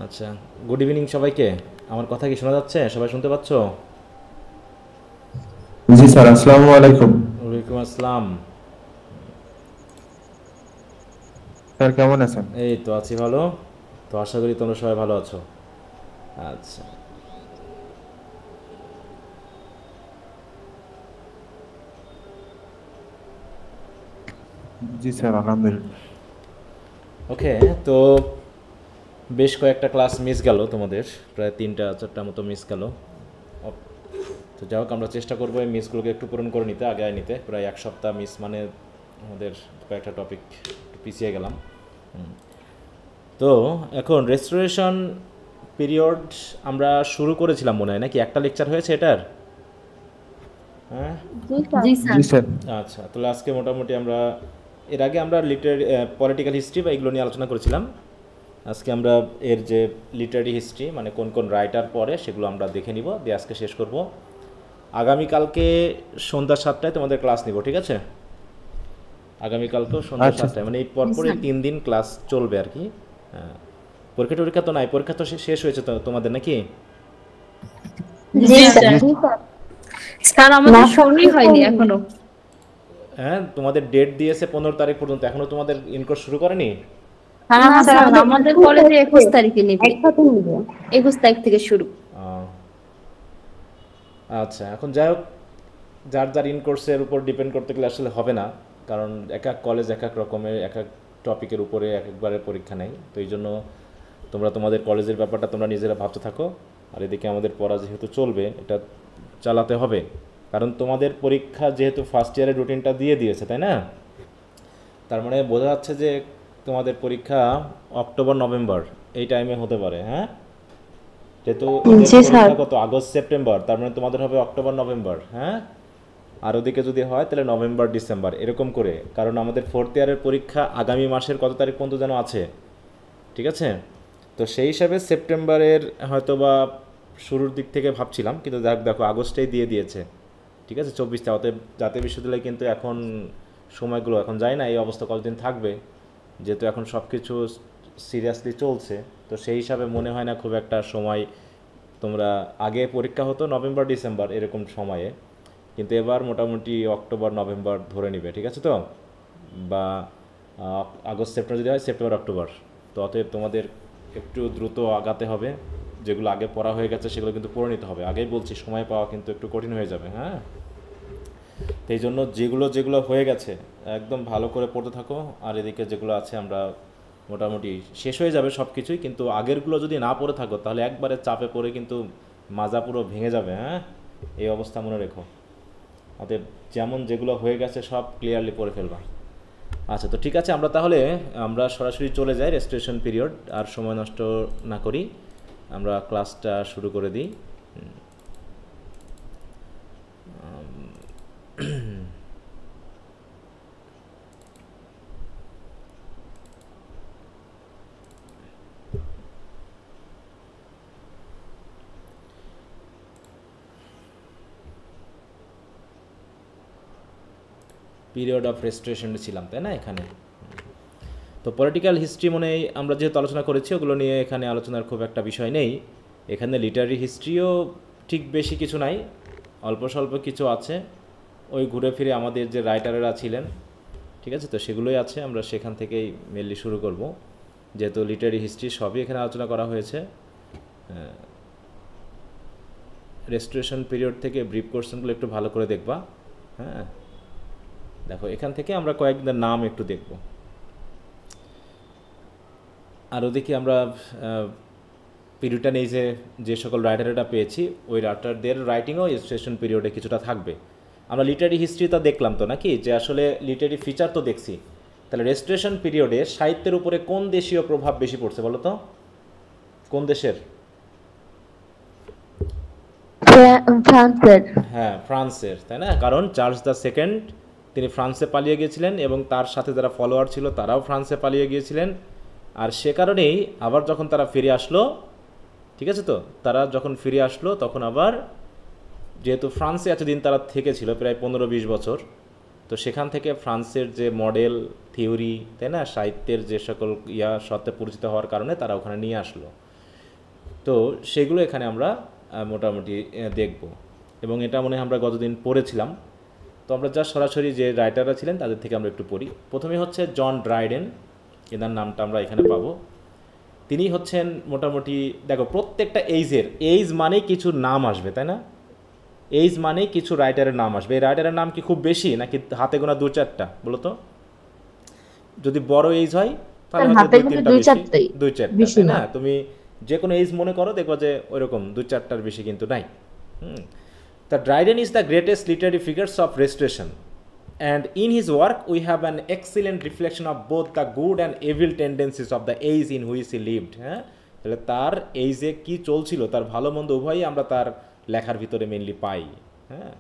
আচ্ছা, good evening সবাইকে। আমার কথা কি শোনা যাচ্ছে? সবাই শুনতে পাচ্ছ? জি স্যার, আসসালামু আলাইকুম। ওয়ালাইকুম আসসালাম। স্যার কেমন আছেন? এই তো আছি ভালো। তো আশা করি তোমরা সবাই ভালো আছো। আচ্ছা, জি স্যার, আলহামদুলিল্লাহ। ওকে। তো বেশ কয়েকটা ক্লাস মিস গেল তোমাদের, প্রায় 3টা 4টা মতো মিস গেল। তো যাই হোক, আমরা চেষ্টা করবো এই মিসগুলোকে একটু পূরণ করে নিতে, আগে নিতে। প্রায় 1 সপ্তাহ মিস মানে আমাদের কয়েকটা টপিক পিছিয়ে গেলাম। তো এখন রেস্টোরেশন পিরিয়ড আমরা শুরু করেছিলাম মনে হয়, নাকি একটা লেকচার হয়েছে এটার? হ্যাঁ। জি স্যার। জি জি স্যার। স্যার। আচ্ছা, তাহলে আজকে মোটামুটি আমরা এর আগে আমরা পলিটিক্যাল হিস্ট্রি বা এগুলো নিয়ে আলোচনা করেছিলাম। আজকে আমরা এর যে লিটারি হিস্ট্রি মানে কোন কোন রাইটার পড়ে সেগুলো আমরা দেখে নিব, দিয়ে আজকে শেষ করব। আগামীকালকে সন্ধ্যা 7টায় তোমাদের ক্লাস নিব, ঠিক আছে? আগামীকালকেও সন্ধ্যা আচ্ছা 7টায়, স্যার। মানে এই জি পরপরই স্যার। 3 দিন ক্লাস চলবে আর কি। হ্যাঁ। পরীক্ষা টরীক্ষা তো নাই, পরীক্ষা তো শেষ হয়েছে তো তোমাদের, নাকি? জি জি স্যার। স্যার। জি জি স্যার। স্যার না আমাদের স্যার, শুরুই শেষ হয়নি হয়নি। এখনো। হ্যাঁ, তোমাদের ডেট দিয়েছে 15 তারিখ পর্যন্ত, এখনও তোমাদের ইনকোর্স শুরু করেনি? হ্যাঁ না হ্যাঁ স্যার, স্যার, আমাদের আমাদের একসাথে কলেজে হচ্ছে, 21 তারিখে নেবে। একসাথে নিবে। 21 তারিখ থেকে শুরু। আহ, আচ্ছা, এখন যাই হোক, যার যার ইনকোর্সের উপর ডিপেন্ড করতে গেলে আসলে হবে না, কারণ এক এক কলেজ এক এক রকমের এক এক টপিকের উপরে এক একবারের পরীক্ষা নেয়। তো এই জন্য তোমরা তোমাদের কলেজের ব্যাপারটা তোমরা নিজেরা ভাবতে থাকো, আর এদিকে আমাদের পড়া যেহেতু চলবে এটা চালাতে হবে। কারণ তোমাদের পরীক্ষা যেহেতু ফার্স্ট ইয়ারের রুটিনটা দিয়ে দিয়েছে, তাই না? তার মানে বোঝা যাচ্ছে যে তোমাদের পরীক্ষা অক্টোবর নভেম্বর এই টাইমে হতে পারে, হ্যাঁ? যেহেতু এদের জি স্যার। পরীক্ষা কত আগস্ট সেপ্টেম্বর, তার মানে তোমাদের হবে অক্টোবর নভেম্বর, হ্যাঁ? আর ওদিকে যদি হয় তাহলে নভেম্বর ডিসেম্বর এরকম করে, কারণ আমাদের ফোর্থ ইয়ারের পরীক্ষা আগামী মাসের কত তারিখ পর্যন্ত যেন আছে, ঠিক আছে? তো সেই হিসাবে সেপ্টেম্বরের হয়তো বা শুরুর দিক থেকে ভাবছিলাম, কিন্তু দেখো আগস্টেই দিয়ে দিয়েছে, ঠিক আছে? 24টা। অতএব জাতীয় বিশ্ববিদ্যালয় কিন্তু এখন সময়গুলো এখন যায় না, এই অবস্থা কতদিন থাকবে, যেহেতু এখন সব কিছু সিরিয়াসলি চলছে। তো সেই হিসাবে মনে হয় না খুব একটা সময়। তোমরা আগে পরীক্ষা হতো নভেম্বর ডিসেম্বর এরকম সময়ে, কিন্তু এবার মোটামুটি অক্টোবর নভেম্বর ধরে নিবে, ঠিক আছে তো? বা আগস্ট সেপ্টেম্বর যদি হয়, সেপ্টেম্বর অক্টোবর। তো অতএব তোমাদের একটু দ্রুত আগাতে হবে। যেগুলো আগে পড়া হয়ে গেছে সেগুলো কিন্তু পড়ে নিতে হবে, আগেই বলছি সময় পাওয়া কিন্তু একটু কঠিন হয়ে যাবে, হ্যাঁ? তো এই জন্য যেগুলো যেগুলো হয়ে গেছে একদম ভালো করে পড়তে থাকো। আর এদিকে যেগুলো আছে আমরা মোটামুটি শেষ হয়ে যাবে সব কিছুই, কিন্তু আগেরগুলো যদি না পড়ে থাকো তাহলে একবারে চাপে পড়ে কিন্তু মাজা পুরো ভেঙে যাবে, হ্যাঁ? এই অবস্থা মনে রেখো। অতএব যেমন যেগুলো হয়ে গেছে সব ক্লিয়ারলি পড়ে ফেলবা। আচ্ছা, তো ঠিক আছে, আমরা তাহলে আমরা সরাসরি চলে যাই রেজিস্ট্রেশন পিরিয়ড, আর সময় নষ্ট না করি, আমরা ক্লাসটা শুরু করে দিই। পিরিয়ড অফ রেজিস্ট্রেশনে ছিলাম, তাই না এখানে? তো পলিটিক্যাল হিস্ট্রি মনে হয় আমরা যেহেতু আলোচনা করেছি, ওগুলো নিয়ে এখানে আলোচনার খুব একটা বিষয় নেই। এখানে লিটারি হিস্ট্রিও ঠিক বেশি কিছু নাই, অল্প স্বল্প কিছু আছে। ওই ঘুরে ফিরে আমাদের যে রাইটারেরা ছিলেন, ঠিক আছে, তো সেগুলোই আছে, আমরা সেখান থেকেই মেনলি শুরু করব। যেহেতু লিটারি হিস্ট্রি সবই এখানে আলোচনা করা হয়েছে। রেস্টোরেশন পিরিয়ড থেকে ব্রিফ কোশ্চেনগুলো একটু ভালো করে দেখবা, হ্যাঁ? দেখো, এখান থেকে আমরা কয়েকদের নাম একটু দেখব। আর ওদিকে আমরা পিরিয়ডটা নেই যে যে সকল রাইটারটা পেয়েছি, ওই রাইটারদের রাইটিংও রেজিস্ট্রেশন পিরিয়ডে কিছুটা থাকবে। আমরা লিটারি হিস্ট্রিটা দেখলাম তো, নাকি? যে আসলে লিটারি ফিচার তো দেখছি। তাহলে রেজিস্ট্রেশন পিরিয়ডে সাহিত্যের উপরে কোন দেশীয় প্রভাব বেশি পড়ছে বলো তো? কোন দেশের? ফ্রান্সের। হ্যাঁ, ফ্রান্সের, তাই না? কারণ চার্লস দ্য সেকেন্ড তিনি ফ্রান্সে পালিয়ে গিয়েছিলেন, এবং তার সাথে যারা ফলোয়ার ছিল তারাও ফ্রান্সে পালিয়ে গিয়েছিলেন। আর সে কারণেই আবার যখন তারা ফিরে আসলো, ঠিক আছে, তো তারা যখন ফিরে আসলো তখন আবার, যেহেতু ফ্রান্সে এতদিন তারা থেকেছিল প্রায় 15-20 বছর, তো সেখান থেকে ফ্রান্সের যে মডেল থিওরি, তাই না, সাহিত্যের যে সকল সাথে পরিচিত হওয়ার কারণে তারা ওখানে নিয়ে আসলো। তো সেগুলো এখানে আমরা মোটামুটি দেখব, এবং এটা মনে হয় আমরা গতদিন পড়েছিলাম। তো আমরা যা সরাসরি যে রাইটাররা ছিলেন তাদের থেকে আমরা একটু পড়ি। প্রথমে হচ্ছে জন ড্রাইডেন, এনার নামটা আমরা এখানে পাবো। তিনি হচ্ছেন মোটামুটি, দেখো প্রত্যেকটা এইজ মানেই কিছু নাম আসবে, তাই না? এইজ মানেই কিছু রাইটারের নাম আসবে। এই রাইটারের নাম কি খুব বেশি নাকি হাতে গোনা 2-4টা বলো তো? যদি বড় এইজ হয় তাহলে হয়তো হাতে গোনা 2-3টা দুই বেশি, চারটাই, 2-4টা, বেশি তাই না। না? তুমি যে কোনো এইজ মনে করো, দেখবা যে ওইরকম 2-4টার বেশি কিন্তু নাই। The Dryden is the greatest literary figures of Restoration, and in his work we have an excellent reflection of both the good and evil tendencies of the age in which he lived. হ্যাঁ, তাহলে তার এইজে কি চলছিল, তার ভালো মন্দ উভয়ই আমরা তার লেখার ভিতরে মেনলি পাই। হ্যাঁ,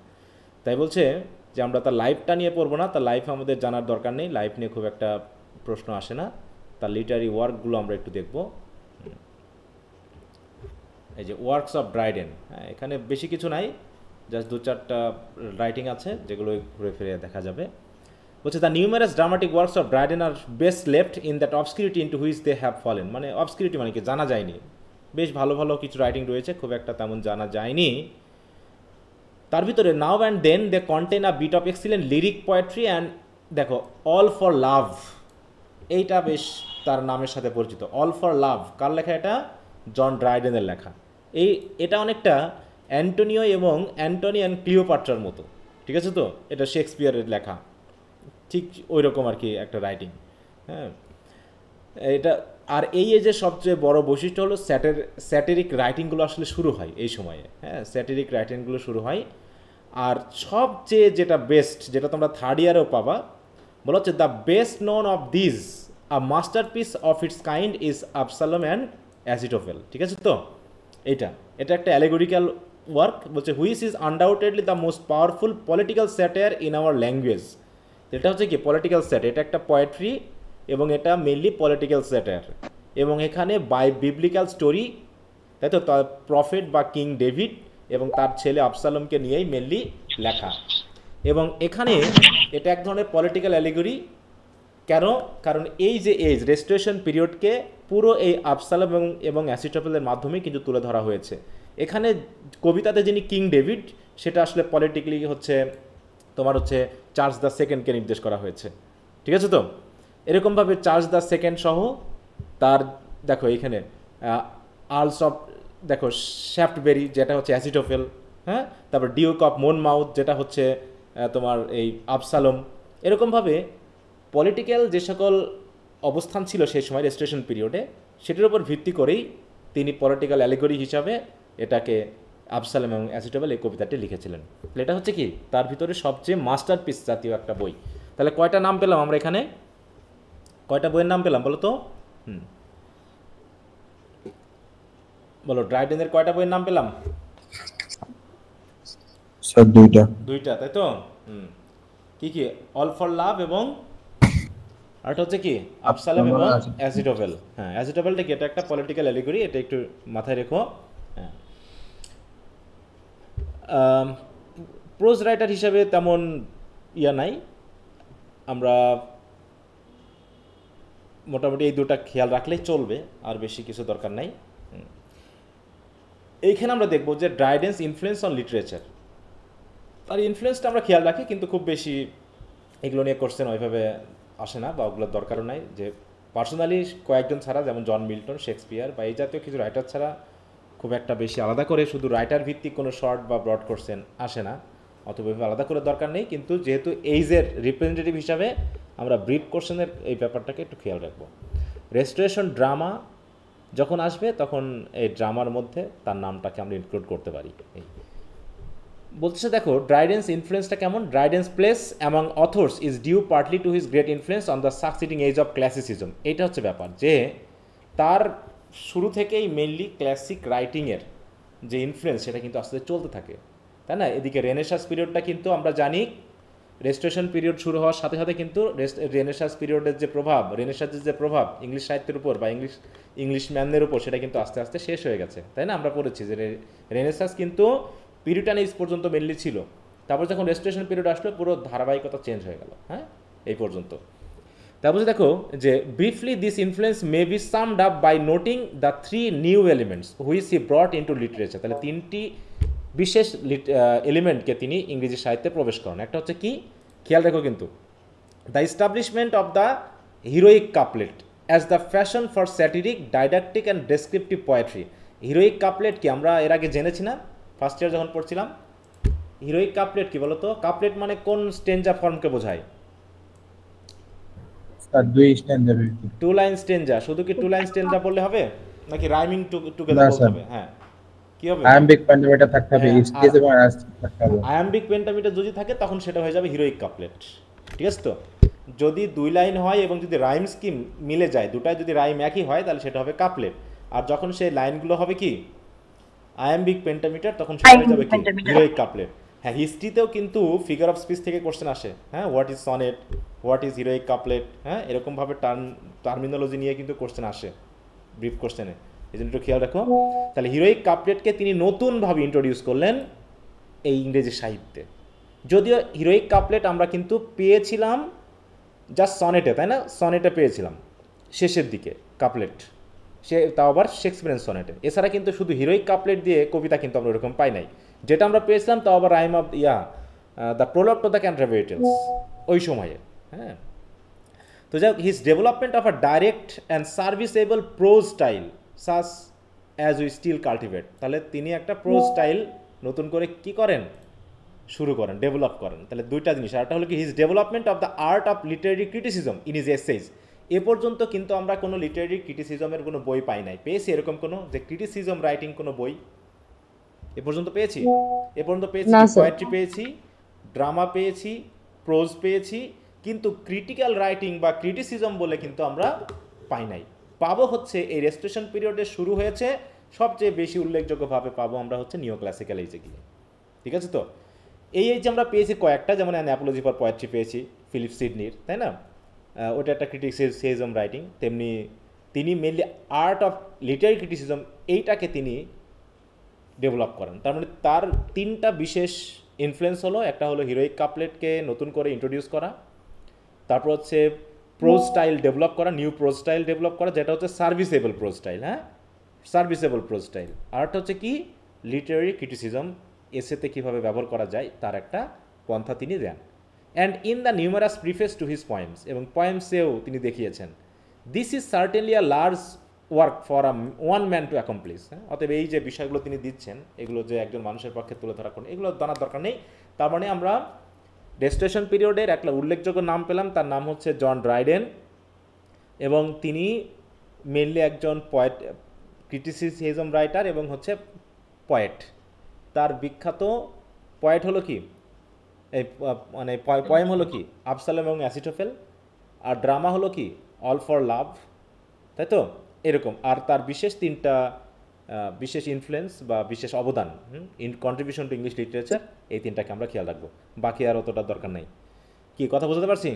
তাই বলছে যে আমরা তার লাইফটা নিয়ে পড়বো না, তার লাইফ আমাদের জানার দরকার নেই, লাইফ নিয়ে খুব একটা প্রশ্ন আসে না, তার লিটারি ওয়ার্কগুলো আমরা একটু দেখব। এই যে ওয়ার্কস অফ ড্রাইডেন, হ্যাঁ, এখানে বেশি কিছু নাই, জাস্ট 2-4টা রাইটিং আছে যেগুলো ঘুরে ফিরে দেখা যাবে। বলছে the numerous dramatic works of Dryden are best left in that obscurity into which they have fallen. মানে অবস্কিউরিটি মানে কি, জানা যায়নি। বেশ ভালো ভালো কিছু রাইটিং রয়েছে, খুব একটা তেমন জানা যায়নি। তার ভিতরে now and then they contain a bit of excellent lyric poetry and, দেখো অল ফর লাভ, এইটা বেশ তার নামের সাথে পরিচিত। অল ফর লাভ কার লেখা? এটা জন ড্রাইডেনের লেখা। এটা অনেকটা অ্যান্টোনিও এবং অ্যান্টনি অ্যান্ড ক্লিওপাট্রার মতো, ঠিক আছে? তো এটা শেক্সপিয়ারের লেখা, ঠিক ওই রকম আর কি একটা রাইটিং। হ্যাঁ, এটা আর এই যে সবচেয়ে বড় বৈশিষ্ট্য হলো স্যাটেরিক রাইটিংগুলো আসলে শুরু হয় এই সময়ে। হ্যাঁ, স্যাটেরিক রাইটিংগুলো শুরু হয়। আর সবচেয়ে যেটা বেস্ট, যেটা তোমরা থার্ড ইয়ারেও পাবা, বলা হচ্ছে the best known of this a masterpiece of its kind is Absalom and Achitophel. ঠিক আছে? তো এটা একটা অ্যালেগোরিক্যাল ওয়ার্ক। বলছে which is undoubtedly the most powerful political satire in our language. এটা হচ্ছে কি পলিটিক্যাল স্যাটায়ার, এটা একটা পোয়েট্রি এবং এটা মেনলি পলিটিক্যাল স্যাটায়ার, এবং এখানে বিবলিক্যাল স্টোরি, তাই তো, তার প্রফেট বা কিং ডেভিড এবং তার ছেলে আবসালমকে নিয়েই মেনলি লেখা। এবং এখানে এটা এক ধরনের পলিটিক্যাল অ্যালিগরি। কেন? কারণ এই যে এজ রেস্টোরেশন পিরিয়ডকে পুরো এই আবসালম এবং অ্যাসিটোফেলের মাধ্যমে কিন্তু তুলে ধরা হয়েছে। এখানে কবিতাতে যিনি কিং ডেভিড, সেটা আসলে পলিটিক্যালি হচ্ছে তোমার হচ্ছে চার্লস দ্য সেকেন্ডকে নির্দেশ করা হয়েছে। ঠিক আছে? তো এরকমভাবে চার্লস দ্য সেকেন্ড সহ তার, দেখো এখানে আর্লস অফ, দেখো শ্যাফটবেরি যেটা হচ্ছে অ্যাসিটোফেল, হ্যাঁ, তারপর ডিউক অফ মনমাউথ যেটা হচ্ছে তোমার এই আবসালম। এরকমভাবে পলিটিক্যাল যে সকল অবস্থান ছিল সেই সময় রেস্টোরেশন পিরিয়ডে, সেটার উপর ভিত্তি করেই তিনি পলিটিক্যাল অ্যালিগরি হিসাবে এটাকে আবসালম এবং অ্যাসিটোফেল এই কবিতাটি লিখেছিলেন। তাহলে এটা হচ্ছে কি তার ভিতরে সবচেয়ে মাস্টারপিস জাতীয় একটা বই। তাহলে কয়টা নাম পেলাম আমরা এখানে? কয়টা বইয়ের নাম পেলাম বলো তো? বলো, ড্রাইডেনের কয়টা বইয়ের নাম পেলাম? স্যার দুইটা, তাই তো? কি কি? অল ফর লাভ এবং আরটা হচ্ছে কি আবসালম এবং অ্যাসিটোফেল। হ্যাঁ, অ্যাসিটোফেলটা কি, এটা একটা পলিটিক্যাল অ্যালিগরি, এটা একটু মাথায় রেখো। হ্যাঁ, প্রোজ রাইটার হিসাবে তেমন ইয়া নাই, আমরা মোটামুটি এই দুটা খেয়াল রাখলেই চলবে, আর বেশি কিছু দরকার নাই। এইখানে আমরা দেখব যে ড্রাইডেন্স ইনফ্লুয়েন্স অন লিটারেচার, তার ইনফ্লুয়েন্সটা আমরা খেয়াল রাখি, কিন্তু খুব বেশি এগুলো নিয়ে কোশ্চেন ওইভাবে আসে না, বা ওগুলোর দরকারও নাই। যে পার্সোনালি কয়েকজন ছাড়া, যেমন জন মিল্টন, শেক্সপিয়ার বা এই জাতীয় কিছু রাইটার ছাড়া খুব একটা বেশি আলাদা করে শুধু রাইটার ভিত্তিক কোনো শর্ট বা ব্রড কোশ্চেন আসে না, অথবা আলাদা করে দরকার নেই। কিন্তু যেহেতু এইজের রিপ্রেজেন্টেটিভ হিসাবে আমরা ব্রিফ কোশ্চেনের এই ব্যাপারটাকে একটু খেয়াল রাখবো। রেস্টোরেশন ড্রামা যখন আসবে তখন এই ড্রামার মধ্যে তার নামটাকে আমরা ইনক্লুড করতে পারি। এই বলতেছে, দেখো ড্রাইডেন্স ইনফ্লুয়েন্সটা কেমন। Dryden's place among authors is due partly to his great influence on the succeeding age of classicism. এটা হচ্ছে ব্যাপার, যে তার শুরু থেকেই মেনলি ক্লাসিক রাইটিংয়ের যে ইনফ্লুয়েন্স সেটা কিন্তু আস্তে আস্তে চলতে থাকে, তাই না? এদিকে রেনেসাস পিরিয়ডটা কিন্তু আমরা জানি, রেস্টোরেশন পিরিয়ড শুরু হওয়ার সাথে সাথে কিন্তু রেনেসাস পিরিয়ডের যে প্রভাব, রেনেসাসের যে প্রভাব ইংলিশ সাহিত্যের উপর বা ইংলিশ ম্যানদের উপর, সেটা কিন্তু আস্তে আস্তে শেষ হয়ে গেছে, তাই না? আমরা পড়েছি যে রেনেসাস কিন্তু পিরিটানিজ পর্যন্ত মেনলি ছিল, তারপর যখন রেস্টোরেশন পিরিয়ড আসলো পুরো ধারাবাহিকতা চেঞ্জ হয়ে গেল, হ্যাঁ, এই পর্যন্ত। তারপর দেখো যে briefly this influence may be summed up by noting the three new elements which he brought into literature. তাহলে তিনটি বিশেষ এলিমেন্টকে তিনি ইংরেজি সাহিত্যে প্রবেশ করেন। একটা হচ্ছে কি, খেয়াল রেখো কিন্তু, the establishment of the heroic couplet as the fashion for satiric didactic and descriptive poetry. Heroic couplet কি আমরা এর আগে জেনেছি না ফার্স্ট ইয়ার যখন পড়ছিলাম? হিরোইক কাপলেট কি বলতো? কাপলেট মানে কোন স্টেঞ্জা ফর্মকে বোঝায়? স্যার দুই স্ট্যান্ডার বিরতি। Two line stanza. শুধু কি টু লাইন স্টেঞ্জা বললে হবে নাকি রাইমিং টুগেদার না, বলতে স্যার। হবে? হ্যাঁ, কি হবে? আয়াম্বিক পেন্টামিটার থাকতে হবে, হ্যাঁ, স্টেজ এবং আয়াস্টিক থাকতে হবে। আয়াম্বিক পেন্টামিটার যদি থাকে তখন সেটা হয়ে যাবে হিরোইক কাপলেট। ঠিক আছে তো? যদি দুই লাইন হয় এবং যদি রাইম স্কিম মিলে যায়, দুটায় যদি রাইম একই হয় তাহলে সেটা হবে কাপলেট। আর যখন সেই লাইনগুলো হবে কি আয়াম্বিক পেন্টামিটার, তখন সেটা হয়ে যাবে কি হিরোইক কাপলেট। হ্যাঁ, হিস্ট্রিতেও কিন্তু ফিগার অফ স্পিচ থেকে কোশ্চেন আসে। হ্যাঁ, what is sonnet, what is heroic couplet, হ্যাঁ এরকমভাবে টার্মিনোলজি নিয়ে কিন্তু কোশ্চেন আসে ব্রিফ কোশ্চেনে, এই জন্য একটু খেয়াল রাখো। তাহলে হিরোইক কাপলেটকে তিনি নতুনভাবে ইন্ট্রোডিউস করলেন এই ইংরেজি সাহিত্যে। যদিও হিরোইক কাপলেট আমরা কিন্তু পেয়েছিলাম জাস্ট সনেটে, তাই না? সনেটে পেয়েছিলাম শেষের দিকে কাপলেট, সে তাও আবার শেক্সপিয়ারিয়ান সনেটে। এছাড়া কিন্তু শুধু হিরোইক কাপলেট দিয়ে কবিতা কিন্তু আমরা ওরকম পাই নাই। যেটা আমরা পেয়েছিলাম তাও আবার rhyme of the prologue to the Canterbury Tales ওই সময়ে। হ্যাঁ, তো যাই হোক, his development of a direct and serviceable prose style such as we still cultivate. তাহলে তিনি একটা প্রোজ স্টাইল নতুন করে কি করেন, শুরু করেন, ডেভেলপ করেন। তাহলে দুইটা জিনিস, আরেকটা হলো কি his development of the art of literary criticism in his essays. এ পর্যন্ত কিন্তু আমরা কোনো লিটারেরি ক্রিটিসিজমের কোনো বই পাই নাই। পেয়েছি এরকম কোনো যে ক্রিটিসিজম রাইটিং কোনো বই এ পর্যন্ত পেয়েছি? এ পর্যন্ত পেয়েছি না, স্যার। পোয়েট্রি পেয়েছি, ড্রামা পেয়েছি, প্রোজ পেয়েছি, কিন্তু ক্রিটিক্যাল রাইটিং বা ক্রিটিসিজম বলে কিন্তু আমরা পাই নাই। পাবো হচ্ছে এই রেস্টোরেশন পিরিয়ডে শুরু হয়েছে, সবচেয়ে বেশি উল্লেখযোগ্যভাবে পাবো আমরা হচ্ছে নিও ক্লাসিক্যাল এইজে গিয়ে। ঠিক আছে তো? এই যে আমরা পেয়েছি কয়েকটা, যেমন অ্যাপোলজি ফর পোয়েট্রি পেয়েছি ফিলিপ সিডনির, তাই না? ওটা একটা ক্রিটিসিজম রাইটিং। তেমনি তিনি mainly art of literary criticism এইটাকে তিনি ডেভেলপ করেন। তার মানে তার তিনটা বিশেষ ইনফ্লুয়েন্স হলো, একটা হলো হিরোইক কাপলেটকে নতুন করে ইন্ট্রোডিউস করা, তারপর হচ্ছে প্রোজ স্টাইল ডেভেলপ করা, নিউ প্রোজ স্টাইল ডেভেলপ করা, যেটা হচ্ছে সার্ভিসেবল প্রোজ স্টাইল। হ্যাঁ, সার্ভিসেবল প্রোজ স্টাইল। আরটা হচ্ছে কি লিটারি ক্রিটিসিজম এসেতে কীভাবে ব্যবহার করা যায় তার একটা পন্থা তিনি দেন। And in the numerous preface to his poems, এবং পয়েমসেও তিনি দেখিয়েছেন this is certainly a large work for a one man to accomplish. হ্যাঁ, অতএব এই যে বিষয়গুলো তিনি দিচ্ছেন এগুলো যে একজন মানুষের পক্ষে তুলে ধরা করেন, এগুলো জানার দরকার নেই। তার মানে আমরা রেস্টোরেশন পিরিয়ডের একটা উল্লেখযোগ্য নাম পেলাম, তার নাম হচ্ছে জন ড্রাইডেন, এবং তিনি মেনলি একজন পয়েট, ক্রিটিসিজম রাইটার এবং হচ্ছে পয়েট। তার বিখ্যাত পয়েট হলো কি, এই মানে পয়েম হলো কি আবসালম এবং অ্যাসিটোফেল, আর ড্রামা হলো কি অল ফর লাভ, তাই তো? এরকম। আর তার বিশেষ তিনটা বিশেষ ইনফ্লুয়েন্স বা বিশেষ অবদান, in contribution to English literature, এই তিনটাকে আমরা খেয়াল রাখবো, বাকি আর অতটা দরকার নেই। কি কথা বুঝতে পারছি?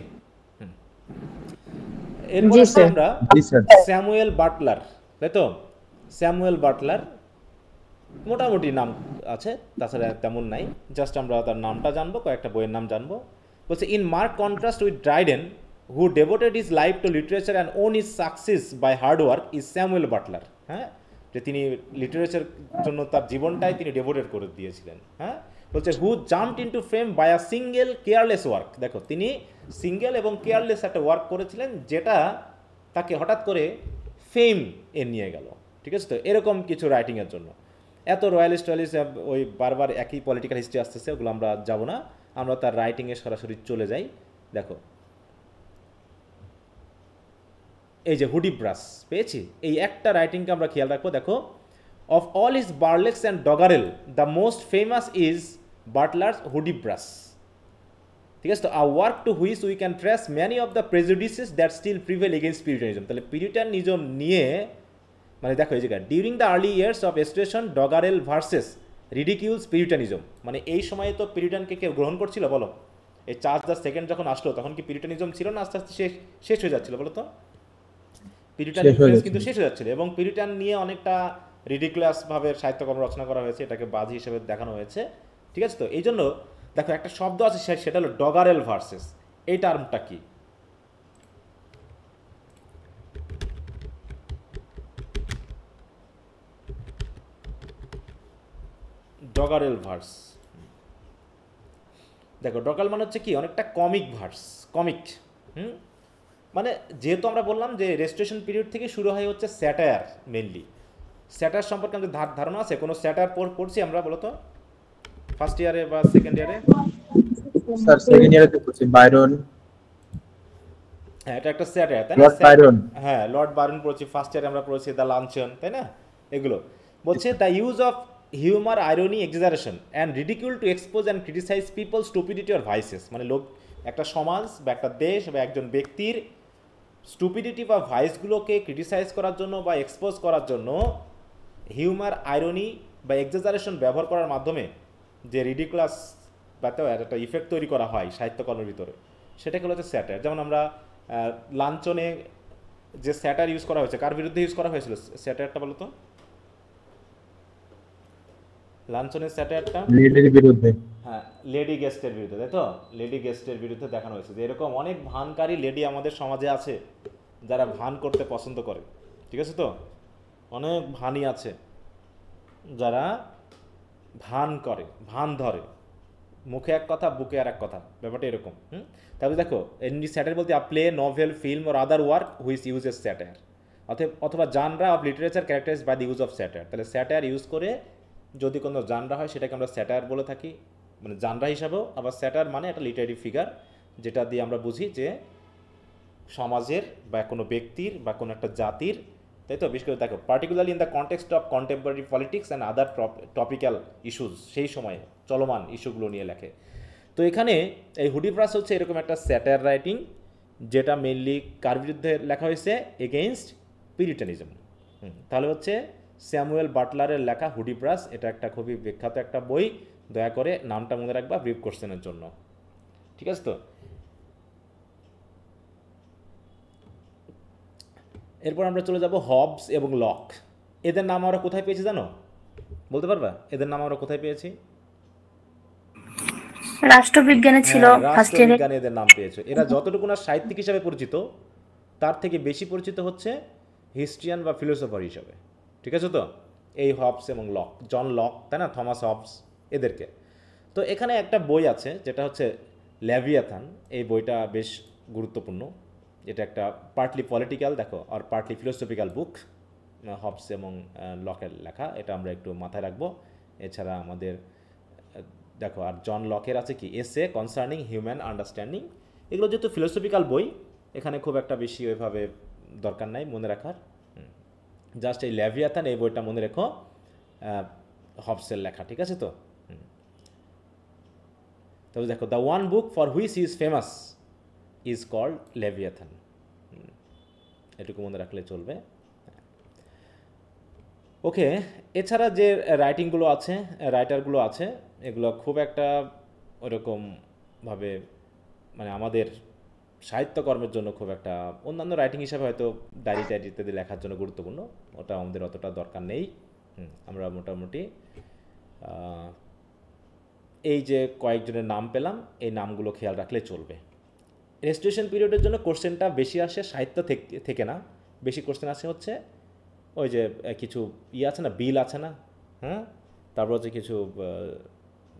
এরপর জি, আসছি স্যার। আমরা জি স্যার। স্যামুয়েল বাটলার, তাই তো? স্যামুয়েল বাটলার মোটামুটি নাম আছে, তাছাড়া তেমন নাই, জাস্ট আমরা তার নামটা জানবো, কয়েকটা বইয়ের নাম জানবো। বলছে in mark contrast with Dryden who devoted his life to literature and won his success by hard work is Samuel Butler. হ্যাঁ, যে তিনি লিটারেচার জন্য তার জীবনটাই তিনি ডেভোটেড করে দিয়েছিলেন। হ্যাঁ, বলছে who jumped into fame by a single careless work. দেখো, তিনি সিঙ্গেল এবং কেয়ারলেস একটা ওয়ার্ক করেছিলেন যেটা তাকে হঠাৎ করে ফেম এ নিয়ে গেল। ঠিক আছে তো? এরকম কিছু রাইটিংয়ের জন্য। এত রয়্যালিস্ট ওই বারবার একই পলিটিক্যাল হিস্ট্রি আসতেছে, ওগুলো আমরা যাব না, আমরা তার রাইটিংয়ে সরাসরি চলে যাই। দেখো, এই যে হুডিব্রাস পেয়েছি, এই একটা রাইটিংকে আমরা খেয়াল রাখবো। দেখো, of all is burlesque and doggerel the most famous is Butler's Hudibras. ঠিক আছে তো? A work to which we can trace many of the prejudices that still prevail against Puritanism. তাহলে পিউরিটানিজম নিয়ে মানে দেখো এই জায়গায় during the early years of restoration doggerel verses ridicules Puritanism. মানে এই সময়ে তো পিউরিটানকে কেউ গ্রহণ করছিল বলো? এই চার্লস দ্য সেকেন্ড যখন আসলো তখন কি পিউরিটানিজম ছিল না? আস্তে আস্তে শেষ হয়ে যাচ্ছিল বলো তো? পিউরিটান ইনফ্লুয়েন্স কিন্তু শেষ হয়ে যাচ্ছিল, এবং পিউরিটান নিয়ে অনেকটা রিডিকুলাসভাবে সাহিত্যকর্ম রচনা করা হয়েছে, এটাকে বাজি হিসেবে দেখানো হয়েছে। ঠিক আছে তো? এই জন্য দেখো একটা শব্দ আছে, সেটা হলো ডগারেল ভার্সেস। এই টার্মটা কি? ডগারেল ভার্স। দেখো ডগাল মানে হচ্ছে কি অনেকটা কমিক ভার্স, কমিক। মানে যেহেতু আমরা বললাম যে রেস্টোরেশন পিরিয়ড থেকে শুরু হয় হচ্ছে স্যাটায়ার মেনলি। স্যাটায়ার সম্পর্কে আমাদের ধারণা আছে? কোনো স্যাটায়ার পড়ছি আমরা বলতো ফার্স্ট ইয়ারে বা সেকেন্ড ইয়ারে? স্যার সেকেন্ড ইয়ারে তো পড়ছি বাইরন। হ্যাঁ, এটা একটা স্যাটায়ার, তাই না? Lord Byron. হ্যাঁ, লর্ড বায়রন পড়েছি ফার্স্ট ইয়ারে, আমরা পড়েছি দ্য লাঞ্চন, তাই না? এগুলো বলছে the use of humour, irony, exaggeration and ridicule to expose and criticise people stupidity or vices. মানে লোক, একটা সমাজ বা একটা দেশ বা একজন ব্যক্তির স্টুপিডিটি বা ভাইসগুলোকে ক্রিটিসাইজ করার জন্য বা এক্সপোজ করার জন্য হিউমার, আইরনি বা এক্সাজারেশন ব্যবহার করার মাধ্যমে যে রিডিকুলাস বা একটা ইফেক্ট তৈরি করা হয় সাহিত্যকর্মের ভিতরে, সেটাকে হচ্ছে স্যাটায়ার। যেমন আমরা লাঞ্চনে যে স্যাটায়ার ইউজ করা হয়েছে, কার বিরুদ্ধে ইউজ করা হয়েছিল স্যাটায়ারটা বলো তো? লাঞ্চনের স্যাটায়ারটা লেডির বিরুদ্ধে। হ্যাঁ, লেডি গেস্টের বিরুদ্ধে, তাই তো? লেডি গেস্টের বিরুদ্ধে দেখানো হয়েছে যে এরকম অনেক ভানকারী লেডি আমাদের সমাজে আছে যারা ভান করতে পছন্দ করে, ঠিক আছে তো? অনেক ভানই আছে যারা ভান করে, ভান ধরে, মুখে এক কথা বুকে আর এক কথা, ব্যাপারটা এরকম। তাহলে দেখো এমনি স্যাটায়ার বলতে play, novel, film or other work which uses satire, অথবা genre of literature characterize by the use of satire. তাহলে স্যাটায়ার ইউজ করে যদি কোনো জানরা হয় সেটাকে আমরা স্যাটায়ার বলে থাকি, মানে জানরা হিসাবেও। আবার স্যাটায়ার মানে একটা লিটারি ফিগার, যেটা দিয়ে আমরা বুঝি যে সমাজের বা কোনো ব্যক্তির বা কোনো একটা জাতির, তাই তো? বিশেষ করে দেখো particularly in the context of contemporary politics and other topical issues, সেই সময়ে চলমান ইস্যুগুলো নিয়ে লেখে। তো এখানে এই হুডিভ্রাস হচ্ছে এরকম একটা স্যাটায়ার রাইটিং, যেটা মেনলি কার বিরুদ্ধে লেখা হয়েছে? এগেইনস্ট পিরিটানিজম। তাহলে হচ্ছে স্যামুয়েল বাটলারের লেখা হুডিভ্রাস, এটা একটা খুবই বিখ্যাত একটা বই, দয়া করে নামটা মনে রাখবা ব্রিফ কোশ্চেনের জন্য, ঠিক আছে তো? এরপর আমরা চলে যাব হবস এবং লক। এদের নাম আমরা কোথায় পেয়েছি জানো? বলতে পারবা এদের নাম আমরা কোথায় পেয়েছি? রাষ্ট্রবিজ্ঞানে ছিল ফার্স্ট ইয়ারে। রাষ্ট্রবিজ্ঞানে এদের নাম পেয়েছে। এরা যতটুকু না সাহিত্যিক হিসাবে পরিচিত, তার থেকে বেশি পরিচিত হচ্ছে হিস্ট্রিয়ান বা ফিলোসফার হিসাবে, ঠিক আছে তো? এই হবস এবং লক, জন লক, তাই না, থমাস হবস, এদেরকে। তো এখানে একটা বই আছে যেটা হচ্ছে লেভিয়াথান। এই বইটা বেশ গুরুত্বপূর্ণ। এটা একটা পার্টলি পলিটিক্যাল দেখো আর পার্টলি ফিলোসফিক্যাল বুক, হবস এবং লকের লেখা, এটা আমরা একটু মাথায় রাখবো। এছাড়া আমাদের দেখো আর জন লকের আছে কি এসে কনসার্নিং হিউম্যান আন্ডারস্ট্যান্ডিং। এগুলো যেহেতু ফিলোসফিক্যাল বই, এখানে খুব একটা বেশি ওইভাবে দরকার নাই মনে রাখার। জাস্ট এই লেভিয়াথান, এই বইটা মনে রেখো, হবসের লেখা, ঠিক আছে তো? তবে দেখো the one book for which is famous is called Leviathan, এটুকু মনে রাখলে চলবে। ওকে, এছাড়া যে রাইটিংগুলো আছে, রাইটারগুলো আছে, এগুলো খুব একটা ওরকমভাবে মানে আমাদের সাহিত্যকর্মের জন্য খুব একটা অন্যান্য রাইটিং হিসাবে হয়তো ডায়েরি টাইরি ইত্যাদি লেখার জন্য গুরুত্বপূর্ণ, ওটা আমাদের অতটা দরকার নেই। আমরা মোটামুটি এই যে কয়েকজনের নাম পেলাম, এই নামগুলো খেয়াল রাখলে চলবে। রেস্টোরেশন পিরিয়ডের জন্য কোশ্চেনটা বেশি আসে সাহিত্য থেকে না, বেশি কোশ্চেন আসে হচ্ছে ওই যে কিছু ইয়ে আছে না, বিল আছে না, হ্যাঁ, তারপর হচ্ছে কিছু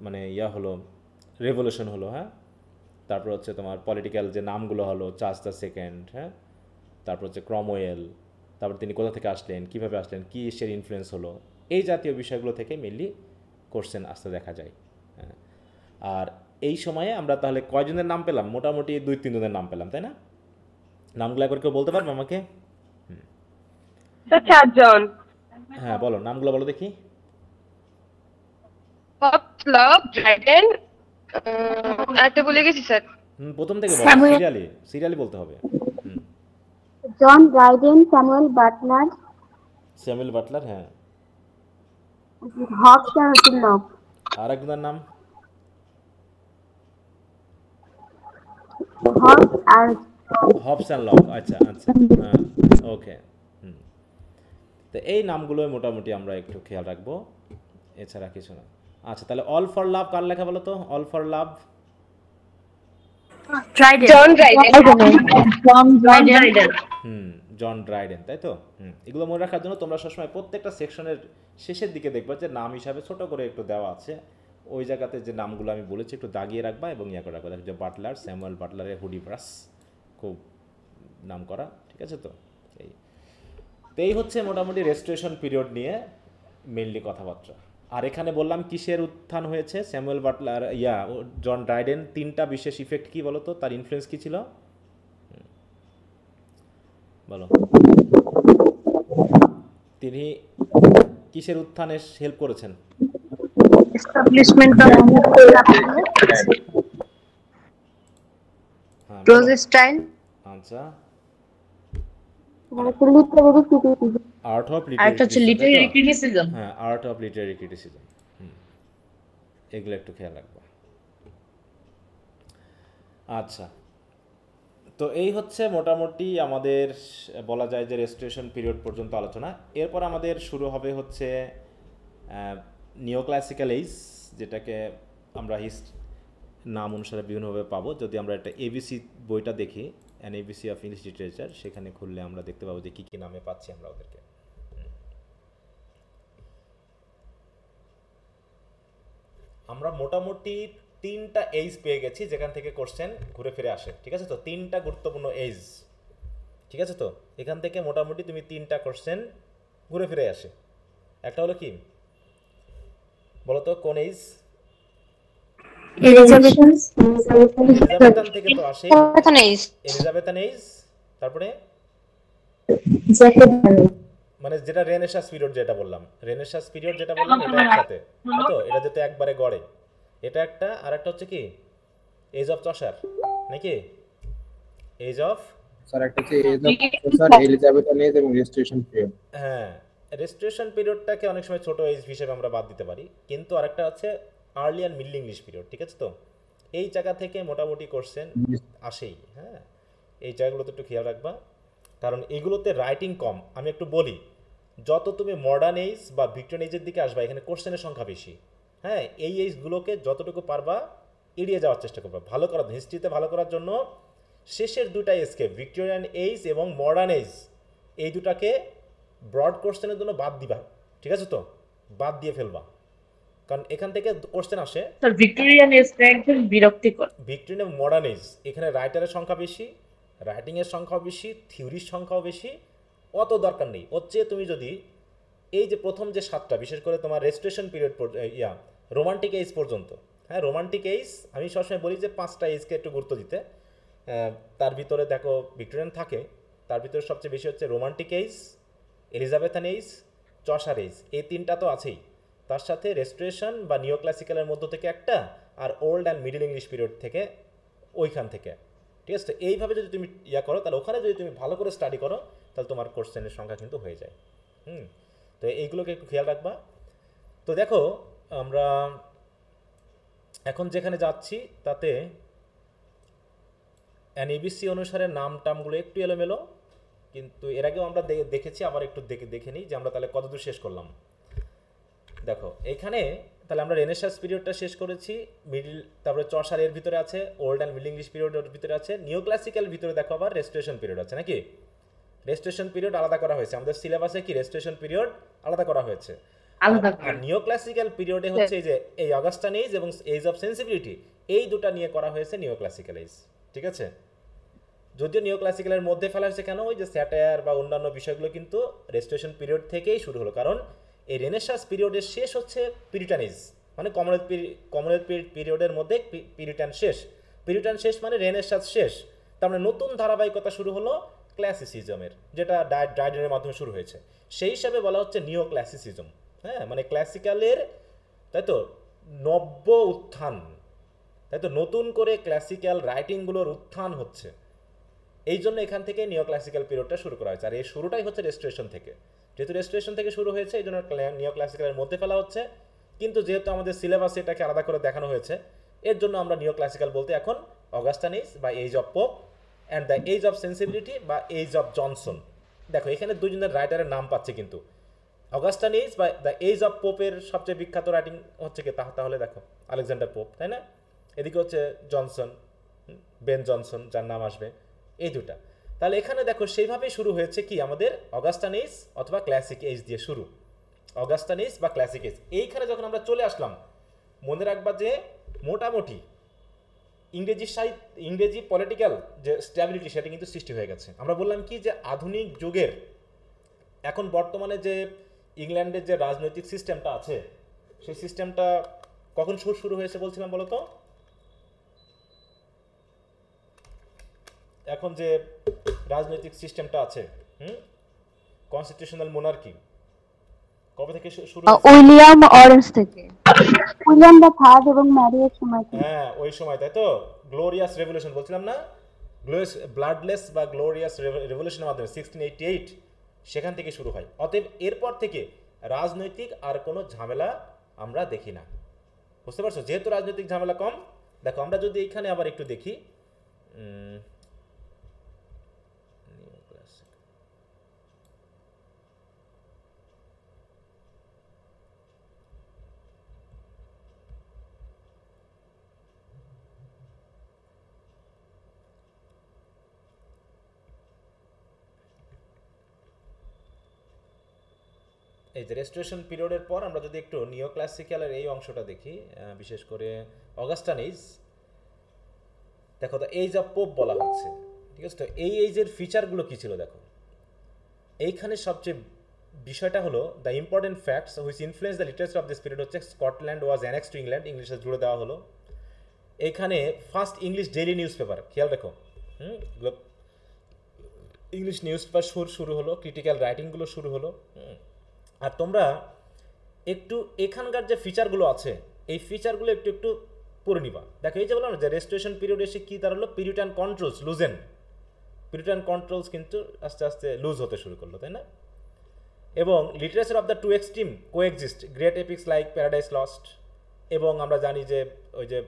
মানে ইয়া হলো, রেভলিউশন হলো, হ্যাঁ, তারপর হচ্ছে তোমার পলিটিক্যাল যে নামগুলো হলো, চার্লস দ্য সেকেন্ড, হ্যাঁ, তারপর হচ্ছে ক্রমওয়েল, তারপর তিনি কোথা থেকে আসলেন, কীভাবে আসলেন, কী এর ইনফ্লুয়েন্স হলো, এই জাতীয় বিষয়গুলো থেকে মেনলি কোশ্চেন আসতে দেখা যায়। হ্যাঁ, আর এই সময়ে আমরা তাহলে কয়জনের নাম পেলাম? মোটামুটি 2-3 জনের নাম পেলাম, তাই না? নামগুলো একবার কেউ বলতে পারবে আমাকে? স্যার 4 জন। হ্যাঁ বলো, নামগুলো বলো দেখি। হবস, লক, ড্রাইডেন, আরেকটা ভুলে গেছি স্যার। প্রথম থেকে বলো, স্যামুয়েল। সিরিয়ালি বলতে হবে। John Dryden, Samuel Butler, Samuel Butler, হ্যাঁ। হবস আর হচ্ছে লক। আর একজনের নাম? হবস আর হবস অ্যান্ড লক, আচ্ছা আচ্ছা, হ্যাঁ, ওকে। তো এই নামগুলোই মোটামুটি আমরা একটু খেয়াল রাখবো, এছাড়া কিছু না। আচ্ছা, তাহলে অল ফর লাভ কার লেখা বলো তো? All for love, Dryden. John Dryden. John Dryden, তাই তো? এগুলো মনে রাখার জন্য তোমরা সবসময় প্রত্যেকটা সেকশনের শেষের দিকে দেখবা যে নাম হিসাবে ছোট করে একটু দেওয়া আছে, ওই জায়গাতে যে নামগুলো আমি বলেছি একটু দাগিয়ে রাখবা এবং ইয়া করে রাখবা। দেখো যে বাটলার, স্যামুয়েল বাটলারের হুডিব্রাস, খুব নাম করা, ঠিক আছে? তো এই হচ্ছে মোটামুটি রেস্টোরেশন পিরিয়ড নিয়ে মেইনলি কথাবার্তা। আর এখানে বললাম কিসের উত্থান হয়েছে, স্যামুয়েল বাটলার, জন ড্রাইডেন, তিনটা বিশেষ ইফেক্ট কি বলো তো, তার ইনফ্লুয়েন্স কি ছিল বলো? তিনি কিসের উত্থানে হেল্প করেছেন? এস্টাবলিশমেন্ট অফ হ্যাঁ, রোজেস্টাইন। আচ্ছা, লিটারেরি ক্রিটিসিজম। আর্ট অফ আরেকটা হচ্ছে লিটারেরি ক্রিটিসিজম। হ্যাঁ, আর্ট অফ লিটারেরি ক্রিটিসিজম, এগুলো একটু খেয়াল রাখবা। আচ্ছা, তো এই হচ্ছে মোটামুটি আমাদের বলা যায় যে রেস্টোরেশন পিরিয়ড পর্যন্ত আলোচনা। এরপর আমাদের শুরু হবে হচ্ছে নিও ক্লাসিক্যাল এইজ, যেটাকে আমরা নাম অনুসারে বিভিন্নভাবে পাবো। যদি আমরা একটা এবিসি বইটা দেখি, an ABC of English literature, সেখানে খুললে আমরা দেখতে পাবো যে কী কী নামে পাচ্ছি আমরা ওদেরকে। আমরা মোটামুটি 3টা এইজ পেয়ে গেছি যেখান থেকে কোশ্চেন ঘুরে ফিরে আসে, ঠিক আছে? তো 3টা গুরুত্বপূর্ণ এইজ, ঠিক আছে? তো এখান থেকে মোটামুটি তুমি 3টা কোশ্চেন ঘুরে ফিরে আসে। একটা হলো কি বলো তো, কোন এইজ? এলিজাবেথান থেকে তো আসে, এলিজাবেথান এইজ। তারপরে মানে যেটা রেনেসাঁস পিরিয়ড যেটা বললাম, রেনেসাঁস পিরিয়ড যেটা বললাম, এটা একসাথে, তো এটা যেতে একবারে গড়ে, এটা একটা। আর একটা হচ্ছে কি এজ অফ চসার, নাকি এজ অফ, স্যার একটা হচ্ছে age of sir Elizabethan age এবং রেস্টোরেশন পিরিয়ড। হ্যাঁ, রেস্টোরেশন পিরিয়ডটাকে অনেক সময় ছোট এজ হিসেবে আমরা বাদ দিতে পারি, কিন্তু আরেকটা হচ্ছে early and middle English period, ঠিক আছে? তো এই জায়গা থেকে মোটামুটি কোশ্চেন আসেই। হ্যাঁ, এই জায়গাগুলোতে একটু খেয়াল রাখবা, কারণ এগুলোতে রাইটিং কম। আমি একটু বলি, যত তুমি মডার্ন এজ বা ভিক্টোরিয়ান এজের দিকে আসবা, এখানে কোশ্চেনের সংখ্যা বেশি। হ্যাঁ, এই এইজগুলোকে যতটুকু পারবা এড়িয়ে যাওয়ার চেষ্টা করবা। ভালো করার, হিস্ট্রিতে ভালো করার জন্য শেষের দুটা এজকে, ভিক্টোরিয়ান এজ এবং মডার্ন এজ, এই দুটাকে ব্রড কোশ্চেনের জন্য বাদ দিবা, ঠিক আছে? তো বাদ দিয়ে ফেলবা, কারণ এখান থেকে কোশ্চেন আসে। স্যার ভিক্টোরিয়ান এজটা একদম বিরক্তিকর। ভিক্টোরিয়ান এবং মডার্ন এজ, এখানে রাইটারের সংখ্যা বেশি, রাইটিংয়ের সংখ্যাও বেশি, থিওরির সংখ্যাও বেশি, অত দরকার নেই। হচ্ছে তুমি যদি এই যে প্রথম যে 7টা, বিশেষ করে তোমার রেস্টোরেশন পিরিয়ড রোমান্টিক এজ পর্যন্ত, হ্যাঁ রোমান্টিক এজ, আমি সবসময় বলি যে 5টা এজকে একটু গুরুত্ব দিতে। তার ভিতরে দেখো ভিক্টোরিয়ান থাকে, তার ভিতরে সবচেয়ে বেশি হচ্ছে romantic age, Elizabethan age, Chaucer age, এই 3টা তো আছেই। তার সাথে রেস্টোরেশন বা নিও ক্লাসিক্যালের মধ্য থেকে একটা, আর old and middle English period থেকে, ওইখান থেকে, ঠিক আছে? তো এইভাবে যদি তুমি করো, তাহলে ওখানে যদি তুমি ভালো করে স্টাডি করো, তাহলে তোমার কোশ্চেনের সংখ্যা কিন্তু হয়ে যায়। তো এইগুলোকে একটু খেয়াল রাখবা। তো দেখো, আমরা এখন যেখানে যাচ্ছি তাতে এনএবিসি অনুসারে নাম টামগুলো একটু এলোমেলো, কিন্তু এর আগেও আমরা দেখেছি, আবার একটু দেখে নিই যে আমরা তাহলে কতদূর শেষ করলাম। দেখো এইখানে তাহলে আমরা রেনেসাঁস পিরিয়ডটা শেষ করেছি, মিডল, তারপরে চসার এর ভিতরে আছে, ওল্ড অ্যান্ড মিডল ইংলিশ পিরিয়ডের ভিতরে আছে, নিও ক্লাসিক্যাল ভিতরে দেখো আবার রেস্টোরেশন পিরিয়ড আছে, নাকি? রেস্টোরেশন পিরিয়ড আলাদা করা হয়েছে আমাদের সিলেবাসে, কি রেস্টোরেশন পিরিয়ড আলাদা করা হয়েছে। আর নিও ক্লাসিক্যাল পিরিয়ডে হচ্ছে এই যে এই অগাস্টান এজ এবং এজ অফ সেন্সিবিলিটি, এই দুটো নিয়ে করা হয়েছে নিও ক্লাসিক্যাল এজ, ঠিক আছে? যদিও নিও ক্লাসিক্যালের মধ্যে ফেলা হয়েছে, কেন? ওই যে স্যাটায়ার বা অন্যান্য বিষয়গুলো কিন্তু রেস্টোরেশন পিরিয়ড থেকেই শুরু হলো, কারণ এই রেনেসাঁস পিরিয়ডের শেষ হচ্ছে পিরিটান এজ, মানে কমনওয়েলথ পিরিয়ডের মধ্যে পিরিটান শেষ মানে রেনেসাঁস শেষ। তার মানে নতুন ধারাবাহিকতা শুরু হলো ক্লাসিসিজমের, যেটা ড্রাইডেনের মাধ্যমে শুরু হয়েছে। সেই হিসাবে বলা হচ্ছে নিও ক্লাসিসিজম। হ্যাঁ, মানে ক্লাসিক্যালের, তাই তো, নব্য উত্থান, তাই তো, নতুন করে ক্লাসিক্যাল রাইটিংগুলোর উত্থান হচ্ছে। এই জন্য এখান থেকে নিও ক্লাসিক্যাল পিরিয়ডটা শুরু করা হয়েছে। আর এই শুরুটাই হচ্ছে রেস্টোরেশন থেকে, যেহেতু রেস্টোরেশন থেকে শুরু হয়েছে, এই জন্য নিও ক্লাসিক্যালের মধ্যে ফেলা হচ্ছে। কিন্তু যেহেতু আমাদের সিলেবাসে এটাকে আলাদা করে দেখানো হয়েছে, এর জন্য আমরা নিও ক্লাসিক্যাল বলতে এখন অগাস্টান এজ বা age of Pope and the age of sensibility বা এজ অফ জনসন। দেখো এখানে দুজনের রাইটারের নাম পাচ্ছে, কিন্তু অগাস্টান এজ বা দ্য এজ অফ পোপের সবচেয়ে বিখ্যাত রাইটিং হচ্ছে কি, তাহলে দেখো আলেকজান্ডার পোপ, তাই না? এদিকে হচ্ছে জনসন, বেন জনসন, যার নাম আসবে, এই দুটা। তাহলে এখানে দেখো সেইভাবেই শুরু হয়েছে কি আমাদের অগাস্টান এজ অথবা ক্লাসিক এজ দিয়ে শুরু। অগাস্টান এজ বা ক্লাসিক এজ। এইখানে যখন আমরা চলে আসলাম, মনে রাখবা যে মোটামুটি ইংরেজি পলিটিক্যাল যে স্ট্যাবিলিটি সেটা কিন্তু সৃষ্টি হয়ে গেছে। আমরা বললাম কি যে আধুনিক যুগের এখন বর্তমানে যে ইংল্যান্ডের যে রাজনৈতিক সিস্টেমটা আছে সেই সিস্টেমটা কখন শুরু হয়েছে বলছিলাম বলো তো? এখন যে রাজনৈতিক সিস্টেমটা আছে কনস্টিটিউশনাল মোনার্কি কবে থেকে শুরু হয়েছে? উইলিয়াম অরেঞ্জ থেকে। উইলিয়াম দা থার্ড এবং ম্যারিয়ের সময় থেকে। হ্যাঁ ওই সময়, তাই তো? গ্লোরিয়াস রেভলিউশন বলছিলাম না, ব্লাডলেস বা গ্লোরিয়াস রেভলিউশনের মাধ্যমে 1688 সেখান থেকে শুরু হয়। অতএব এরপর থেকে রাজনৈতিক আর কোনো ঝামেলা আমরা দেখি না, বুঝতে পারছো? যেহেতু রাজনৈতিক ঝামেলা কম, দেখো আমরা যদি এখানে আবার একটু দেখি, এই যে রেস্টোরেশন পিরিয়ডের পর আমরা যদি একটু নিও ক্লাসিক্যালের এই অংশটা দেখি, বিশেষ করে অগাস্টান এজ, দেখো তো এইজ অফ পোপ বলা হচ্ছে, ঠিক আছে? তো এই এইজের ফিচারগুলো কি ছিল দেখো। এইখানে সবচেয়ে বিষয়টা হলো the important facts which influence the literature of this period হচ্ছে Scotland was annex to England, ইংলিশে জুড়ে দেওয়া হলো। এইখানে first English daily newspaper, খেয়াল রাখো, ইংলিশ নিউজ পেপার শুরু হলো, ক্রিটিক্যাল রাইটিংগুলো শুরু হলো। আর তোমরা একটু এখানকার যে ফিচারগুলো আছে এই ফিচারগুলো একটু একটু পড়ে নিবা। দেখো এই যে বললাম যে রেস্টোরেশন পিরিয়ড এসে কি দাঁড়ালো, period controls loosen, period controls কিন্তু আস্তে আস্তে লুজ হতে শুরু করলো, তাই না? এবং literature of the two extreme coexist, great epics like Paradise Lost, এবং আমরা জানি যে ওই যে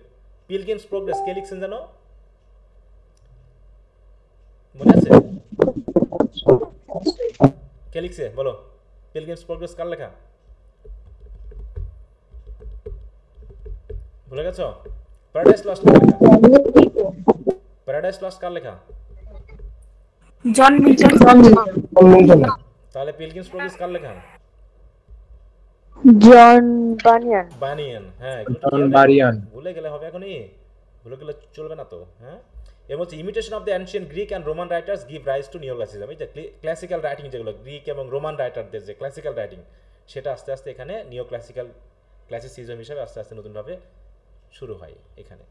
পিলগ্রিমস প্রোগ্রেস কে লিখছেন জানো, মনে আছে? কে লিখছে বলো? পিলগ্রিমস প্রোগ্রেস কার লেখা? ভুলে গেছো? প্যারাডাইস লস্ট কার লেখা? প্যারাডাইস লস্ট কার লেখা? John Milton. তাহলে পিলগ্রিমস প্রোগ্রেস কার লেখা? John banyan. বানিয়ান, হ্যাঁ, জন বানিয়ান। ভুলে গেলে হবে এখনই, ভুলে গেলে চলবে না তো। হ্যাঁ, এবং হচ্ছে imitation of the ancient Greek and Roman writers give rise to neoclassicism. এই যে ক্লাসিক্যাল রাইটিং যেগুলো গ্রিক এবং রোমান রাইটারদের যে ক্লাসিক্যাল রাইটিং, সেটা আস্তে আস্তে এখানে ক্লাসিসিজম হিসেবে আস্তে আস্তে নতুনভাবে শুরু হয় এখানে,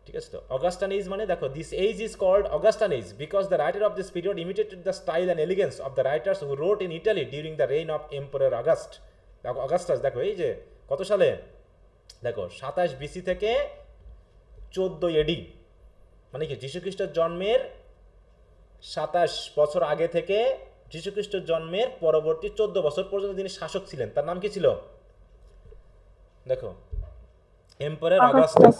ঠিক আছে? তো অগাস্টান এজ মানে দেখো, this age is called Augustan age because the writer of this period imitated the style and elegance of the writers who wrote in Italy during the reign of emperor Augustus. দেখো এই যে কত সালে, দেখো 27 BC থেকে 14 AD, মানে কি যীশুখ্রিস্টের জন্মের 27 বছর আগে থেকে যীশুখ্রিস্টের জন্মের পরবর্তী 14 বছর পর্যন্ত যিনি শাসক ছিলেন তার নাম কি ছিল? দেখো, এম্পারার অগাস্টাস,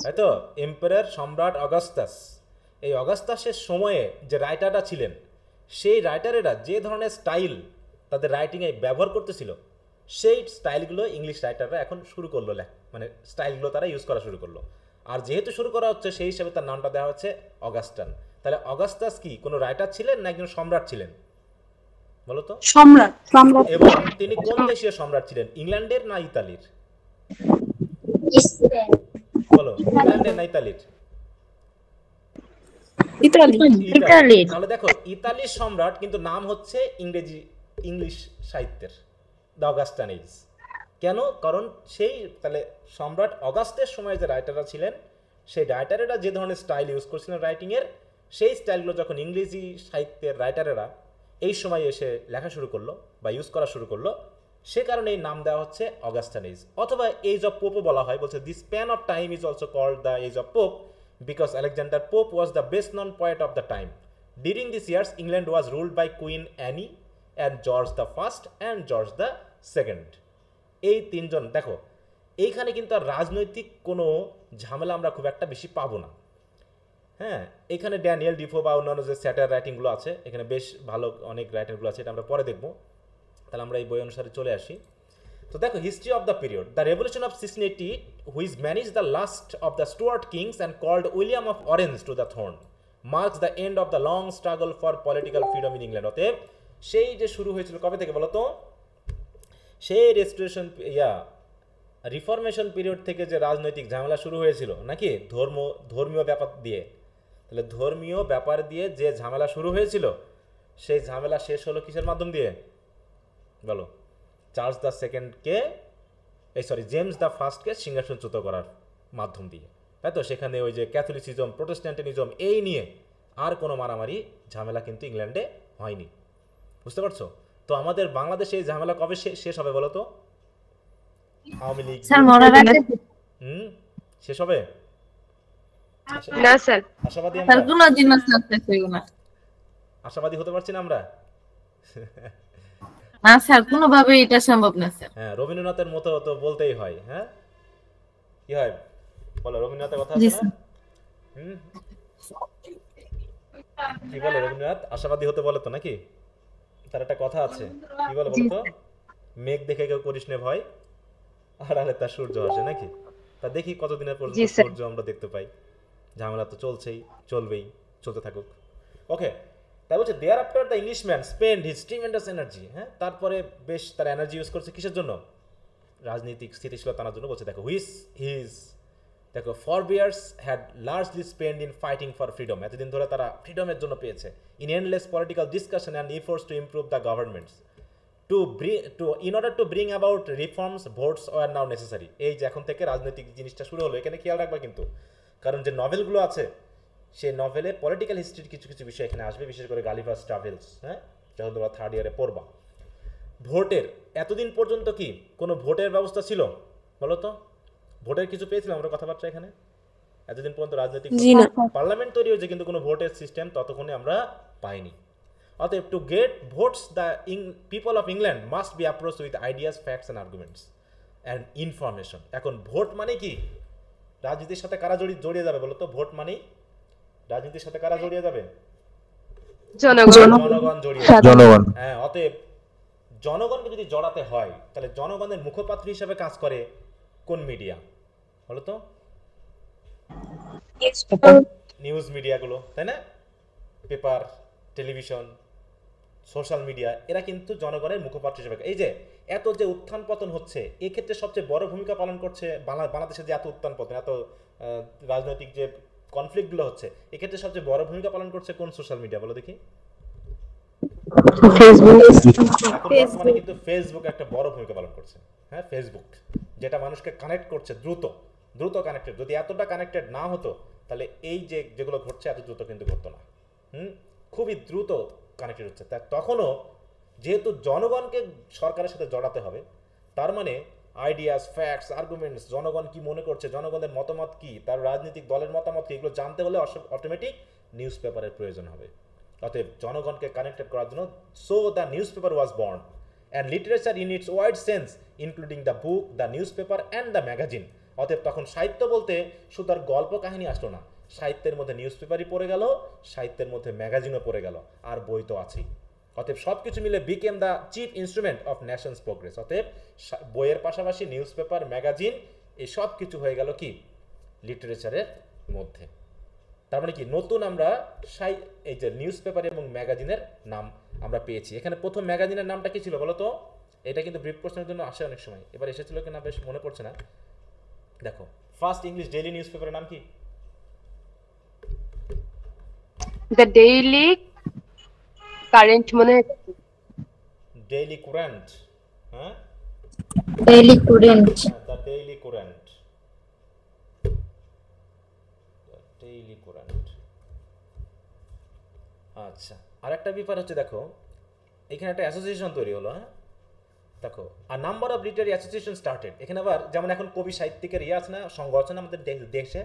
তাই তো? এম্পারার সম্রাট অগাস্টাস। এই অগাস্টাসের সময়ে যে রাইটাররা ছিলেন সেই রাইটারেরা যে ধরনের স্টাইল তাদের রাইটিংয়ে ব্যবহার করতেছিল সেই স্টাইলগুলো ইংলিশ রাইটাররা এখন শুরু করলো, মানে স্টাইলগুলো তারা ইউজ করা শুরু করলো। আর যেহেতু শুরু করা হচ্ছে সেই হিসাবে তার নামটা দেওয়া হচ্ছে অগাস্টান। তাহলে অগাস্টাস কি কোনো রাইটার ছিলেন না একজন সম্রাট ছিলেন বলো তো? সম্রাট। এবং তিনি কোন দেশীয় সম্রাট ছিলেন, ইংল্যান্ডের না ইতালির? বলো, ইংল্যান্ডের না ইতালির? ইতালি। তাহলে দেখো ইতালির সম্রাট কিন্তু নাম হচ্ছে ইংলিশ সাহিত্যের দ্য অগাস্টান এজ। কেন? কারণ সেই তাহলে সম্রাট অগাস্টের সময় যে রাইটাররা ছিলেন সেই রাইটারেরা যে ধরনের স্টাইল ইউজ করছিলেন রাইটিংয়ের, সেই স্টাইলগুলো যখন ইংরেজি সাহিত্যের রাইটারেরা এই সময় এসে লেখা শুরু করলো বা ইউজ করা শুরু করলো, সে কারণে এই নাম দেওয়া হচ্ছে অগাস্টান এজ। অথবা এজ অফ পোপও বলা হয়, বলছে this span of time is also called the age of Pope because Alexander Pope was the best known poet of the time. During this years England was ruled by Queen Anne and George the First and George the Second. এই তিনজন, দেখো এইখানে কিন্তু আর রাজনৈতিক কোনো ঝামেলা আমরা খুব একটা বেশি পাবো না। হ্যাঁ, এখানে ড্যানিয়েল ডিফো বা অন্যান্য যে স্যাটার রাইটিংগুলো আছে এখানে বেশ ভালো অনেক রাইটারগুলো আছে, এটা আমরা পরে দেখবো। তাহলে আমরা এই বই অনুসারে চলে আসি। তো দেখো, history of the period, the revolution of 1680 which manage the last of the Stuart kings and called William of Orange to the throne marks the end of the long struggle for political freedom in England. অতএব সেই যে শুরু হয়েছিল কবে থেকে বলো তো? সেই রেস্টোরেশন রিফরমেশন পিরিয়ড থেকে যে রাজনৈতিক ঝামেলা শুরু হয়েছিল নাকি ধর্মীয় ব্যাপার দিয়ে, তাহলে ধর্মীয় ব্যাপার দিয়ে যে ঝামেলা শুরু হয়েছিল সেই ঝামেলা শেষ হলো কিসের মাধ্যম দিয়ে বলো? চার্লস দ্য সেকেন্ডকে জেমস দ্য ফার্স্টকে সিংহাসনচ্যুত করার মাধ্যম দিয়ে, তাই তো? সেখানে ওই যে ক্যাথলিসিজম, প্রোটেস্ট্যান্টিনিজম এই নিয়ে আর কোনো মারামারি ঝামেলা কিন্তু ইংল্যান্ডে হয়নি, বুঝতে পারছো? তো আমাদের বাংলাদেশে এই ঝামেলা কবে শেষ হবে বলো তো? আওয়ামী লীগ শেষ হবে? না স্যার, আশাবাদী স্যার আমরা? কোনোদিন না আশাবাদী হতে পারছি না আমরা? না স্যার, কোনোভাবে এটা সম্ভব না স্যার। হ্যাঁ, রবীন্দ্রনাথের মতো তো বলতেই হয়। হ্যাঁ, কি হয় বলো? রবীন্দ্রনাথের কথা জি আছে না? কি বলে রবীন্দ্রনাথ? আশাবাদী হতে বলে তো নাকি? তার একটা কথা আছে, কি বলে বলতো? মেঘ দেখে কেউ করিস নে ভয়, আড়ালে তার সূর্য আসে, নাকি? তা দেখি কতদিনের পর্যন্ত সূর্য আমরা দেখতে পাই। ঝামেলা তো চলছেই, চলবেই, চলতে থাকুক। ওকে, তাই বলছে there after the Englishman spend his tremendous energy. হ্যাঁ, তারপরে বেশ তার এনার্জি ইউজ করছে কিসের জন্য? রাজনৈতিক স্থিতিশীলতা আনার জন্য। বলছে দেখো, দেখো forebears had largely spend in fighting for freedom. এতদিন ধরে তারা ফ্রিডমের জন্য পেয়েছে। In endless political discussion and efforts to improve the governments in order to bring about reforms, votes were now necessary. এই যে এখন থেকে রাজনৈতিক জিনিসটা শুরু হলো, এখানে খেয়াল রাখবা কিন্তু, কারণ যে নভেলগুলো আছে সেই নভেলে পলিটিক্যাল হিস্ট্রির কিছু কিছু বিষয় এখানে আসবে, বিশেষ করে গালিভার্স ট্রাভেলস। হ্যাঁ, যখন তোমরা থার্ড ইয়ারে পড়বা। ভোটের এতদিন পর্যন্ত কি কোনো ভোটের ব্যবস্থা ছিল বলো তো? ভোটের কিছু পেয়েছিলাম আমরা কথাবার্তা এখানে? এতদিন পর্যন্ত রাজনৈতিক পার্লামেন্ট তৈরি হয়েছে, কিন্তু কোনো ভোটের সিস্টেম ততক্ষণে আমরা পাইনি। অতএব to get votes the people of England must be approach with ideas, facts and arguments and information. এখন ভোট মানে কি? রাজনীতির সাথে কারা জড়িয়ে যাবে বলো তো? ভোট মানেই রাজনীতির সাথে কারা জড়িয়ে যাবে? জনগণ জড়িয়ে যাবে। হ্যাঁ, অতএব জনগণকে যদি জড়াতে হয় তাহলে জনগণের মুখপাত্র হিসেবে কাজ করে কোন মিডিয়া বলো তো? নিউজ মিডিয়াগুলো, তাই না? পেপার, টেলিভিশন, সোশ্যাল মিডিয়া, এরা কিন্তু জনগণের মুখপাত্র হিসেবে। এই যে এত যে উত্থান পতন হচ্ছে, এক্ষেত্রে সবচেয়ে বড় ভূমিকা পালন করছে বাংলাদেশে যে এত উত্থান পতন, এত রাজনৈতিক যে কনফ্লিক্টগুলো হচ্ছে, এক্ষেত্রে সবচেয়ে বড় ভূমিকা পালন করছে কোন সোশ্যাল মিডিয়া বলো দেখি? বর্তমানে কিন্তু ফেসবুক একটা বড় ভূমিকা পালন করছে। হ্যাঁ, ফেসবুক যেটা মানুষকে কানেক্ট করছে, দ্রুত কানেক্টেড। যদি এতটা কানেক্টেড না হতো তাহলে এই যেগুলো ঘটছে এত দ্রুত কিন্তু ঘটতো না। খুবই দ্রুত কানেক্টেড হচ্ছে। তা তখনও যেহেতু জনগণকে সরকারের সাথে জড়াতে হবে, তার মানে আইডিয়াস, ফ্যাক্টস, আর্গুমেন্টস, জনগণ কি মনে করছে, জনগণের মতামত কি, তার রাজনৈতিক দলের মতামত কি, এগুলো জানতে হলে অটোমেটিক নিউজ পেপারের প্রয়োজন হবে। অতএব জনগণকে কানেক্টেড করার জন্য so the news paper was born and literature in it's wide sense including the book, the news paper and the magazine. অতএব তখন সাহিত্য বলতে শুধু আর গল্প কাহিনী আসলো না, সাহিত্যের মধ্যে নিউজ পেপারই পড়ে গেল, সাহিত্যের মধ্যে ম্যাগাজিনও পড়ে গেল, আর বই তো আছেই। অতএব সব কিছু মিলে became the chief instrument of Nations progress. অতএব বইয়ের পাশাপাশি নিউজ পেপার, ম্যাগাজিন, এই সব কিছু হয়ে গেল কি লিটারেচারের মধ্যে। তার মানে কি নতুন আমরা এই যে নিউজ পেপার এবং ম্যাগাজিনের নাম আমরা পেয়েছি। এখানে প্রথম ম্যাগাজিনের নামটা কি ছিল বলো তো? এটা কিন্তু ব্রিফ প্রশ্নের জন্য আসে অনেক সময়, এবার এসেছিল কিনা বেশ মনে পড়ছে না। দেখো, ফার্স্ট ইংলিশ ডেইলি নিউজ পেপারের নাম কি? দ্য ডেইলি কারেন্ট, মনে ডেইলি কুরেন্ট। হ্যাঁ, Daily Courant. The Daily Courant, Daily Courant. আচ্ছা, আরেকটা ব্যাপার হচ্ছে দেখো, এখানে একটা অ্যাসোসিয়েশন তৈরি হলো। হ্যাঁ, দেখো, আর number of literary association started. এখানে আবার যেমন এখন কবি সাহিত্যিকের আছে না, সংঘ আছে না আমাদের দেশে,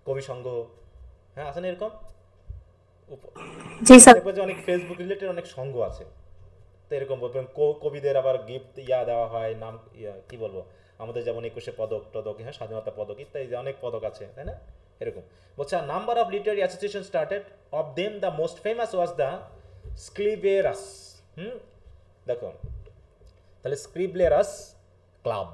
কবি সংঘ। হ্যাঁ, আছে না এরকম? দেখবে যে অনেক ফেসবুক রিলেটেড অনেক সংঘ আছে। তো এরকম বলবেন কবিদের আবার গিফট দেওয়া হয়, নাম কি বলবো, আমাদের যেমন 21শে পদক টদক, হ্যাঁ, স্বাধীনতা পদক ইত্যাদি অনেক পদক আছে, তাই না? এরকম বলছে number of literary association started, of them the most famous was the Scriblerus. দেখো, তাহলে Scriblerus club.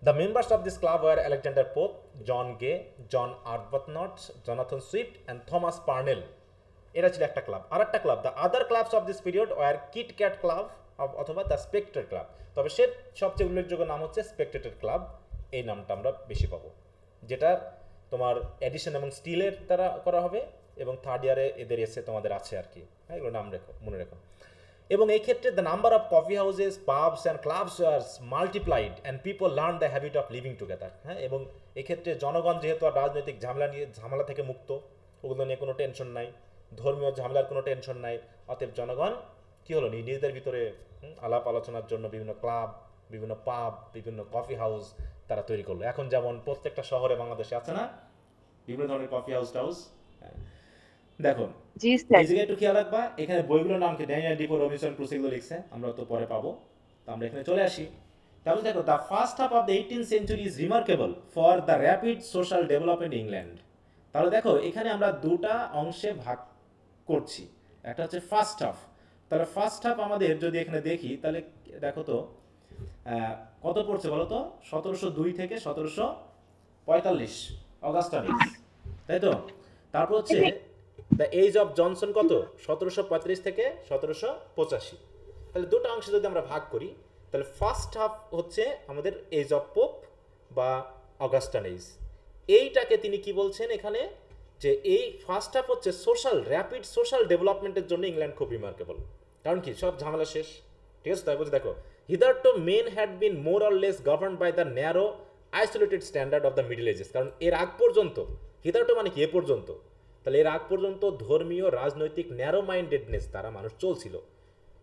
The members of this club were Alexander Pope, John Gay, John Arbuthnot, Jonathan Swift and Thomas Parnell. এরা ছিল একটা ক্লাব। আর একটা club, the other clubs of this period were Kit Cat club, অথবা the Spectator club. তবে সে সবচেয়ে উল্লেখযোগ্য নাম হচ্ছে স্পেক্টেটর ক্লাব, এই নামটা আমরা বেশি পাবো, যেটা তোমার এডিশন এবং স্টিলের দ্বারা করা হবে, এবং থার্ড ইয়ারে এদের এসে তোমাদের আছে আর কি, হ্যাঁ এগুলো নাম রেখো, মনে রেখো। এবং এই ক্ষেত্রে the number of coffee houses, pubs and clubs are multiplied and people learn the habit of living together. হ্যাঁ, এবং এক্ষেত্রে জনগণ যেহেতু আর রাজনৈতিক ঝামেলা থেকে মুক্ত, ওগুলো নিয়ে কোনো টেনশন নাই, ধর্মীয় ঝামেলার কোনো টেনশন নাই, অতএব জনগণ কী হলো নিজেদের ভিতরে আলাপ আলোচনার জন্য বিভিন্ন ক্লাব, বিভিন্ন পাব, বিভিন্ন কফি হাউস তারা তৈরি করলো। এখন যেমন প্রত্যেকটা শহরে বাংলাদেশে আছে না বিভিন্ন ধরনের কফি হাউস টাউস। দেখো জি স্যার। এই জায়গায় একটু খেয়াল রাখবা, এখানে বইগুলোর নাম কি ড্যানিয়েল ডিপো, রবিনসন ক্রুসো এগুলো লিখছে, আমরা তো পরে পাবো। তো আমরা এখানে চলে আসি। তাহলে দেখো the first half of the 18th century is remarkable for the rapid social development England. তাহলে দেখো এখানে আমরা দুটা অংশে ভাগ করছি, একটা হচ্ছে ফার্স্ট হাফ। তাহলে ফার্স্ট হাফ আমাদের যদি এখানে দেখি তাহলে দেখো তো কত পড়ছে বলো তো, 1702 থেকে 1745 অগাস্টানিস, তাই তো। তারপর হচ্ছে দ্য এজ অফ জনসন কত, 1735 থেকে 1785। তাহলে দুটো অংশে যদি আমরা ভাগ করি তাহলে ফার্স্ট হাফ হচ্ছে আমাদের এজ অফ পোপ বা অগাস্টান এজ। এইটাকে তিনি কি বলছেন এখানে, যে এই ফার্স্ট হাফ হচ্ছে র্যাপিড সোশ্যাল ডেভেলপমেন্টের জন্য ইংল্যান্ড খুব রিমার্কেবল। কারণ কি, সব ঝামেলা শেষ, ঠিক আছে। তাই বলছে দেখো hitherto men had been more or less governed by the narrow isolated standard of the Middle Ages. কারণ এর আগ পর্যন্ত, হিদারটো মানে কি এ পর্যন্ত, তাহলে এর আগ পর্যন্ত ধর্মীয় রাজনৈতিক ন্যারো মাইন্ডেডনেস দ্বারা মানুষ চলছিল।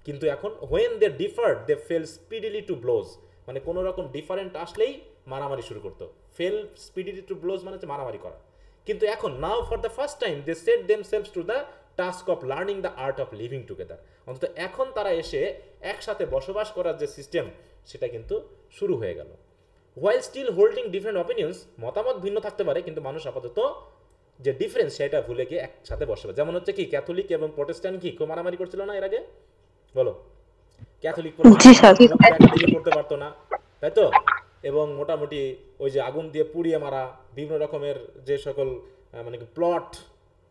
কিন্তু এখন when they differed they fell speedily to blows, মানে কোনো রকম ডিফারেন্ট আসলেই মারামারি শুরু করতো। ফেল স্পিডিলি টু ব্লোজ মানে হচ্ছে মারামারি করা। কিন্তু এখন now for the first time they set themselves to the task of learning the art of living together. অন্তত এখন তারা এসে একসাথে বসবাস করার যে সিস্টেম সেটা কিন্তু শুরু হয়ে গেল। While still holding different opinions, মতামত ভিন্ন থাকতে পারে কিন্তু মানুষ আপাতত যে ডিফারেন্স সেটা ভুলে গিয়ে একসাথে বসবে। যেমন হচ্ছে কি ক্যাথলিক এবং প্রোটেস্ট্যান্ট কি খুব মারামারি করছিল না এর আগে, বলো? ক্যাথলিক করতে পারতো না, তাই তো। এবং মোটামুটি ওই যে আগুন দিয়ে পুড়িয়ে মারা, বিভিন্ন রকমের যে সকল মানে প্লট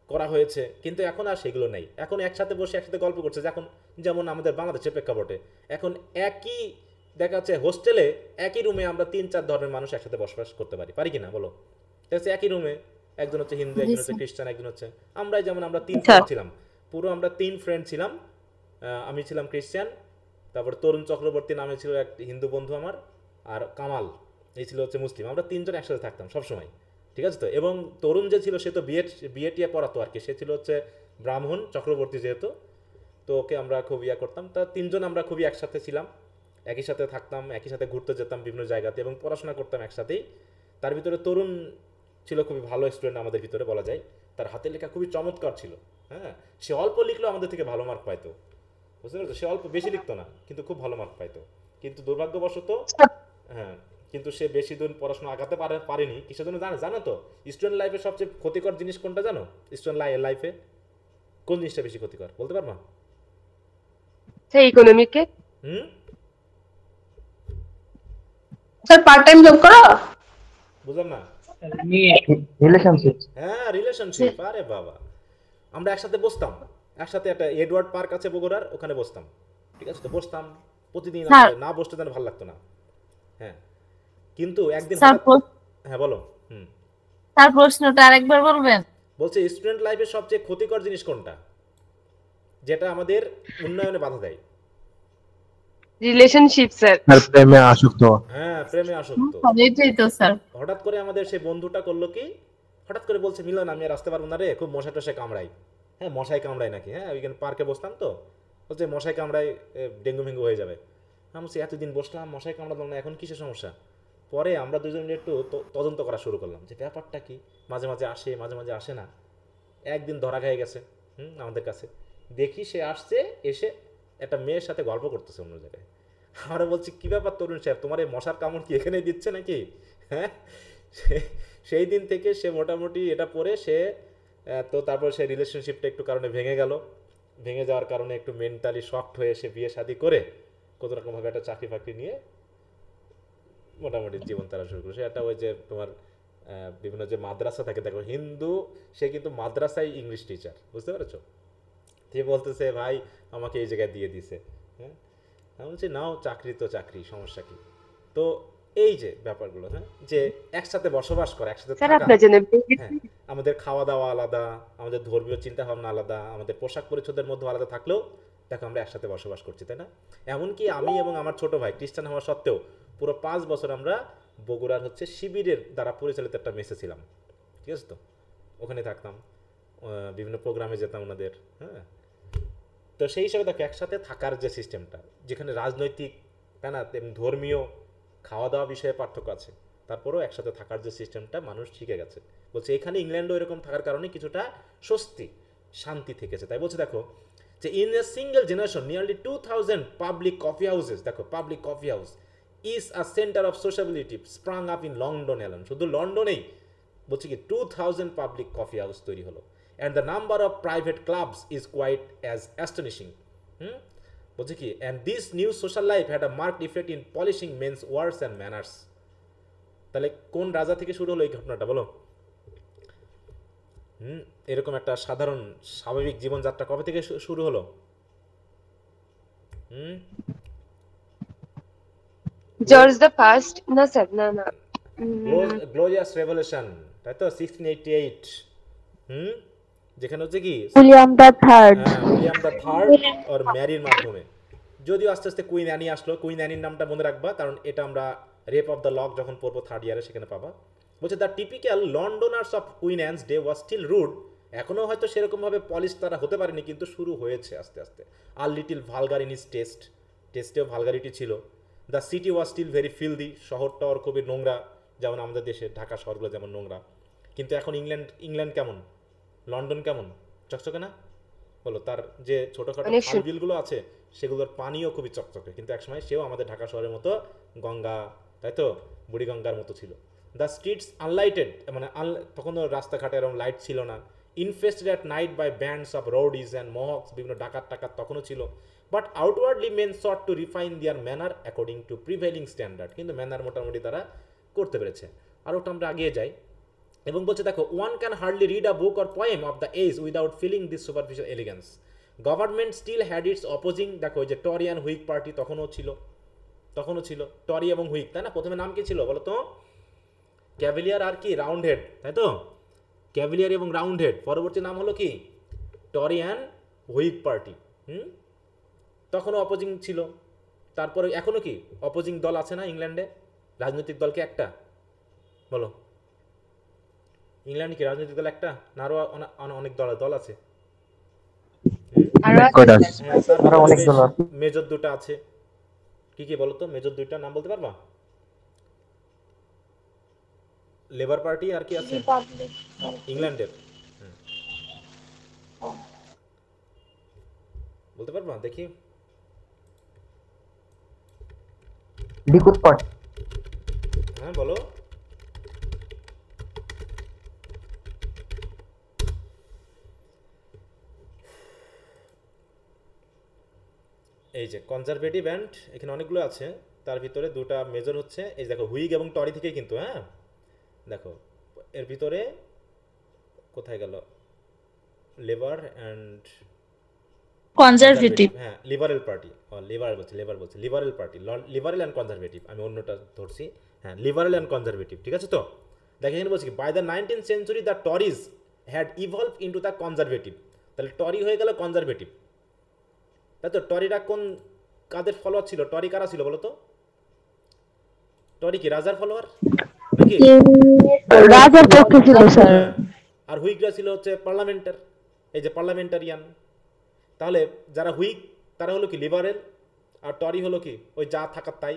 করা হয়েছে, কিন্তু এখন আর সেগুলো নেই। এখন একসাথে বসে একসাথে গল্প করছে। যেমন আমাদের বাংলাদেশের প্রেক্ষাপটে এখন একই দেখা যাচ্ছে হোস্টেলে একই রুমে আমরা 3-4 ধর্মের মানুষ একসাথে বসবাস করতে পারি কিনা বলো? ঠিক আছে, একই রুমে একজন হচ্ছে হিন্দু, একজন হচ্ছে খ্রিস্টান, একজন হচ্ছে আমরাই, যেমন আমরা 3 ফ্রেন্ড ছিলাম, পুরো আমরা 3 ফ্রেন্ড ছিলাম। আমি ছিলাম খ্রিস্টান, তারপর তরুণ চক্রবর্তী নামে ছিল এক হিন্দু বন্ধু আমার, আর কামাল এই ছিল হচ্ছে মুসলিম। আমরা 3 জন একসাথে থাকতাম সবসময়, ঠিক আছে তো। এবং তরুণ যে ছিল সে তো বিএটিএ পড়াতো আর কি, সে ছিল হচ্ছে ব্রাহ্মণ চক্রবর্তী যেহেতু, তো ওকে আমরা খুব করতাম। তা 3 জন আমরা খুবই একসাথে ছিলাম, একই সাথে থাকতাম, একই সাথে ঘুরতে যেতাম বিভিন্ন জায়গাতে এবং পড়াশোনা করতাম একসাথেই। তার ভিতরে তরুণ ছিল খুবই ভালো স্টুডেন্ট আমাদের ভিতরে বলা যায়, তার হাতের লেখা খুবই চমৎকার ছিল। হ্যাঁ, সে অল্প লিখলেও আমাদের থেকে ভালো মার্ক পাইতো, বুঝতে পারছো। সে অল্প বেশি লিখতো না কিন্তু খুব ভালো মার্ক পাইতো। কিন্তু দুর্ভাগ্যবশত হ্যাঁ, কিন্তু সে বেশি দিন পড়াশোনা আগাতে পারেনি। কিসের জন্য জানো তো? স্টুডেন্ট লাইফে সবচেয়ে ক্ষতিকর জিনিস কোনটা জানো? স্টুডেন্ট লাইফে কোন জিনিসটা বেশি ক্ষতিকর বলতে পারবা? স্যার ইকোনমিকে। স্যার পার্ট টাইম জব করো? বুঝলাম না। রিলেশনশিপ। হ্যাঁ, রিলেশনশিপ। আরে বাবা, আমরা একসাথে বসতাম, একসাথে একটা এডওয়ার্ড পার্ক আছে বগুড়ার, ওখানে বসতাম, ঠিক আছে তো। বসতাম প্রতিদিন, না বসতে যেন ভালো লাগতো না। হ্যাঁ, কিন্তু একদিন হ্যাঁ বলো। তার প্রশ্নটা আরেকবার বলবেন? বলছে স্টুডেন্ট লাইফের সবচেয়ে ক্ষতিকর জিনিস কোনটা, যেটা আমাদের উন্নয়নে বাধা দেয়? Relationship sir. প্রেমে আসক্ত। হ্যাঁ, প্রেমে আসক্ত। এটাই তো স্যার। হঠাৎ করে আমাদের সেই বন্ধুটা করলো কি, হঠাৎ করে বলছে মিলন আমি আর আসতে পারবো না রে, খুব মশা টশা কামড়াই। হ্যাঁ, মশাই কামড়ায় নাকি? হ্যাঁ, ওইখানে পার্কে বসতাম তো, বলছে মশাই কামড়ায়, ডেঙ্গু ফেঙ্গু হয়ে যাবে। আমি বলছি এতদিন বসলাম মশাই কামড়ালাম না, এখন কিসের সমস্যা? পরে আমরা দুজন মিলে একটু তদন্ত করা শুরু করলাম যে ব্যাপারটা কি, মাঝে মাঝে আসে মাঝে মাঝে আসে না। একদিন ধরা খেয়ে গেছে আমাদের কাছে, দেখি সে আসছে, এসে একটা মেয়ের সাথে গল্প করতেছে অন্য জায়গায়। আমরা বলছি কী ব্যাপার তরুণ সাহেব, তোমার এই মশার কামড় কি এখানেই দিচ্ছে নাকি? হ্যাঁ, সেই দিন থেকে সে মোটামুটি এটা পরে সে তো তারপর সেই রিলেশনশিপটা একটু কারণে ভেঙে গেল। ভেঙে যাওয়ার কারণে একটু মেন্টালি শকড হয়ে সে বিয়ে শাদী করে কত রকমভাবে একটা চাকরি ফাকরি নিয়ে মোটামুটি জীবন তারা শুরু করলো। সে একটা ওই যে তোমার বিভিন্ন যে মাদ্রাসা থাকে, দেখো হিন্দু, সে কিন্তু মাদ্রাসায় ইংলিশ টিচার, বুঝতে পেরেছো? সে বলতেছে ভাই আমাকে এই জায়গায় দিয়ে দিছে। হ্যাঁ, আমি বলছি নাও, চাকরি তো চাকরি, সমস্যা কি? তো এই যে ব্যাপারগুলো, হ্যাঁ, যে একসাথে বসবাস করা, একসাথে স্যার থাকা, আপনার জন্য হ্যাঁ, আমাদের খাওয়া দাওয়া আলাদা, আমাদের ধর্মীয় চিন্তা ভাবনা আলাদা, আমাদের পোশাক পরিচ্ছদের মধ্যে আলাদা থাকলেও দেখো আমরা একসাথে বসবাস করছি, তাই না? এমনকি আমি এবং আমার ছোট ভাই খ্রিস্টান হওয়া সত্ত্বেও পুরো 5 বছর আমরা বগুড়ার হচ্ছে শিবিরের দ্বারা পরিচালিত একটা মেসে ছিলাম, ঠিক আছে? তো ওখানে থাকতাম, বিভিন্ন প্রোগ্রামে যেতাম ওনাদের, হ্যাঁ। তো সেই হিসাবে দেখো একসাথে থাকার যে সিস্টেমটা, যেখানে রাজনৈতিক, তাই না, এবং ধর্মীয় খাওয়া দাওয়া বিষয়ে পার্থক্য আছে, তারপরেও একসাথে থাকার যে সিস্টেমটা মানুষ শিখে গেছে। বলছে এখানে ইংল্যান্ডও এরকম থাকার কারণে কিছুটা স্বস্তি, শান্তি থেকেছে। তাই বলছে দেখো যে in a single generation nearly 2000 public coffee houses, দেখো public coffee house is a centre of sociability sprang up in London alone. শুধু লন্ডনেই বলছে কি 2000 পাবলিক কফি হাউস তৈরি হলো, and the number of private clubs is quite as astonishing. বলছে কি and this new social life had a marked effect in polishing men's words and manners. তাহলে কোন রাজা থেকে শুরু হলো এই ঘটনাটা বলো? এরকম একটা সাধারণ স্বাভাবিক জীবনযাত্রা কবে থেকে শুরু হলো? জর্জ দ্য ফার্স্ট, না স্যার, না না, গ্লোরিয়াস রেভলিউশন, তাই তো 1688, যেখানে হচ্ছে কি William the third. William the third ওর ম্যারির মাধ্যমে, যদিও আস্তে আস্তে কুইন অ্যানি আসলো। কুইন অ্যানির নামটা মনে রাখবা, কারণ এটা আমরা রেপ অফ দ্য লক যখন পড়বো 3rd ইয়ারে সেখানে পাবা। বলছে the typical Londoners of Queen Anne's day was still rude, এখনও হয়তো সেরকমভাবে পলিশ তারা হতে পারেনি, কিন্তু শুরু হয়েছে আস্তে আস্তে। Are little vulgar in its টেস্টেও ভালগারিটি ছিল। The city was still very filthy, শহরটা ওর খুবই নোংরা, যেমন আমাদের দেশে ঢাকা শহরগুলো যেমন নোংরা। কিন্তু এখন ইংল্যান্ড কেমন, লন্ডন কেমন, চকচকে না? বলো, তার যে ছোটোখাটো খালবিলগুলো আছে সেগুলোর পানিও খুবই চকচকে, কিন্তু একসময় সেও আমাদের ঢাকা শহরের মতো গঙ্গা, তাই তো, বুড়িগঙ্গার মতো ছিল। দ্য স্ট্রিটস আনলাইটেড, মানে তখনও রাস্তাঘাটে এরকম লাইট ছিল না। Infested at night by bands of rowdies and Mohocks, বিভিন্ন ডাকাত তখনও ছিল। But outwardly men sought to refine their manner according to prevailing standard, কিন্তু ম্যানার মোটামুটি তারা করতে পেরেছে। আর ওটা আমরা আগিয়ে যাই এবং বলছে দেখো one can hardly read a book or poem of the age without feeling this superficial elegance. Government still had its opposing, দেখো ওই যে টরি অ্যান্ড হুইগ পার্টি তখনও ছিল টরি এবং হুইগ, তাই না? প্রথমে নাম কি ছিল বলো তো? ক্যাভেলিয়ার আর কি রাউন্ড হেড, তাই তো, ক্যাভেলিয়ার এবং রাউন্ড হেড। পরবর্তী নাম হলো কি টরি অ্যান্ড হুইগ পার্টি। তখনও অপোজিং ছিল। তারপরে এখনো কি অপোজিং দল আছে না ইংল্যান্ডে? রাজনৈতিক দলকে একটা বলো, ইংল্যান্ডে কি রাজনৈতিক দল একটা না আরো অনেক দল আছে? মেজর দুটা আছে, কি বলো তো? মেজর দুইটা নাম বলতে পারবা? লেবার পার্টি আর কি আছে ইংল্যান্ডের, বলতে পারবা? দেখি। Likud party. হ্যাঁ বলো। এই যে কনজারভেটিভ অ্যান্ড, এখানে অনেকগুলো আছে, তার ভিতরে দুটা মেজর হচ্ছে এই দেখো হুইগ এবং টরি থেকে, কিন্তু হ্যাঁ দেখো এর ভিতরে কোথায় গেল লেবার অ্যান্ড কনজারভেটিভ, হ্যাঁ liberal party, liberal party, liberal and conservative, আমি অন্যটা ধরছি, হ্যাঁ লিবারেল অ্যান্ড কনজারভেটিভ, ঠিক আছে? তো দেখে এখানে বলছি by the 19th century the Tories had evolve into the Conservative. তাহলে টরি হয়ে গেল কনজারভেটিভ, তাই তো। টরিরা কাদের ফলোয়ার ছিল? টরি কারা ছিল বলো তো? টরি কি রাজার ফলোয়ার নাকি? রাজার পক্ষে ছিল স্যার। আর হুইগরা ছিল হচ্ছে পার্লামেন্টার, এই যে পার্লামেন্টারিয়ান। তাহলে যারা হুইগ তারা হলো কি লিবারেল, আর টরি হলো কি ওই যা থাকার তাই।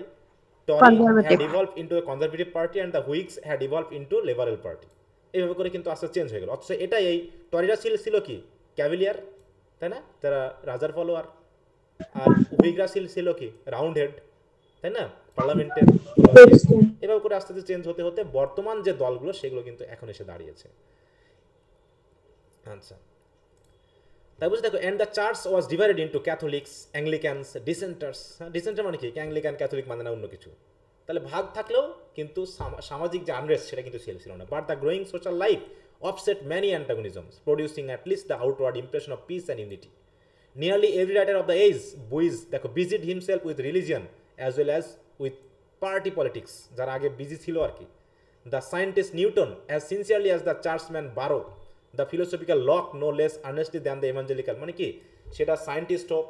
Tory had evolved into a Conservative party and the Whigs had evolved into Liberal party. এইভাবে করে কিন্তু আস্তে চেঞ্জ হয়ে গেল। অথচ এটাই এই টরিরা ছিল কি ক্যাভেলিয়ার, তাই না, যারা রাজার ফলোয়ার। আর হুইগরা ছিল কি রাউন্ড হেড, তাই না, পার্লামেন্টের। এভাবে করে আস্তে আস্তে চেঞ্জ হতে হতে বর্তমান যে দলগুলো সেগুলো কিন্তু এখন এসে দাঁড়িয়েছে। আচ্ছা, তাই বুঝতে দেখো and the church was divided into Catholics, Anglicans, dissenters. Dissenter মানে কি? অ্যাংলিকান, ক্যাথলিক মানে না অন্য কিছু। তাহলে ভাগ থাকলেও কিন্তু সামাজিক যে আনরেস্ট সেটা কিন্তু ছিল না। But the growing social life offset many antagonisms producing at least the outward impression of peace and unity. Nearly every writer of the age busy দেখো busied himself with religion as well as with party politics, যারা আগে busy ছিল আর কি। The scientist Newton as sincerely as the churchman Barrow, the philosophical Locke no less earnestly than the evangelical, মানে কি সেটা scientist হোক,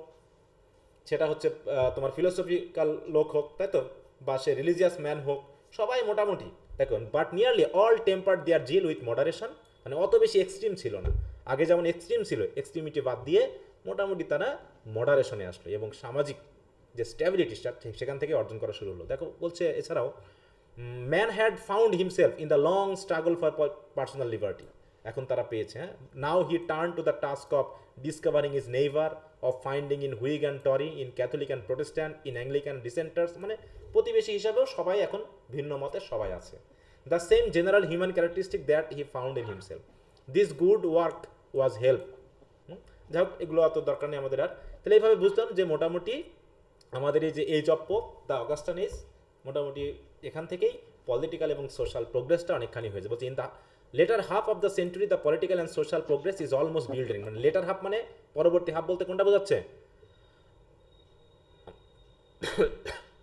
সেটা হচ্ছে তোমার ফিলোসফিক্যাল লোক হোক, তাই তো, বা সে রিলিজিয়াস ম্যান হোক, সবাই মোটামুটি দেখুন। But nearly all tempered their zeal with moderation, মানে অত বেশি এক্সট্রিম ছিল না। আগে যেমন এক্সট্রিম ছিল, এক্সট্রিমিটি বাদ দিয়ে মোটামুটি তারা মডারেশনে আসলো এবং সামাজিক যে স্ট্যাবিলিটিটা ঠিক সেখান থেকে অর্জন করা শুরু হলো। দেখো বলছে এছাড়াও man had found himself in the long struggle for personal liberty, এখন তারা পেয়েছে। হ্যাঁ, now he turn to the task of discovering is neighbour, of finding in Whig and Tory, in Catholic and Protestant, in Anglican dissenters, মানে প্রতিবেশী হিসাবেও সবাই এখন ভিন্ন মতের সবাই আছে। The same general human characteristic that he found in himself, this good work was help. যাই হোক, এগুলো অত দরকার নেই আমাদের আর। তাহলে এইভাবে বুঝলাম যে মোটামুটি আমাদের এই যে age of Pope the Augustan age, মোটামুটি এখান থেকেই পলিটিক্যাল এবং সোশ্যাল প্রোগ্রেসটা অনেকখানি হয়েছে। বলছে in the letter half of the century the political and social progress is almost building, মানে লেটার হাফ মানে পরবর্তী হাফ বলতে কোনটা বোঝাচ্ছে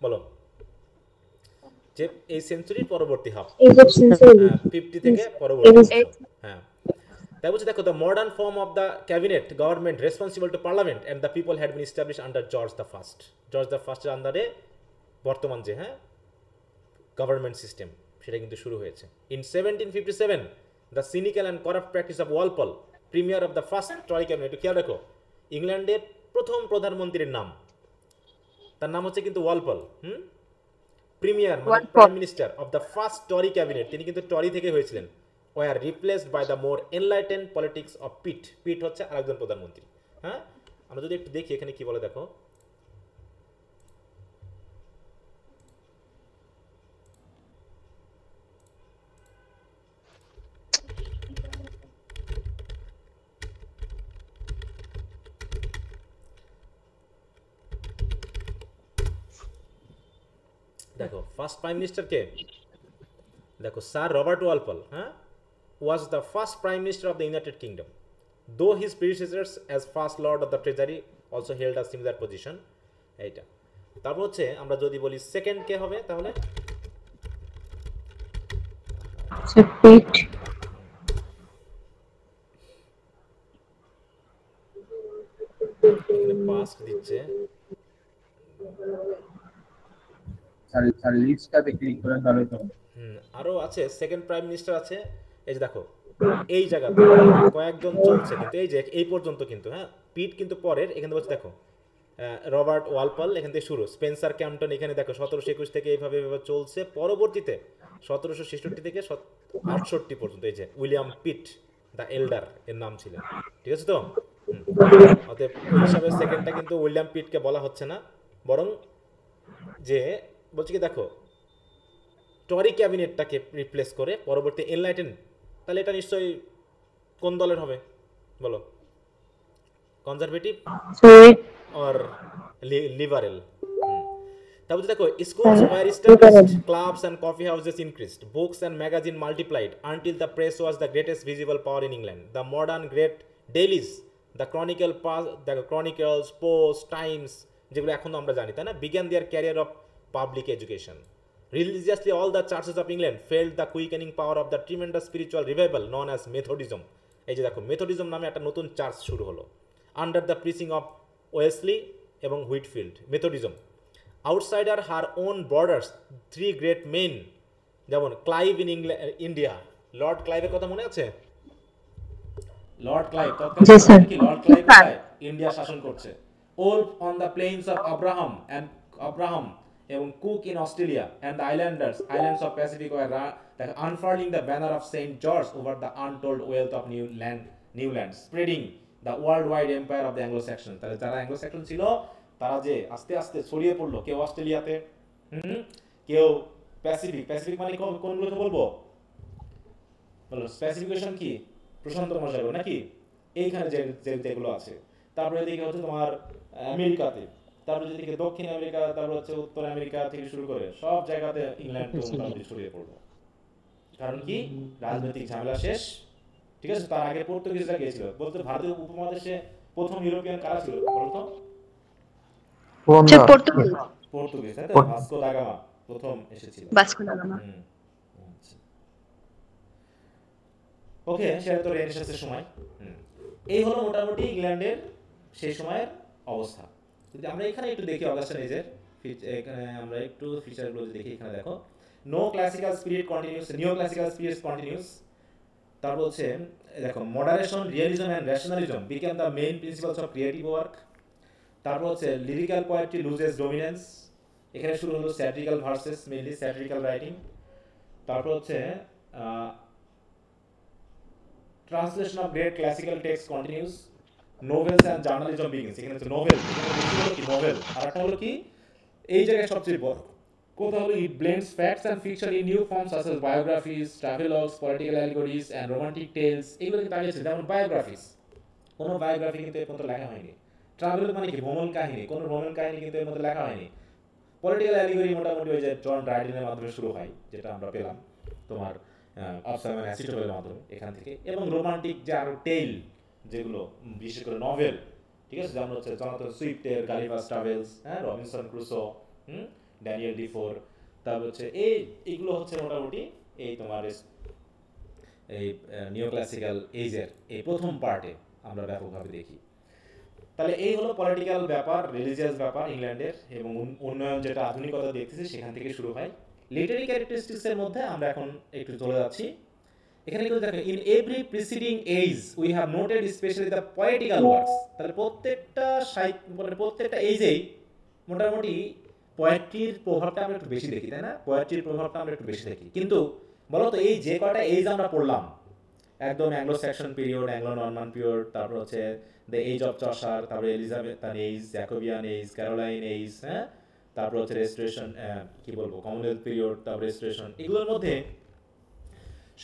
বলো, যে এই সেঞ্চুরির পরবর্তী হাফ 50 থেকে পরবর্তী, হ্যাঁ। তাই বলছে দেখো the modern form of the cabinet government responsible to parliament and the people had been establish under George the ফার্স্টের আন্ডারে বর্তমান যে গভর্নমেন্ট সিস্টেম সেটা কিন্তু শুরু হয়েছে। In 1757 the cynical and corrupt practice of Walpole, premier of the first Tory cabinet, একটু খেয়াল রাখো ইংল্যান্ডের প্রথম প্রধানমন্ত্রীর নাম, তার নাম হচ্ছে কিন্তু ওয়ালপল। প্রিমিয়ার মানে prime minister of the first Tory cabinet, তিনি কিন্তু টরি থেকে হয়েছিলেন। Were replaced by the more enlightened politics of Pitt হচ্ছে আরেকজন প্রধানমন্ত্রী। হ্যাঁ, আমরা যদি একটু দেখি এখানে কি বলে দেখো, দেখো ফার্স্ট প্রাইম মিনিস্টার কে, দেখো স্যার রবার্ট ওয়ালপল, হ্যাঁ, was the first prime minister of the United Kingdom, though his predecessors as first lord of the treasury also held a similar position। এইটা তারপর হচ্ছে আমরা যদি বলি সেকেন্ড কে হবে তাহলে এখানে পাস্ট দিচ্ছে, স্যার লিস্টটাতে ক্লিক করে তাহলে তো আরো আছে সেকেন্ড প্রাইম মিনিস্টার আছে। এই যে দেখো এই জায়গাতে কয়েকজন চলছে, কিন্তু এই যে এই পর্যন্ত কিন্তু, হ্যাঁ, পিট কিন্তু পরের, এখানে বলছে দেখো রবার্ট ওয়ালপল এখান থেকে শুরু, স্পেন্সার ক্যাম্পটন এখানে দেখো 1721 থেকে এইভাবে চলছে। পরবর্তীতে 1766 থেকে 68 পর্যন্ত এই যে উইলিয়াম পিট দ্য এল্ডার এর নাম ছিলেন, ঠিক আছে তো। অতএব ওই হিসাবে সেকেন্ডটা কিন্তু উইলিয়াম পিটকে বলা হচ্ছে না, বরং যে বলছি কি দেখো টরি ক্যাবিনেটটাকে রিপ্লেস করে পরবর্তী এনলাইটেন, তাহলে এটা নিশ্চয়ই কোন দলের হবে বলো, কনজারভেটিভ অর লিবারেল। তারপর দেখো schools were established, clubs and coffee houses increased, books and magazine multiplied until the press was the greatest visible power in England. The modern great dailies, the Chronicles, Post, Times, যেগুলো এখনো আমরা জানি তাই না, began their career of public education. Religiously, all the churches of England felt the quickening power of the tremendous spiritual revival known as Methodism. এই যে দেখো মেথডিজম নামে একটা নতুন চার্চ শুরু হলো under the preaching of Wesley এবং Whitefield. Methodism outsider her own borders, three great men, যেমন ক্লাইভ ইন ইন্ডিয়া, লর্ড ক্লাইভের কথা মনে আছে? লর্ড ক্লাইভ ইন্ডিয়া শাসন করছে। Wolfe on the plains of Abraham এবং Cook in Australia and the islands of Pacific were unfurling the banner of Saint George over the untold wealth of new land, spreading the worldwide empire of the Anglo-Saxons। তাহলে যারা Anglo-Saxon ছিল তারা যে আস্তে আস্তে ছড়িয়ে পড়লো, কেউ অস্ট্রেলিয়াতে, কেউ প্যাসিফিক মানে কোনগুলোকে বলবো বলো, স্পেসিফিকেশন কি প্রশান্ত মহাসাগর নাকি, এইখানে যেগুলো আছে। তারপরে এদিকে হচ্ছে তোমার আমেরিকাতে, তারপরে যেদিকে দক্ষিণ আমেরিকা, তারপর হচ্ছে উত্তর আমেরিকা থেকে শুরু করে সব জায়গাতে ইংল্যান্ড মোটামুটি ছড়িয়ে পড়লো। কারণ কি রাজনৈতিক ঝামেলা শেষ, ঠিক আছে। তার আগে পর্তুগিজরা গিয়েছিল, বলতে ভারতীয় উপমহাদেশে প্রথম ইউরোপিয়ান কারা ছিল বলতো? পর্তুগিজ। পর্তুগিজ, তাই তো? ভাস্কো দা গামা প্রথম এসেছিল। Vasco da Gama. আচ্ছা, ওকে, সেটা তো রেনেসাঁসের সময়। এই হলো মোটামুটি ইংল্যান্ডের সেই সময়ের অবস্থা। যদি আমরা এখানে একটু দেখি অগাস্টান এজের, এখানে আমরা একটু ফিচারগুলো দেখি। এখানে দেখো, no classical spirit continues, neo classical spirit continues. তারপর হচ্ছে দেখো, moderation, realism and rationalism became the main principles of creative work. তারপর হচ্ছে লিরিক্যাল পোয়েট্রি লুজেস ডোমিনেন্স। এখানে শুরু হলো satirical verses, mainly satirical writing. তারপর হচ্ছে translation of great classical text continues. Novels and journalism begins. এখানে হচ্ছে নোভেল, নোভেল। আর একটা হলো কি, এই জায়গায় সবচেয়ে বড় কথা হলো, it blends facts and fiction in new forms such as biographies, travelogues, political allegories and romantic tales. এগুলো কিন্তু আগে ছিল। যেমন বায়োগ্রাফিজ, কোনো বায়োগ্রাফি কিন্তু এর মধ্যে লেখা হয়নি। ট্রাভেল মানে কি, ভ্রমণ কাহিনী, কোনো ভ্রমণ কাহিনী কিন্তু এর মধ্যে লেখা হয়নি। পলিটিক্যাল অ্যালিগরি মোটামুটি ওই যে জন ড্রাইডেনের মাধ্যমে শুরু হয়, যেটা আমরা পেলাম তোমার অবসাইমন অ্যারিস্টটলের মাধ্যমে এখান থেকে। এবং রোমান্টিক যে আরো টেল, যেগুলো বিশেষ করে নভেল, ঠিক আছে, যেমন হচ্ছে জনাথন সুইফটের গালিভাস ট্রাভেলস, হ্যাঁ, রবিনসন ক্রুসো, ড্যানিয়েল ডিফোর। তারপর হচ্ছে এইগুলো হচ্ছে মোটামুটি এই তোমার এই নিও ক্লাসিক্যাল এজের এই প্রথম পার্টে আমরা ব্যাপকভাবে দেখি। তাহলে এই হলো পলিটিক্যাল ব্যাপার, রিলিজিয়াস ব্যাপার ইংল্যান্ডের, এবং উন্নয়ন যেটা আধুনিকতা দেখতেছি সেখান থেকে শুরু হয়। লিটারি ক্যারেক্টারিস্টিক্সের মধ্যে আমরা এখন একটু চলে যাচ্ছি। এখানে কিন্তু দেখো, in every preceding age we have noted specially the poetical works. তাহলে প্রত্যেকটা সাহিত্য, মানে প্রত্যেকটা এজেই মোটামুটি পোয়েট্রির প্রভাবটা আমরা একটু বেশি দেখি, তাই না? পোয়েট্রির প্রভাবটা আমরা একটু বেশি দেখি। কিন্তু বলতো, এই যে কয়টা এজ আমরা পড়লাম, একদম Anglo Saxon period, Anglo Norman period, তারপর হচ্ছে দ্য এজ অফ চসার, তারপর Elizabethan age, Jacobean age, Caroline age, হ্যাঁ, তারপর হচ্ছে রেস্টোরেশন, কি বলবো, কমনওয়েলথ পিরিয়ড, তারপর রেস্টোরেশন। এগুলোর মধ্যে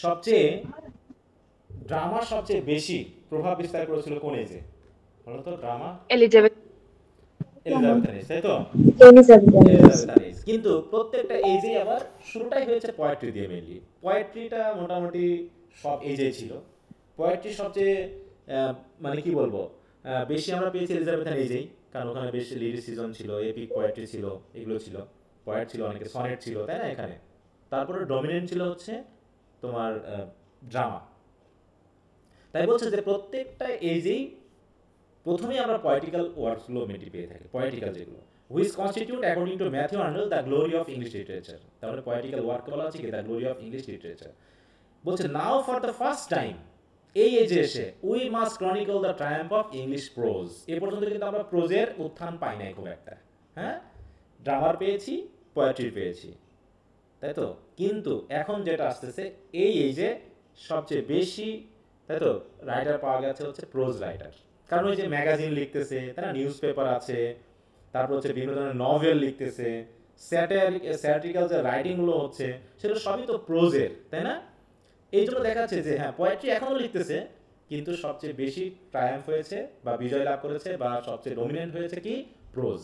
সবচেয়ে ড্রামা সবচেয়ে বেশি প্রভাব বিস্তার করেছিল কোন এজে বলতো? ড্রামা এলিজাবেথান এজ, তাই তো? Elizabethan age. কিন্তু প্রত্যেকটা এজেই আবার শুরুটাই হয়েছে পোয়েট্রি দিয়ে। মেইনলি পোয়েট্রিটা মোটামুটি সব এজেই ছিল। পোয়েট্রি সবচেয়ে মানে কি বলবো, বেশি আমরা পেয়েছি এলিজাবেথান এজেই, কারণ ওখানে বেশি লিরিসিজম ছিল, এপিক পোয়েট্রি ছিল, এগুলো ছিল, পোয়েট ছিল অনেকে, সনেট ছিল, তাই না এখানে। তারপরে ডমিনেন্ট ছিল হচ্ছে তোমার ড্রামা। তাই বলছে যে প্রত্যেকটা এজেই প্রথমেই আমরা পয়েটিক্যাল ওয়ার্কসগুলো মেনলি পেয়ে থাকি, পয়েটিক্যাল যেগুলো, which constitute according to Matthew Arnold the glory of English literature. তাহলে পয়েটিক্যাল ওয়ার্ককে বলা হচ্ছে কি the glory of English literature. বলছে now for the first time, এই এজে এসে, we must chronicle the triumph of English prose. এ পর্যন্ত কিন্তু আমরা প্রোজের উত্থান পাই নাই খুব একটা, হ্যাঁ, ড্রামার পেয়েছি, পোয়েট্রি পেয়েছি, তাই তো? কিন্তু এখন যেটা আসতেছে, এই এজে সবচেয়ে বেশি, তাই তো, রাইটার পাওয়া গেছে হচ্ছে প্রোজ রাইটার। কারণ ওই যে ম্যাগাজিন লিখতেছে, তারা নিউজ পেপার আছে, তারপর হচ্ছে বিভিন্ন ধরনের নভেল লিখতেছে, স্যাটিরিক্যাল যে রাইটিংগুলো হচ্ছে সেগুলো সবই তো প্রোজের, তাই না? এই জন্য দেখা যাচ্ছে যে হ্যাঁ, পোয়েট্রি এখনও লিখতেছে, কিন্তু সবচেয়ে বেশি ট্রায়াম্ফ হয়েছে বা বিজয় লাভ করেছে বা সবচেয়ে ডমিনেন্ট হয়েছে কি, প্রোজ।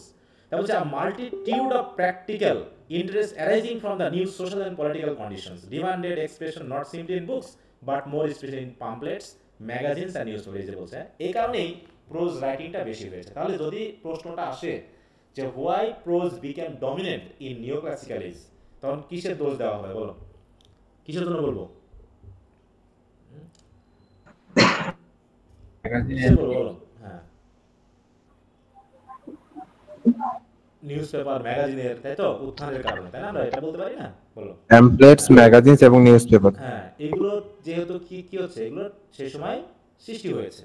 তা বলছে a multitude of practical interests arising from the new social and political conditions demanded expression not simply in books but more especially in pamphlets, magazines and newspapers। যে বলছে এই কারণেই প্রোজ রাইটিংটা বেশি হয়েছে। তাহলে যদি প্রশ্নটা আসে যে why prose became dominant in neo classical age, তখন কিসের দোষ দেওয়া হবে বলো? কিসের জন্য বলবো? বলো, হ্যাঁ, নিউজপেপার, ম্যাগাজিনের, তাই তো, উত্থানের কারণে, তাই না? আমরা এটা বলতে পারি না, বলো? প্যাম্পলেটস, ম্যাগাজিনস এবং নিউজপেপার। হ্যাঁ, এগুলো যেহেতু কি হচ্ছে, এগুলো সেই সময় সৃষ্টি হয়েছে,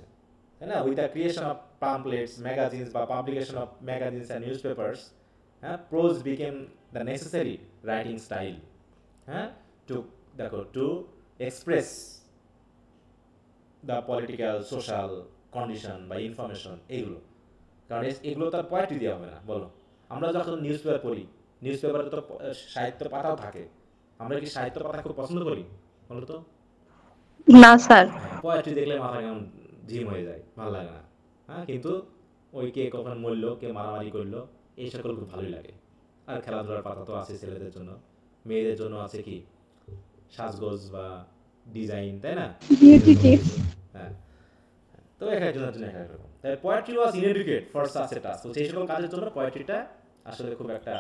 তাই না? With the creation of pamphlets, magazines বা publication of magazines and newspapers, হ্যাঁ, prose became the necessary writing style, হ্যাঁ, টু দেখো, to express the political, social condition বা ইনফরমেশন, এইগুলো। কারণ এগুলো তো আর পোয়েট্রি দেওয়া হবে না, বলো? আমরা যখন নিউজ পেপার পড়ি, নিউজ পেপারে তো সাহিত্য পাতাও থাকে, আমরা কি সাহিত্য পাতা খুব পছন্দ করি বলো তো? না স্যার। পোয়েট্রি দেখলে মাথা কেমন ঝিম হয়ে যায়, ভালো লাগে না, হ্যাঁ। কিন্তু ওই কে কখন মরলো, কে মারামারি করলো, এই সকল খুব ভালোই লাগে। আর খেলাধুলার পাতা তো আছে ছেলেদের জন্য, মেয়েদের জন্য আছে কি সাজগোজ বা ডিজাইন, তাই না? হ্যাঁ, তো এক একজনের জন্য এক এক রকম। তাই poetry was inadequate for such a task. তো এই সকল কাজের জন্য পোয়েট্রিটা আসলে খুব একটা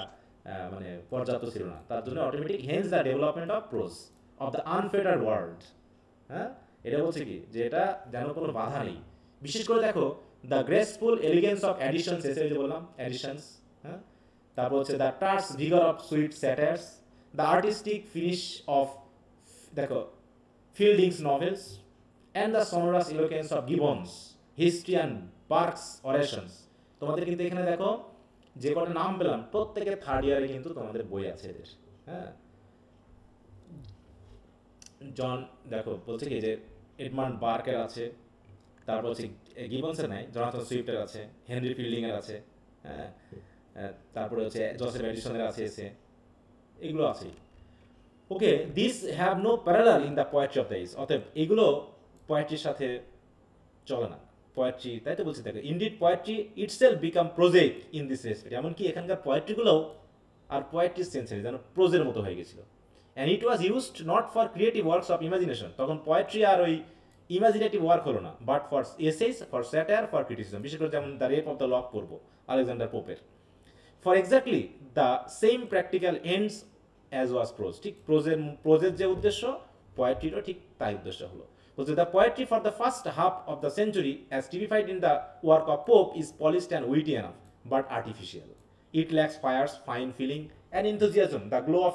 মানে পর্যাপ্ত ছিল না, তার জন্য automatic hence the development of prose of the unfettered world. হ্যাঁ, এটা বলছে কি যে এটা যেন কোনো বাধা নেই। বিশেষ করে দেখো the graceful elegance of Addison's, এসে যে বললাম অ্যাডিশনস, হ্যাঁ, তারপর হচ্ছে the terse vigour of Swift's satires, the artistic finish of দেখো Fielding's novels and the sonorous eloquence of Gibbon's history and Burke's orations. তোমাদের কিন্তু এখানে দেখো যে কটা নাম পেলাম প্রত্যেকের থার্ড ইয়ারে কিন্তু তোমাদের বই আছে এদের। হ্যাঁ, জন দেখো বলছে কি যে এডমান্ড বার্কের আছে, তারপর হচ্ছে গিবন্সের নাই, জনাথন সুইফটের আছে, হেনরি ফিল্ডিংয়ের আছে, হ্যাঁ, তারপরে হচ্ছে জোসেফ এডিসনের আছে, এসে এগুলো আছে। Okay, this have no parallel in the poetry of the age. অতএব এগুলো পোয়েট্রির সাথে চলে না। পোয়েট্রি, তাই তো বলছি দেখো, indeed poetry itself became prosaic in this respect. এমনকি এখানকার পোয়েট্রিগুলোও আর পোয়েট্রির সেন্সারি যেন প্রোজের মতো হয়ে গেছিল। And it was used not for creative works of imagination. তখন পোয়েট্রি আর ওই ইমাজিনেটিভ ওয়ার্ক হলো না, but for essays, for satire, for criticism. বিশেষ করে যেমন the rape of the lock পড়বো আলেকজান্ডার পোপের, for exactly the same practical ends as was prose. ঠিক প্রোজের যে উদ্দেশ্য, পোয়েট্রিরও ঠিক তাই উদ্দেশ্য হলো। বলছে the poetry for the first half of the century as typified in the work of Pope is polished and witty enough but artificial. It lacks fires, fine feeling and enthusiasm, the glow of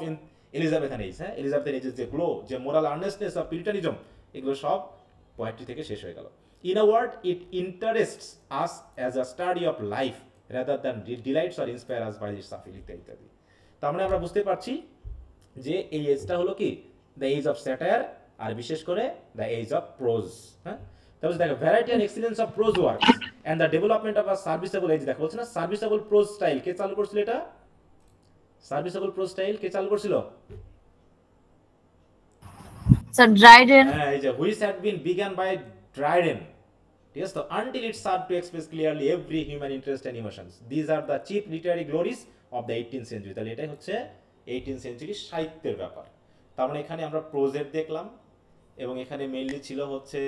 Elizabethan age. হ্যাঁ, Elizabethan এজের যে glow, যে moral আর্নেস্টনেস of পিউরিটানিজম, এগুলো সব poetry থেকে শেষ হয়ে গেল। In a word, it interests us as a study of life rather than delights or inspire us by its সাফিল ইত্যাদি। তার মানে আমরা বুঝতে পারছি যে এই এজটা হলো কি দ্য এজ অফ স্যাটায়ার, আর বিশেষ করে দ্য এজ অফ প্রোজ। হ্যাঁ, তারপর দেখো variety and excellence of prose works and the development of a serviceable age. দেখো বলছে না সার্ভিসেবল প্রোজ স্টাইল কে চালু করছিল? এটা সার্ভিসেবল প্রোজ স্টাইল কে চালু করছিল? Sir Dryden. হ্যাঁ, এই যে which had been began by Dryden. ঠিক আছে, তো until it serve to express clearly every human interest and emotions, these are the chief literary glories of the 18th century. তাহলে এটাই হচ্ছে 18th সেঞ্চুরি সাহিত্যের ব্যাপার। তার মানে এখানে আমরা প্রোজের দেখলাম, এবং এখানে মেইনলি ছিল হচ্ছে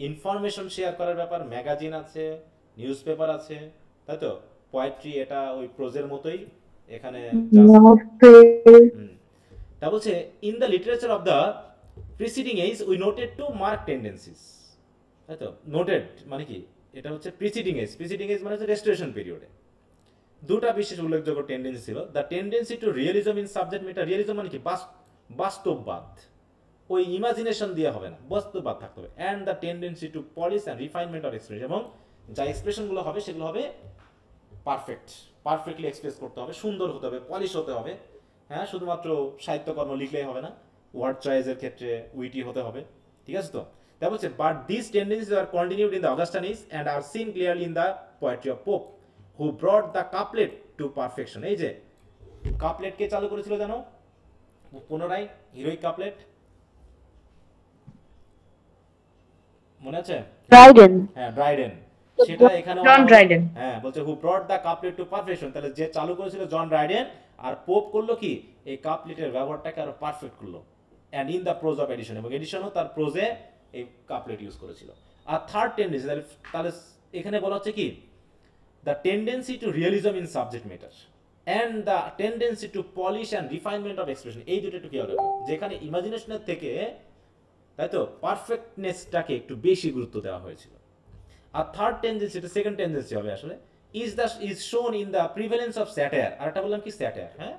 ইনফরমেশন শেয়ার করার ব্যাপার, ম্যাগাজিন আছে, নিউজ পেপার আছে, তাই তো। পোয়েট্রি এটা ওই প্রোজের মতোই, এখানে তা বলছে in the literature of the preceding age we noted two mark tendencies. তাই তো, নোটেড মানে কি, এটা হচ্ছে প্রিসিডিং এজ। প্রিসিডিং এজ মানে হচ্ছে রেস্টোরেশন পিরিয়ডে দুটা বিশেষ উল্লেখযোগ্য টেন্ডেন্সি ছিল। The tendency two realism in subject matter. Realism মানে কি, বাস্তববাদ, ওই ইমাজিনেশন দিয়ে হবে না, বাস্তববাদ থাকতে হবে। And the tendency two polish and refinement of expression, এবং যা এক্সপ্রেশনগুলো হবে সেগুলো হবে পারফেক্টলি এক্সপ্রেস করতে হবে, সুন্দর হতে হবে, পলিশ হতে হবে। হ্যাঁ, শুধুমাত্র সাহিত্যকর্ম লিখলেই হবে না, ওয়ার্ড চয়েসের ক্ষেত্রে উইটি হতে হবে। ঠিক আছে তো, তাই বলছে but this tendencies are continued in the Augustan age and are seen clearly in the poetry of Pope who brought the couplet to perfection. এই যে কাপলেট কে চালু করেছিল জানো পুনরায়? হিরোইক কাপলেট মনে আছে? ড্রাইডেন। হ্যাঁ, ড্রাইডেন। সেটা এখানে জন ড্রাইডেন। হ্যাঁ, বলছে who brought the couplet to perfection. তাহলে যে চালু করেছিল জন ড্রাইডেন, আর পোপ করলো কি এই কাপলেটের ব্যবহারটাকে আরো পারফেক্ট করলো। And in the prose of Addison, এবং এডিশনও তার প্রোজে এই কাপলেট ইউজ করেছিল। আর থার্ড টেন্ডেন্সি, তাহলে এখানে বলা হচ্ছে কি the tendency two realism in subject matter and the tendency two polish and refinement of expression. এই দুটো একটু খেয়াল রাখো, যেখানে ইমাজিনেশনের থেকে, তাই তো, পারফেক্টনেসটাকে একটু বেশি গুরুত্ব দেওয়া হয়েছিল। আর থার্ড টেন্ডেন্সি, এটা সেকেন্ড টেন্ডেন্সি হবে আসলে, is shown in the prevalence of satire। আর এটা বললাম কি satire, হ্যাঁ,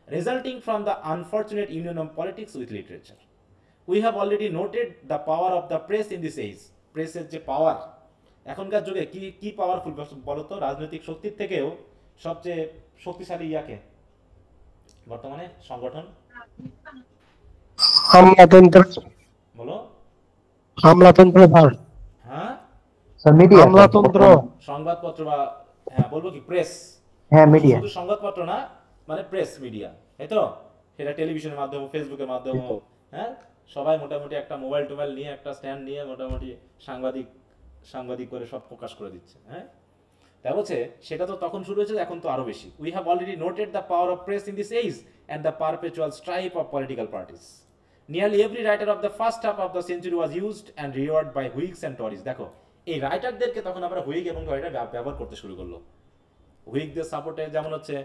resulting from the unfortunate union of politics with literature. We have already noted the power of the press in this age. প্রেসের যে পাওয়ার এখনকার যুগে কি পাওয়ারফুল বলতো? রাজনৈতিক শক্তির থেকেও সবচেয়ে শক্তিশালী ইয়াকে বর্তমানে সংগঠন আমলাতন্ত্র। বলো আমলাতন্ত্র স্যার। হ্যাঁ, মিডিয়া। আমলাতন্ত্র, সংবাদপত্র বা হ্যাঁ বলবো কি প্রেস। হ্যাঁ, মিডিয়া। শুধু সংবাদপত্র না, মানে প্রেস মিডিয়া, এই তো। সেটা টেলিভিশনের মাধ্যমে, ফেসবুকের মাধ্যমে, হ্যাঁ, সবাই মোটামুটি একটা মোবাইল টোবাইল নিয়ে, একটা স্ট্যান্ড নিয়ে মোটামুটি সাংবাদিক করে সব প্রকাশ করে দিচ্ছে। হ্যাঁ, তাই বলছে সেটা তো তখন শুরু হয়েছে, এখন তো আরো বেশি। We have already noted the power of press in this age and the perpetual stripe of political parties. Nearly every writer of the first half of the century was used and reward by Whigs and Tories. দেখো এই রাইটারদেরকে তখন আমরা Whig এবং writer ব্যবহার করতে শুরু করলো। হুইগদের সাপোর্টে যেমন হচ্ছে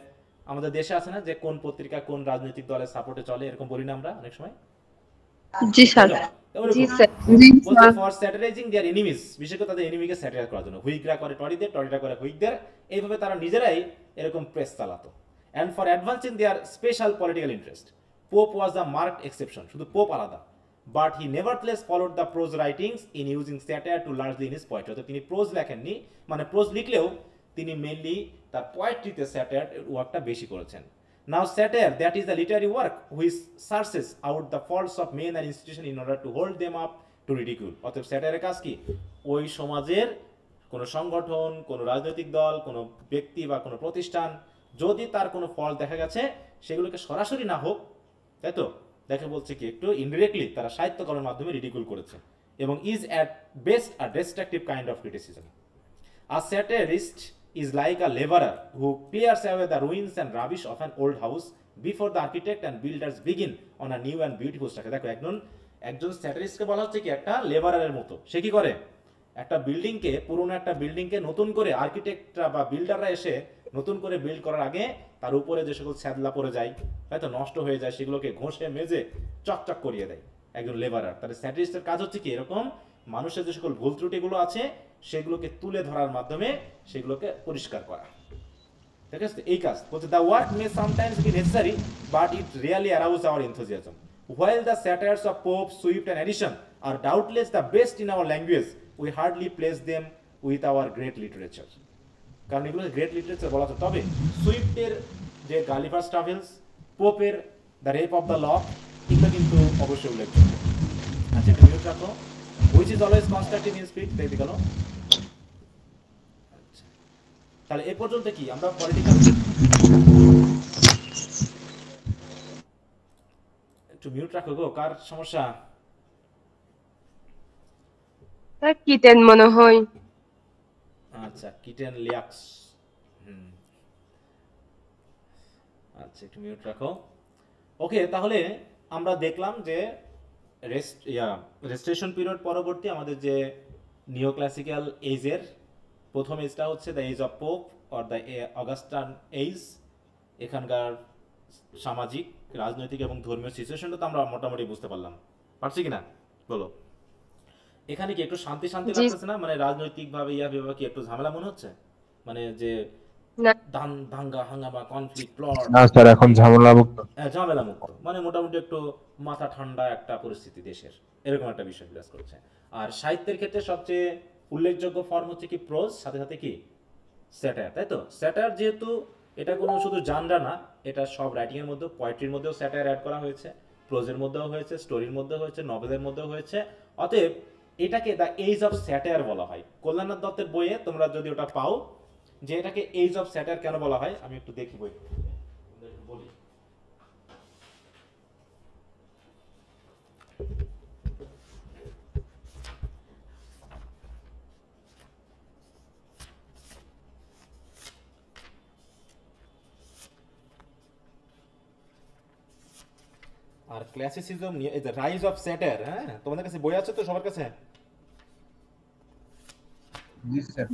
আমাদের দেশে আছে না যে কোন পত্রিকা কোন রাজনৈতিক দলের সাপোর্টে চলে, এরকম বলি না আমরা অনেক সময়। জি স্যার। জি sir. For satirizing their enemies, বিশেষ করে তাদের এনিমিকে স্যাটারাইজ করার জন্য হুইগরা করে টরিদের, টরিরা করে হুইগদের, এইভাবে তারা নিজেরাই এরকম প্রেস চালাতো। And for advancing their special political interest, Pope was the marked exception, শুধু পোপ আলাদা। But he nevertheless followed the prose writings in using satire too largely in his poetry. অর্থাৎ তিনি প্রোজ লেখেননি, মানে প্রোজ লিখলেও তিনি mainly তার পোয়েট্রিতে satire ওয়ার্কটা বেশি করেছেন। Now satire, that is the literary work which searches out the faults of men and institutions in order to hold them up to ridicule. অতএব স্যাটায়ারের কাজ কি? ওই সমাজের কোনো সংগঠন, কোনো রাজনৈতিক দল, কোনো ব্যক্তি বা কোনো প্রতিষ্ঠান যদি তার কোনো ফল দেখা গেছে সেগুলোকে সরাসরি না হোক, তাই তো দেখে বলছে কি একটু ইনডিরেক্টলি তারা সাহিত্যকরণের মাধ্যমে রিডিকুল করেছে, এবং is at best a destructive kind of criticism. A satirist is like a laborer who clears away the ruins and rubbish of an old house before the architect and builders begin on a new and beautiful structure. দেখো একজন স্যাটারিস্টকে বলা হচ্ছে কি একটা লেবারারের মতো। সে কি করে? একটা বিল্ডিংকে, পুরনো একটা বিল্ডিংকে নতুন করে আর্কিটেক্টরা বা বিল্ডাররা এসে নতুন করে বিল্ড করার আগে তার উপরে যে সকল ছ্যাদলা পড়ে যায়, তাই তো নষ্ট হয়ে যায়, সেগুলোকে ঘষে মেজে চকচক করিয়ে দেয় একজন লেবারার। তাহলে স্যাটারিস্টের কাজ হচ্ছে কি এরকম মানুষের যে সকল ভুল ত্রুটিগুলো আছে সেগুলোকে তুলে ধরার মাধ্যমে সেগুলোকে পরিষ্কার করা, ঠিক আছে? এই কাজ বলছে the work may sometimes be necessary but it really arouse our enthusiasm. While the satires of Pope, Swift and Addison are doubtless the best in our language, we hardly place them with our great literature. কারণ এগুলো great literature বলা হচ্ছে। তবে সুইফটের যে Gulliver Travels, পোপের the rape of the law, এগুলো কিন্তু অবশ্যই উল্লেখযোগ্য। আচ্ছা, একটা নিউজ রাখো, which is always constructive in spirit, তাই গেল। আচ্ছা, তাহলে এই পর্যন্ত কি আমরা পলিটিক্যাল একটু মিউট রাখো গো, কার সমস্যা? স্যার কিটেন মনে হয়। আচ্ছা, কিটেন লিয়াক্স। আচ্ছা, একটু মিউট রাখো। ওকে, তাহলে আমরা দেখলাম যে রেস্ট্রেশন পিরিয়ড পরবর্তী আমাদের যে নিও ক্লাসিক্যাল এজের প্রথম এজটা হচ্ছে the age of Pope or the Augustan age. এখানকার সামাজিক, রাজনৈতিক এবং ধর্মীয় সিচুয়েশনটা তো আমরা মোটামুটি বুঝতে পারছি কিনা বলো? এখানে কি একটু শান্তি শান্তি লাগতেছে না? মানে রাজনৈতিকভাবে বিভাগ কি একটু ঝামেলা মনে হচ্ছে? মানে যে দাঙ্গা হাঙ্গামা কনফ্লিক্ট প্লট? না স্যার, এখন ঝামেলা মুক্ত। হ্যাঁ, ঝামেলা মুক্ত, মানে মোটামুটি একটু মাথা ঠান্ডা একটা পরিস্থিতি দেশের, এরকম একটা বিষয় বিরাজ করছে। আর সাহিত্যের ক্ষেত্রে সবচেয়ে উল্লেখযোগ্য ফর্ম হচ্ছে কি প্রোজ, সাথে সাথে কি স্যাটায়ার, তাই তো? স্যাটায়ার যেহেতু এটা কোনো শুধু জানরা না, এটা সব রাইটিং এর মধ্যে, পোয়েট্রির মধ্যেও স্যাটায়ার অ্যাড করা হয়েছে, প্রোজের মধ্যেও হয়েছে, স্টোরির মধ্যেও হয়েছে, নভেলের মধ্যেও হয়েছে। অতএব এটাকে দ্য এজ অফ স্যাটায়ার বলা হয়। কল্যাণনাথ দত্তের বইয়ে তোমরা যদি ওটা পাও যে এটাকে এজ অফ স্যাটায়ার কেন বলা হয়, আমি একটু দেখি বই বলি। আর ক্লাসিসিজম নিয়ে এই যে রাইজ অফ স্যাটায়ার, হ্যাঁ তোমাদের কাছে বই আছে তো সবার কাছে? জি sir.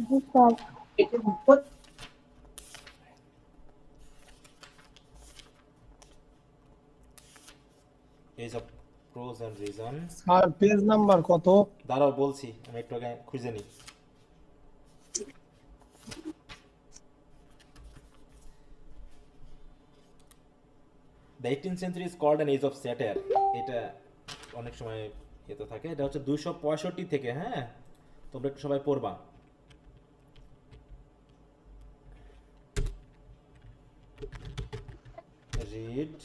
Age of prose and reason. Sir page number কত? দাঁড়াও বলছি, আমি একটু আগে খুঁজে নিই। The 18th century is called an age of satire. এটা অনেক সময় এতে থাকে। এটা হচ্ছে 265 থেকে, হ্যাঁ তোমরা একটু সবাই পড়বা। Read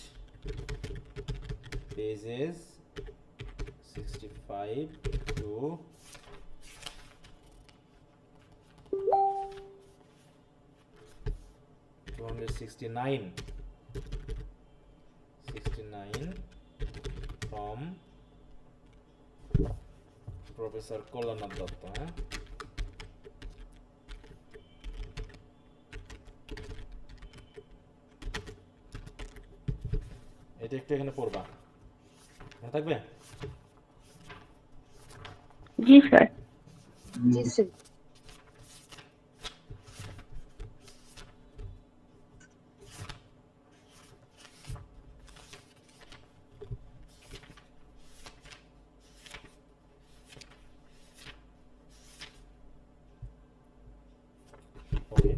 pages 65 to 269 from Professor Kolaনাথ Dutta. হ্যাঁ, এটা একটু এখানে পড়বা, মনে থাকবে? জি স্যার। জি স্যার ওকে,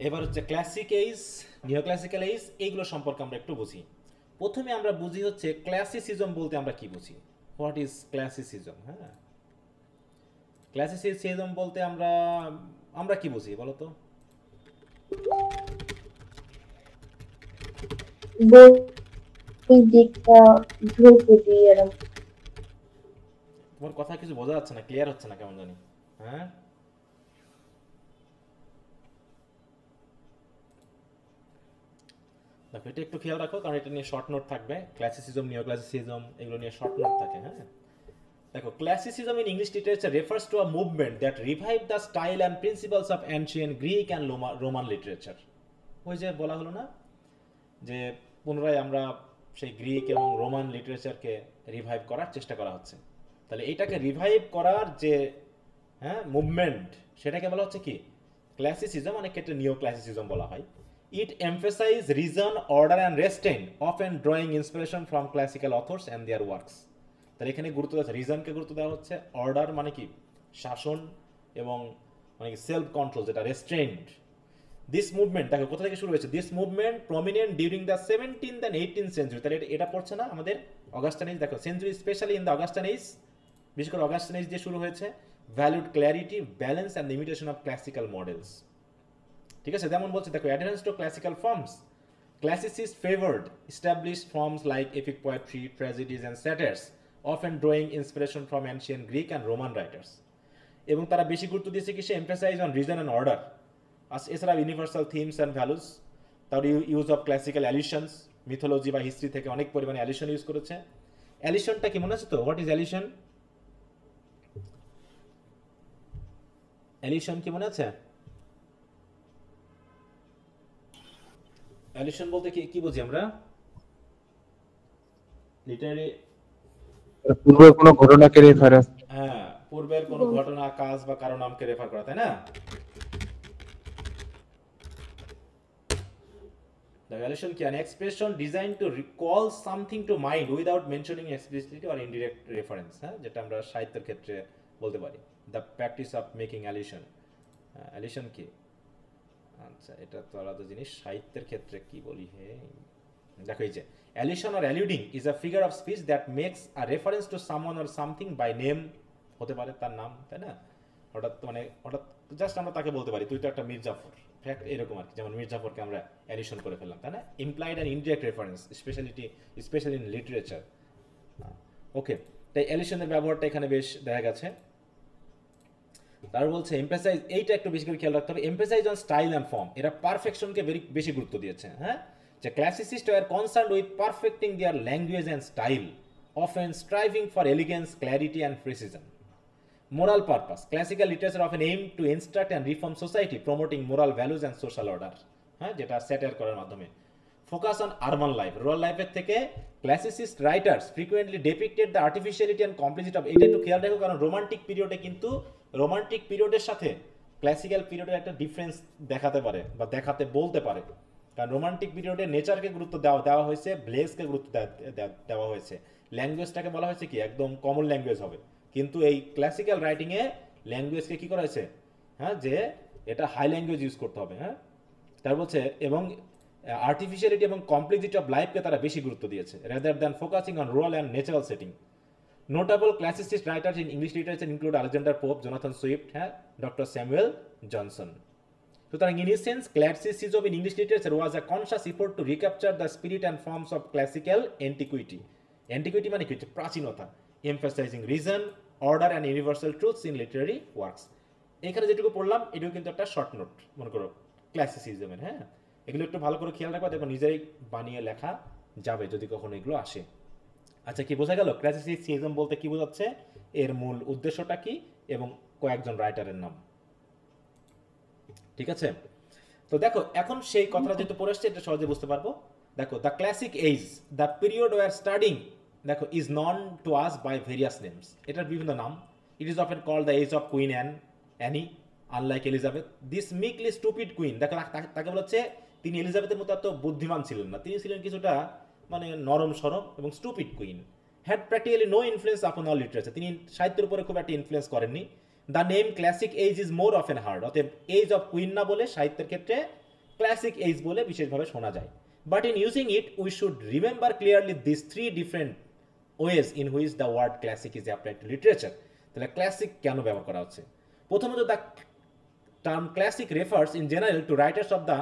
এবার হচ্ছে ক্লাসিক এইজ, নিও ক্লাসিক্যাল এইজ, এইগুলো সম্পর্কে আমরা একটু বুঝি। প্রথমে আমরা বুঝি হচ্ছে ক্লাসিসিজম বলতে আমরা কি বুঝি, হোয়াট ইজ ক্লাসিসিজম। হ্যাঁ, ক্লাসিসিজম বলতে আমরা আমরা কি বুঝি বলো তো? তোমার কথা কিছু বোঝা যাচ্ছে না, ক্লিয়ার হচ্ছে না কেমন জানি। হ্যাঁ, দেখো এটা একটু খেয়াল রাখো, কারণ এটা নিয়ে শর্ট নোট থাকবে। ক্লাসিসিজম, নিও ক্লাসিসিজম, এগুলো নিয়ে শর্ট নোট থাকে। হ্যাঁ, দেখো classicism in English literature refers to a movement that revive the style and principles of ancient Greek and Roman literature. ওই যে বলা হলো না যে পুনরায় আমরা সেই গ্রিক এবং রোমান লিটারেচারকে রিভাইভ করার চেষ্টা করা হচ্ছে। তাহলে এটাকে রিভাইভ করার যে মুভমেন্ট, সেটাকে বলা হচ্ছে কি ক্লাসিসিজম, অনেক ক্ষেত্রে নিও ক্লাসিসিজম বলা হয়। It emphasize reason, order and restraint, often drawing inspiration from classical authors and their works. তাহলে এখানে গুরুত্ব দেওয়া হচ্ছে, রিজনকে গুরুত্ব দেওয়া হচ্ছে, অর্ডার মানে কি শাসন, এবং মানে কি সেলফ কন্ট্রোল, যেটা রেস্ট্রেইনড। দিস মুভমেন্ট দেখো কোথা থেকে শুরু হয়েছে, this movement prominent during the 17th and 18th century. তাহলে এটা পড়ছে না আমাদের অগাস্টান এজ। দেখো century specially in the Augustan age, বিশেষ করে অগাস্টান এজ দিয়ে শুরু হয়েছে। Valued clarity, balance and imitation of classical models. ঠিক আছে, যেমন বলছে দেখো adherence to classical forms, classicists favored established forms like epic poetry, tragedies and satires, often drawing inspiration from ancient Greek and Roman writers. এবং তারা বেশি গুরুত্ব দিয়েছে কিসে, emphasise on reason and order. এছাড়া ইউনিভার্সাল থিমস অ্যান্ড ভ্যালুস, তার use of classical allusions, mythology বা history থেকে অনেক পরিমাণে অ্যালিশন ইউজ করেছে। অ্যালিশনটা কি মনে আছে তো, হোয়াট ইজ অ্যালিশন? অ্যালিশন কি মনে আছে? অ্যালিশন বলতে কি বুঝি আমরা? লিটারারি পূর্বের কোনো ঘটনাকে রেফারেন্স। হ্যাঁ, পূর্বের কোনো ঘটনা, কাজ বা কারো নামকে রেফার করা, তাই না? The allusion কি, an expression designed to recall something to mind without mentioning explicitly or indirect reference, হ্যাঁ, যেটা আমরা সাহিত্যের ক্ষেত্রে বলতে পারি the practice of making allusion। allusion কি, আচ্ছা এটা তো আলাদা জিনিস, সাহিত্যের ক্ষেত্রে কি বলি হে। দেখো এই যে allusion or alluding is a figure of speech that makes a reference to someone or something by name, হতে পারে তার নাম, তাই না? হঠাৎ জাস্ট আমরা তাকে বলতে পারি তুই তো একটা মির্জাফর, ফ্যাক্ট এরকম আর কি, যেমন মির্জাফরকে আমরা অ্যাডিশন করে ফেললাম, তাই না? Implied and indirect reference, specially in literature. Okay, তাই অ্যাডিশনের ব্যবহারটা এখানে বেশ দেখা গেছে। তার বলছে এমফাসাইজ, এইটা একটু বেশি করে খেয়াল রাখতে হবে, emphasize on style and form. এরা পারফেকশনকে বেশি গুরুত্ব দিয়েছে। হ্যাঁ, যে classicist are concerned with perfecting their language and style, often striving for elegance, clarity and precision. Moral purpose, classical literature often aim to instruct and reform society, promoting moral values and social order, হ্যাঁ, যেটা satire করার মাধ্যমে। Focus on urban life, rural লাইফের থেকে classicist writers frequently depicted the artificiality and complicity of, এটা একটু খেয়াল রাখো, কারণ রোমান্টিক পিরিয়ডে কিন্তু রোমান্টিক পিরিয়ডের সাথে ক্লাসিক্যাল পিরিয়ডের একটা ডিফারেন্স দেখাতে পারে বা দেখাতে বলতে পারে। কারণ রোমান্টিক পিরিয়ডে নেচারকে গুরুত্ব দেওয়া হয়েছে, ব্লেসকে গুরুত্ব দেওয়া হয়েছে, ল্যাঙ্গুয়েজটাকে বলা হয়েছে কি একদম কমন ল্যাঙ্গুয়েজ হবে। কিন্তু এই ক্লাসিক্যাল রাইটিংয়ে ল্যাঙ্গুয়েজকে কি করা হয়েছে, হ্যাঁ, যে এটা হাই ল্যাঙ্গুয়েজ ইউজ করতে হবে। হ্যাঁ, তার বলছে এবং আর্টিফিশিয়ালিটি এবং কমপ্লিসিটি অফ লাইফকে তারা বেশি গুরুত্ব দিয়েছে, rather than focusing on rural and natural setting. Notable classicist writers in English literature include Alexander Pope, Jonathan Swift, হ্যাঁ, ডক্টর স্যামুয়েল জনসন। সুতরাং in essence classicism in English literature was a conscious effort to recapture the spirit and forms of classical antiquity. Antiquity মানে কি, প্রাচীনতা, emphasizing reason, order and universal truths in literary works। এখানে যেটুকু পড়লাম এটুকু কিন্তু একটা short note মনে করো ক্লাসিসিজমের। হ্যাঁ, এগুলো একটু ভালো করে খেয়াল রাখবা, দেখো নিজেই বানিয়ে লেখা যাবে যদি কখনো এগুলো আসে। আচ্ছা, কি বোঝা গেল ক্লাসিসিজম বলতে কি বোঝাচ্ছে, এর মূল উদ্দেশ্যটা কি এবং কয়েকজন রাইটারের নাম। ঠিক আছে, তো দেখো এখন সেই কথাটা যেহেতু পড়ে আসছে এটা সহজে বুঝতে পারবো। দেখো the classic age, the period we're studying দেখো is known to us by various names, এটার বিভিন্ন নাম। It is often called the age of Queen Anne unlike Elizabeth. This meekly stupid queen, দেখো তাকে বলা হচ্ছে তিনি এলিজাবেথের মতো এত বুদ্ধিমান ছিলেন না, তিনি ছিলেন কিছুটা মানে নরম সরম এবং stupid queen. Had practically no influence upon all literature, তিনি সাহিত্যের উপরে খুব একটা ইনফ্লুয়েন্স করেননি। The name classic age is more often heard, অতএব এজ অফ কুইন না বলে সাহিত্যের ক্ষেত্রে ক্লাসিক এজ বলে বিশেষভাবে শোনা যায়। But in using it we should remember clearly this three different ways in which the word classic is applied to literature. তাহলে ক্লাসিক কেন ব্যবহার করা হচ্ছে? প্রথমত the term classic refers in general to writers of the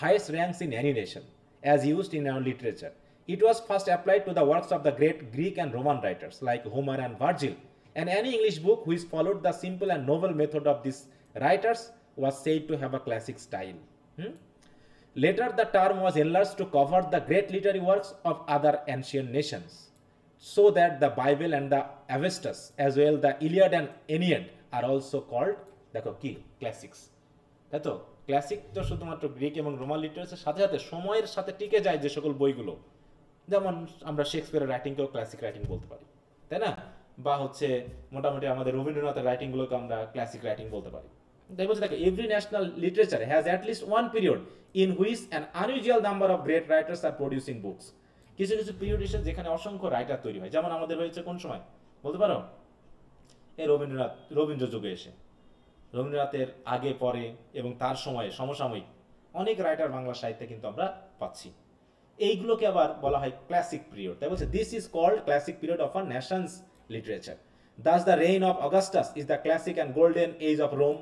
highest ranks in any nation as used in our literature. It was first applied to the works of the great Greek and Roman writers like Homer and Virgil, and any English book which followed the simple and novel method of these writers was said to have a classic style. Later the term was enlarged to cover the great literary works of other ancient nations, so that the Bible and the Avestas as well the Iliad and Aeneid are also called দেখো কি classics. তাই তো classic তো শুধুমাত্র Greek এবং Roman লিটারেচারের সাথে সাথে সময়ের সাথে টিকে যায় যে সকল বইগুলো, যেমন আমরা শেক্সপিয়ারের রাইটিংকেও ক্লাসিক রাইটিং বলতে পারি, তাই না? বা হচ্ছে মোটামুটি আমাদের রবীন্দ্রনাথের রাইটিংগুলোকে আমরা ক্লাসিক রাইটিং বলতে পারি। তাই বলছে দেখো every national literature has at least one period in which an unusual number of great writers are producing books. কিছু কিছু পিরিয়ড এসে যেখানে অসংখ্য রাইটার তৈরি হয়, যেমন আমাদের হয়েছে কোন সময় বলতে পারো? এই রবীন্দ্র যুগে এসে, রবীন্দ্রনাথের আগে পরে এবং তার সময়ে সমসাময়িক অনেক রাইটার বাংলা সাহিত্যে কিন্তু আমরা পাচ্ছি। এইগুলোকে আবার বলা হয় ক্লাসিক পিরিয়ড। তাই বলছে this is called classic period of a nation's literature. Thus the reign of Augustus is the classic and golden age of Rome.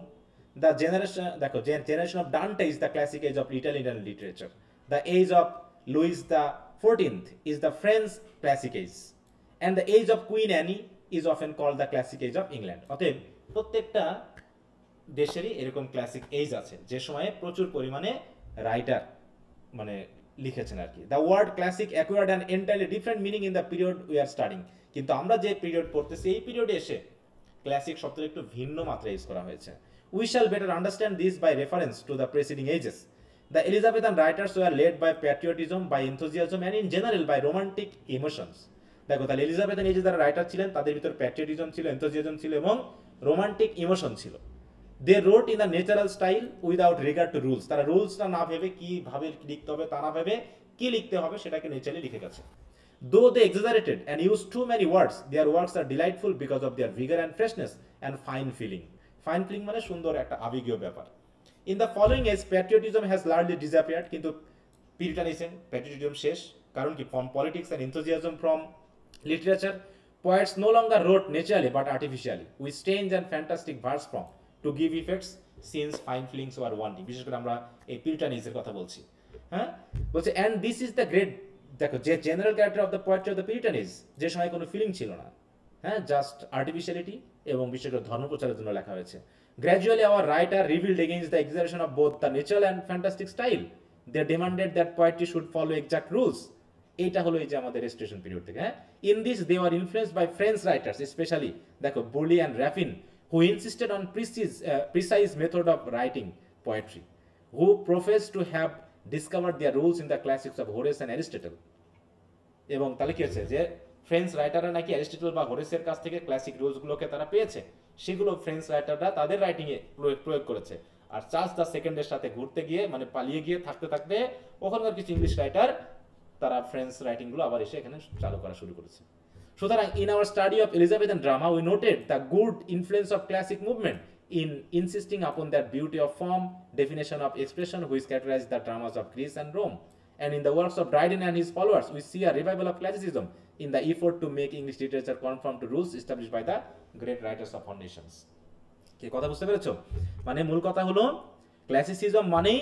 The generation দেখো generation of Dante is the classic age of Italian literature. The age of Louis the 14th is the French classic age, and the age of Queen Anne is often called the classic age of England. অতএব প্রত্যেকটা দেশেরই এরকম classic age আছে যে সময়ে প্রচুর পরিমাণে writer মানে লিখেছেন আর কি। The word classic acquired an entirely different meaning in the period we are studying. কিন্তু আমরা যে পিরিয়ড পড়তেছি এই পিরিয়ডে এসে ক্লাসিক শব্দটা একটু ভিন্ন মাত্রায় ইউজ করা হয়েছে। We shall better understand this by reference to the preceding ages. The Elizabethan writers were led by patriotism, by enthusiasm and in general by romantic emotions. দেখো তাহলে এলিজাবেথান এজে যারা রাইটার ছিলেন তাদের ভিতর প্যাট্রিয়টিজম ছিল, এনথুজিয়াজম ছিল এবং রোমান্টিক ইমোশন ছিল। They wrote in the natural style without regard to rules. তারা রুলসটা না ভেবে কিভাবে লিখতে হবে তা না ভেবে কি লিখতে হবে সেটাকে ন্যাচারালি লিখে গেছে। Though they exaggerated and use too many words, their works are delightful because of their vigour and freshness and fine feeling. Fine feeling মানে সুন্দর একটা আবেগীয় ব্যাপার। In the following age patriotism has largely disappeared, কিন্তু patriotism শেষ। কারণ কি? From politics and enthusiasm from literature, poets no longer wrote naturally but artificially with strange and fantastic verse form to give effects since fine feelings were wanting। বিশেষ করে আমরা এই পিউরিটানিজমের কথা বলছি, হ্যাঁ বলছে and this is the great দেখো যে general character of the poetry of the Puritans, যে সময় কোনো ফিলিং ছিল না, হ্যাঁ জাস্ট আর্টিফিশিয়ালিটি এবং বিশেষ করে ধর্ম প্রচারের জন্য লেখা হয়েছে। Gradually our writer revolted against the exaggeration of both the natural and fantastic style. They demanded that poetry should follow exact rules. এইটা হলো এই যে আমাদের রেস্টোরেশন পিরিয়ড থেকে, হ্যাঁ। In this they are influenced by French writers specially দেখো Boileau and Rapin, who insisted on precise method of writing poetry, who profess to have discovered their rules in the classics of Horace and Aristotle. এবং তাহলে কি হচ্ছে যে French রাইটাররা নাকি Aristotle বা হোরেসের কাছ থেকে ক্লাসিক রুলসগুলোকে তারা পেয়েছে, সেগুলো ফ্রেঞ্চ রাইটাররা তাদের রাইটিংয়ে প্রয়োগ করেছে। আর চার্লস দ্য সেকেন্ডের সাথে ঘুরতে গিয়ে মানে পালিয়ে গিয়ে থাকতে থাকতে ওখানকার কিছু ইংলিশ রাইটার তারা ফ্রেঞ্চ রাইটিংগুলো আবার এসে এখানে চালু করা শুরু করেছে। সুতরাং in our study of Elizabethan drama we noted the good influence of classic movement in insisting upon that beauty of form, definition of expression which characterized the dramas of Greece and Rome. And in the works of Dryden and his followers, we see a revival of classicism in the effort to make English literature conform to rules established by the great writers of our nations. কি কথা বুঝতে পেরেছো? মানে মূল কথা হলো classicism মানেই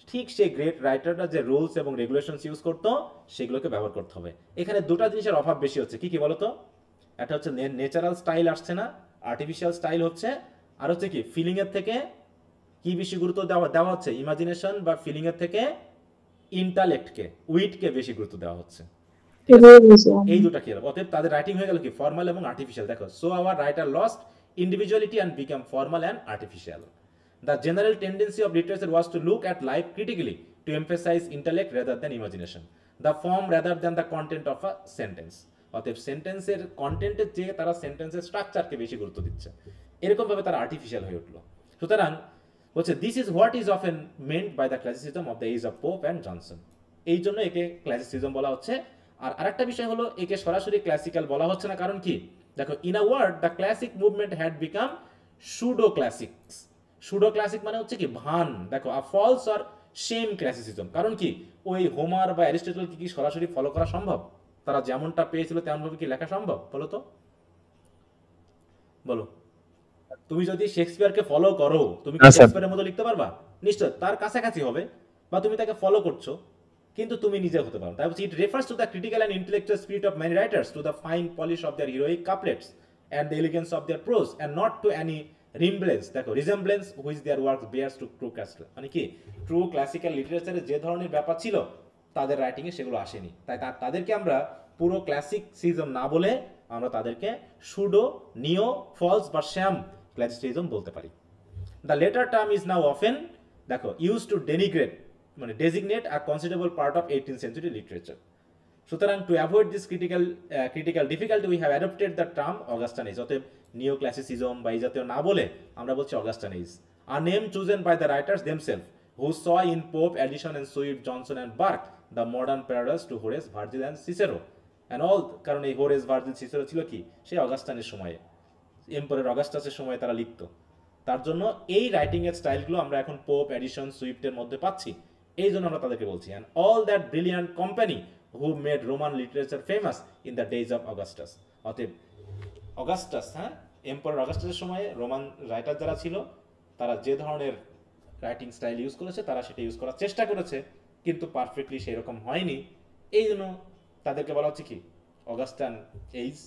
ঠিক সেই গ্রেট রাইটাররা যে রুলস এবং রেগুলেশনস ইউজ করতো সেগুলোকে ব্যবহার করতে হবে। এখানে দুটো জিনিসের অভাব বেশি হচ্ছে, কি কি বলতো? একটা হচ্ছে ন্যাচারাল স্টাইল আসছে না, আর্টিফিশিয়াল স্টাইল হচ্ছে। আর হচ্ছে কি ফিলিং এর থেকে কি বেশি গুরুত্ব দেওয়া হচ্ছে? ইমাজিনেশন বা ফিলিং এর থেকে ইন্টালেক্টকে, উইটকে বেশি গুরুত্ব দেওয়া হচ্ছে। এই দুটা কি? অতএব তাদের রাইটিং হয়ে গেল কি ফর্মাল এবং আর্টিফিশিয়াল। দেখো, so our writer lost individuality and become formal and artificial. The general tendency of literature was to look at life critically, to emphasize intellect rather than imagination, the form rather than the content of a sentence. অতএব সেন্টেন্সের কন্টেন্টের চেয়ে তারা সেন্টেন্সের স্ট্রাকচারকে বেশি গুরুত্ব দিচ্ছে, এরকম ভাবে তারা আর্টিফিশিয়াল হয়ে উঠলো। সুতরাং হচ্ছে this is what is often meant by the classicism of the age of Pope and Johnson. এই জন্য একে ক্লাসিসিজম বলা হচ্ছে। আর আরেকটা বিষয় হলো একে সরাসরি ক্লাসিক্যাল বলা হচ্ছে না, কারণ কি দেখো, in a word the classic movement had become pseudo classics. Pseudo classic মানে হচ্ছে কি ভান, দেখো a false or sham classicism. কারণ কি ওই হোমার বা অ্যারিস্টটল কি সরাসরি ফলো করা সম্ভব? তারা যেমনটা পেয়েছিল তেমনভাবে কি লেখা সম্ভব? বলো তো, বলো। তুমি যদি শেক্সপিয়ারকে ফলো করো, তুমি কি শেক্সপিয়ারের মতো লিখতে পারবা? নিশ্চয় তার কাছাকাছি হবে, বা তুমি তাকে ফলো করছো, কিন্তু তুমি নিজে হতে পারো। তাই বলছি it refers to the critical and intellectual spirit of many writers, to the fine polish of their heroic couplets and the elegance of their prose, and not to any resemblance, দেখো resemblance which their works bears to true classical. মানে কি true classical লিটারেচারে যে ধরনের ব্যাপার ছিল তাদের রাইটিংয়ে সেগুলো আসেনি। তাই তাদেরকে আমরা পুরো ক্লাসিসিজম না বলে আমরা তাদেরকে সুডো, নিও, ফলস বা শ্যাম ক্লাসিসিজম বলতে পারি। The latter term is now often, দেখো, ইউজ টু ডেনিগ্রেট মানে designate a considerable part of 18th century literature. সুতরাং to avoid this critical difficulty we have adopted the term Augustan age. অতএব neo classicism বা এই জাতীয় না বলে আমরা বলছি Augustan age. A name chosen by the writers themselves who saw in Pope, Addison and Swift, Johnson and Burke the modern paradise to Horace, Virgil and Cicero and all. কারণ এই Horace, Virgil, Cicero ছিল কি সেই অগাস্টানের সময়ে, emperor অগাস্টাসের সময় তারা লিখতো। তার জন্য এই রাইটিং এর স্টাইলগুলো আমরা এখন পোপ, এডিসন, সুইফটের মধ্যে পাচ্ছি, এই জন্য আমরা তাদেরকে বলছি। And all that brilliant company who made Roman literature famous in the days of Augustus. অতএব অগাস্টাস, হ্যাঁ, এম্পারার অগাস্টাসের সময়ে রোমান রাইটার যারা ছিল তারা যে ধরনের রাইটিং স্টাইল ইউজ করেছে তারা সেটা ইউজ করার চেষ্টা করেছে, কিন্তু পারফেক্টলি সেই রকম হয়নি। এই জন্য তাদেরকে বলা হচ্ছে কি অগাস্টান এইজ।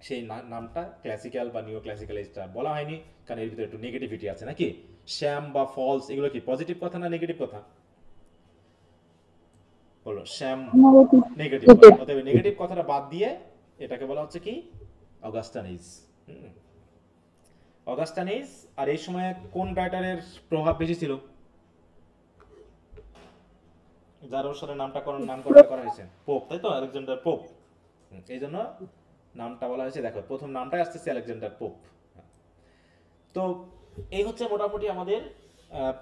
সেই নামটা ক্লাসিক্যাল বা নিও ক্লাসিক্যাল এজটা বলা হয়নি, কারণ এর ভিতরে একটু নেগেটিভিটি আছে নাকি। শ্যাম বা ফলস এগুলো কি পজিটিভ কথা না নেগেটিভ কথা? বলো, শ্যাম নেগেটিভ কথা। অতএব নেগেটিভ কথাটা বাদ দিয়ে এটাকে বলা হচ্ছে কি অগাস্টান এজ। Augustan age. আর এই সময় কোন রাইটারের প্রভাব বেশি ছিল যার অনুসারে নামকরণ করা হয়েছে? পোপ, তাই তো, আলেকজান্ডার পোপ। এই জন্য নামটা বলা হয়েছে, দেখো প্রথম নামটাই আসতেছে আলেকজান্ডার পোপ। তো এই হচ্ছে মোটামুটি আমাদের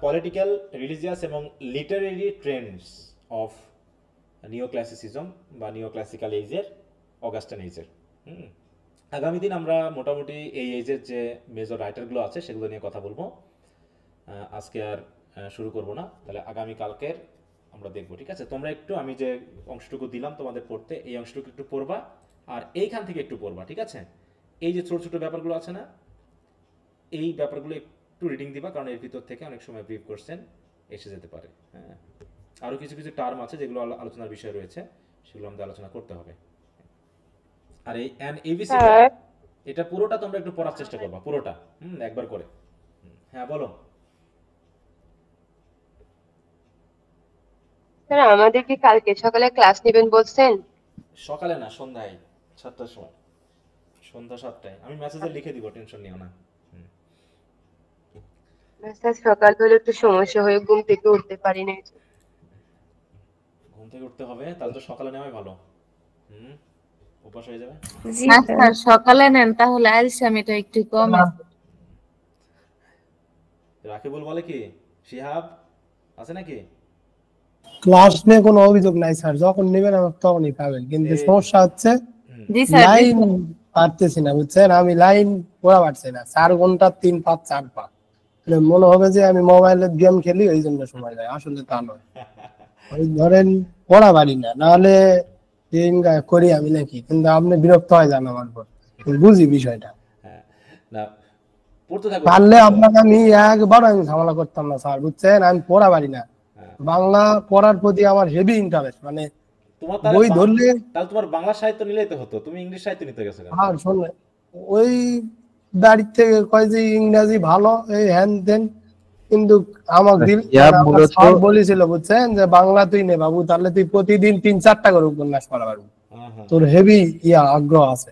পলিটিক্যাল, রিলিজিয়াস এবং লিটারেরি ট্রেন্ডস অফ নিও ক্লাসিসিজম বা নিও ক্লাসিক্যাল এজের, অগাস্টান এজের। আগামী দিন আমরা মোটামুটি এই এজের যে মেজর রাইটারগুলো আছে সেগুলো নিয়ে কথা বলবো। আজকে আর শুরু করব না, তাহলে আগামী কালকের আমরা দেখবো, ঠিক আছে? তোমরা একটু, আমি যে অংশটুকু দিলাম তোমাদের পড়তে, এই অংশটুকু একটু পড়বা আর এইখান থেকে একটু পড়বা, ঠিক আছে? এই যে ছোট ছোট ব্যাপারগুলো আছে না, এই ব্যাপারগুলো একটু রিডিং দিবা, কারণ এর ভিতর থেকে অনেক সময় ব্রিফ কোশ্চেন এসে যেতে পারে। হ্যাঁ, আরও কিছু কিছু টার্ম আছে যেগুলো আলোচনার বিষয় রয়েছে, সেগুলো আমাদের আলোচনা করতে হবে। আর এই এবিসি এটা পুরোটা তোমরা একটু পড়ার চেষ্টা করবা, পুরোটা একবার করে। হ্যাঁ বলো। স্যার আমাদের কি কালকে সকালে ক্লাস নেবেন বলছেন? সকালে না, সন্ধ্যায় 7টার সময়, সন্ধ্যা 7টায়। আমি মেসেজে লিখে দিব, টেনশন নিও না। স্যার সকাল হলে একটু সমস্যা হয়ে ঘুম থেকে উঠতে পারি না। ঘুম থেকে উঠতে হবে, তাহলে তো সকালে নেওয়াই ভালো। উপাস হয়ে যাবে। স্যার সকালে নেন তাহলে আলসামিটা একটু কম আছে। রাকিবুল বলে কি, শিহাব আছে নাকি? ক্লাস নিয়ে কোনো অভিযোগ নাই স্যার, যখন নেবেন আমার তখনই পাবেন, কিন্তু সমস্যা হচ্ছে জি স্যার, লাইন পারতেছি না, বুঝছেন? আমি লাইন পড়া পারছি না, 4 ঘন্টা 3 5 4 5, মনে হবে যে আমি মোবাইলে গেম খেলি, ওই জন্য সময় যায়। আসলে তা নয়, ওই ধরেন পড়া পারি না, নাহলে করি আমি নাকি, কিন্তু আপনি বিরক্ত হয়ে যান আমার পর, বুঝি বিষয়টা। না পড়তে থাকো, পারলে আপনাকে আমি একবার আমি ঝামেলা করতাম না স্যার, বুঝছেন? আমি পড়া পারি না, বাংলা পড়ার প্রতি আমার হেভি ইন্টারেস্ট। মানে তোমার বই ধরলে, তাহলে তোমার বাংলা সাহিত্য নিলেই তো হতো, তুমি ইংলিশ সাহিত্য নিতে গেছো কেন? আর শোনে ওই দাঁড়ি থেকে কয় যে ইংরেজি ভালো, এই হ্যান দেন, কিন্তু আমার স্যার বলেছিল, বুঝছেন, যে বাংলা তুই নে বাবু, তাহলে তুই প্রতিদিন 3-4টা করে উপন্যাস পড়া পারবি, তোর হেভি আগ্রহ আছে।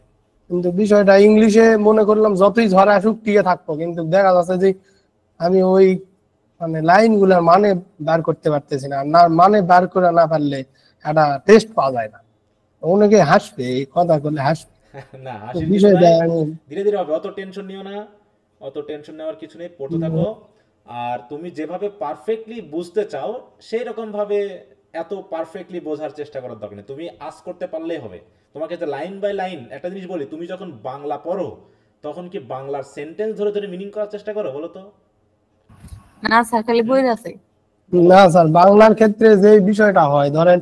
কিন্তু বিষয়টা ইংলিশে মনে করলাম যতই ঝড় আসুক টিকে থাকবো, কিন্তু দেখা যাচ্ছে যে আমি ওই মানে লাইন গুলার মানে বার করতে পারতেছি না, না মানে বার করে না পারলে একটা টেস্ট পাওয়া যায় না। অনেকে হাসবে, এই কথা বলে হাসবে। না হাসির কিছু বিষয় নাই, আমি ধীরে ধীরে হবে, অত টেনশন নিও না, অত টেনশন নেওয়ার কিছু নেই, পড়তে থাকো। আর তুমি যেভাবে পারফেক্টলি বুঝতে চাও সেই রকম ভাবে এত পারফেক্টলি বোঝার চেষ্টা করার দরকার নেই, তুমি আস করতে পারলেই হবে। তোমাকে যে লাইন বাই লাইন একটা জিনিস বলি, তুমি যখন বাংলা পড়ো তখন কি বাংলার সেন্টেন্স ধরে ধরে মিনিং করার চেষ্টা করো বলো তো? না স্যার খালি বই আছে। না স্যার, বাংলার ক্ষেত্রে যে বিষয়টা হয়, ধরেন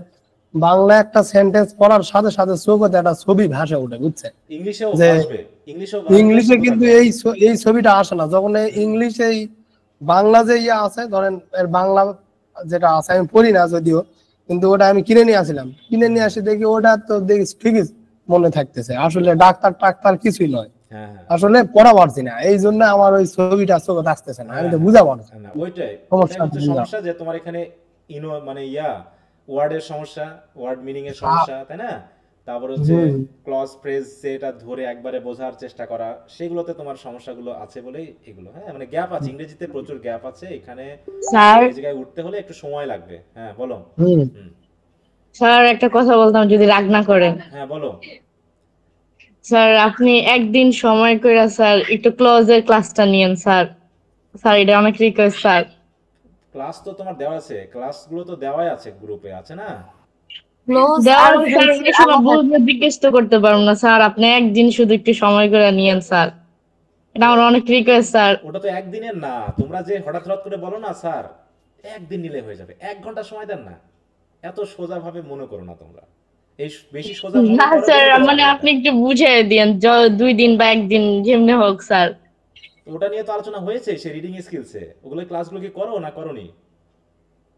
বাংলা একটা সেন্টেন্স পড়ার সাথে সাথে চোখে একটা ছবি ভাসে ওঠে, বুঝছেন? ইংলিশেও যে আসবে, ইংলিশেও ইংলিশে কিন্তু এই ছবিটা আসে না। যখন ইংলিশে এই বাংলা যে ইয়ে আছে, ধরেন এর বাংলা যেটা আছে আমি পড়ি না যদিও, কিন্তু ওটা আমি কিনে নিয়ে আসছিলাম, কিনে নিয়ে আসি দেখি ওটা তো দেখি ঠিকই মনে থাকতেছে, আসলে ডাক্তার টাক্তার কিছুই নয়, হ্যাঁ হ্যাঁ আসলে পড়া পারছি না, এই জন্য আমার ওই ছবিটা চোখে আসতেছে না, আমি তো বুঝা পারছি না। না, ওইটাই সমস্যা হচ্ছে বুঝা। সমস্যা, যে তোমার এখানে মানে ওয়ার্ডের সমস্যা, ওয়ার্ড মিনিং এর সমস্যা, তাই না? তারপর হচ্ছে ক্লজ ফ্রেজ যেটা ধরে একবারে বোঝার চেষ্টা করা, সেগুলোতে তোমার সমস্যাগুলো আছে বলেই এগুলো। হ্যাঁ মানে গ্যাপ আছে, ইংরেজিতে প্রচুর গ্যাপ আছে, এখানে স্যার এই জায়গায় উঠতে হলে একটু সময় লাগবে। হ্যাঁ বলো। হুম। স্যার একটা কথা বলতাম যদি রাগ না করেন। হ্যাঁ বলো। স্যার আপনি একদিন সময় করে স্যার একটু ক্লোজের ক্লাসটা নিয়েন স্যার। স্যার এটা অনেক রিকোয়েস্ট স্যার। ক্লাস তো তোমার দেওয়া আছে, ক্লাসগুলো তো দেওয়াই আছে, গ্রুপে আছে না? দেওয়ার স্যার অনেক সময় বুঝলে জিজ্ঞেস তো করতে পারবো না স্যার, আপনি একদিন শুধু একটু সময় করে নিয়েন স্যার, এটা আমার অনেক রিকোয়েস্ট স্যার। ওটা তো একদিনের না, তোমরা যে হঠাৎ হঠাৎ করে বলো না স্যার একদিন নিলে হয়ে যাবে, 1 ঘন্টা সময় দেন না, এত সোজা ভাবে মনে করো না তোমরা, এই বেশি সোজা ভাবে না করো স্যার বলেই তো মানে ঝামেলাটা। আপনি একটু বুঝিয়ে দিয়েন 2 দিন বা একদিন যেমনি হোক স্যার। ওটা নিয়ে তো আলোচনা হয়েছে সেই রিডিং স্কিলসে, ওগুলো ক্লাসগুলো কি করো না করোনি?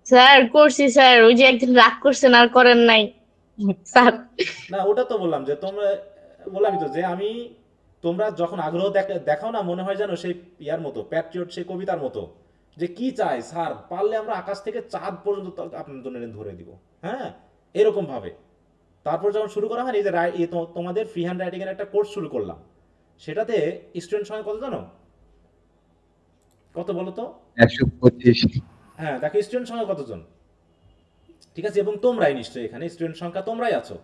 স্যার করছি স্যার, ওই যে একদিন রাগ করছেন আর করেন নাই স্যার। না ওটা তো বললাম যে তোমরা, বললামই তো যে আমি, তোমরা যখন আগ্রহ দেখাও না, মনে হয় যেন সেই ইয়ার মতো, প্যাট্রিয়ট সেই কবিতার মতো, যে কি চাই স্যার, পারলে আমরা আকাশ থেকে চাঁদ পর্যন্ত আপনার জন্য ধরে দিব, হ্যাঁ এরকম ভাবে। তারপর যখন শুরু করা হয়, এই যে তোমাদের ফ্রি হ্যান্ড রাইটিং এর একটা কোর্স শুরু করলাম, সেটাতে স্টুডেন্ট সংখ্যা কত জানো? কত বলো তো? 125। হ্যাঁ দেখো স্টুডেন্ট সংখ্যা কতজন, ঠিক আছে, এবং তোমরাই নিশ্চয়ই এখানে স্টুডেন্ট সংখ্যা তোমরাই আছো,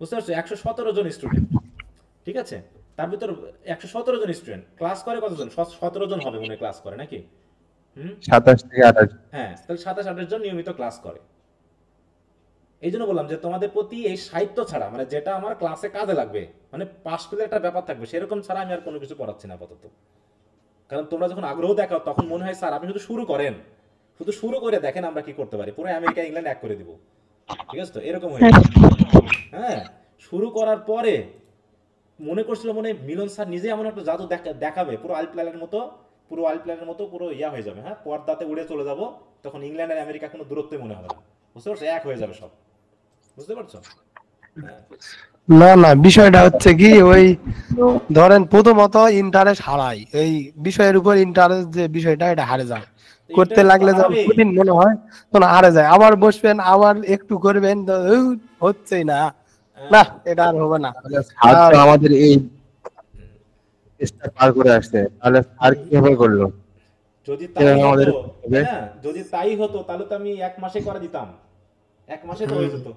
বুঝতে পারছো? 117 জন স্টুডেন্ট, ঠিক আছে, তার ভিতর 117 জন স্টুডেন্ট, ক্লাস করে কতজন? 17 জন হবে মনে হয় ক্লাস করে, নাকি? 27 থেকে 28। হ্যাঁ তাহলে 27-28 জন নিয়মিত ক্লাস করে। এই জন্য বললাম যে তোমাদের প্রতি এই সাহিত্য ছাড়া, মানে যেটা আমার ক্লাসে কাজে লাগবে, মানে পাস পেলে একটা ব্যাপার থাকবে, সেরকম ছাড়া আমি আর কোনো কিছু পড়াচ্ছি না আপাতত। কারণ তোমরা যখন আগ্রহ দেখাও তখন মনে হয় স্যার আপনি শুধু শুরু করেন, শুধু শুরু করে দেখেন আমরা কি করতে পারি, পুরো আমেরিকা ইংল্যান্ড এক করে দিব, ঠিক আছে তো, এরকম হয়ে যাবে। হ্যাঁ শুরু করার পরে মনে করছিল মনে হয় মিলন স্যার নিজে এমন একটা জাদু দেখাবে, পুরো আইল প্ল্যানের মতো, পুরো আইল প্ল্যানের মতো পুরো ইয়া হয়ে যাবে, হ্যাঁ পর্দাতে উড়ে চলে যাব, তখন ইংল্যান্ড আর আমেরিকা কোনো দূরত্বই মনে হবে না, বুঝতে পারছো? এক হয়ে যাবে সব, বুঝতে পারছো? হ্যাঁ না না, বিষয়টা হচ্ছে কি, ওই ধরেন প্রথমত ইন্টারেস্ট হারাই, এই বিষয়ের উপর ইন্টারেস্ট যে বিষয়টা এটা হারে যায়, করতে লাগলে যখন কঠিন মনে হয় তখন হারে যায়, আবার বসবেন আবার একটু করবেন তো হচ্ছেই না, না এটা আর হবে না। স্যার তো আমাদের এই স্টেপ পার করে আসছে, তাহলে স্যার কিভাবে করলো? যদি তাই হতো, হ্যাঁ যদি তাই হতো তাহলে তো আমি 1 মাসে করে দিতাম, 1 মাসে তো হয়ে যেত,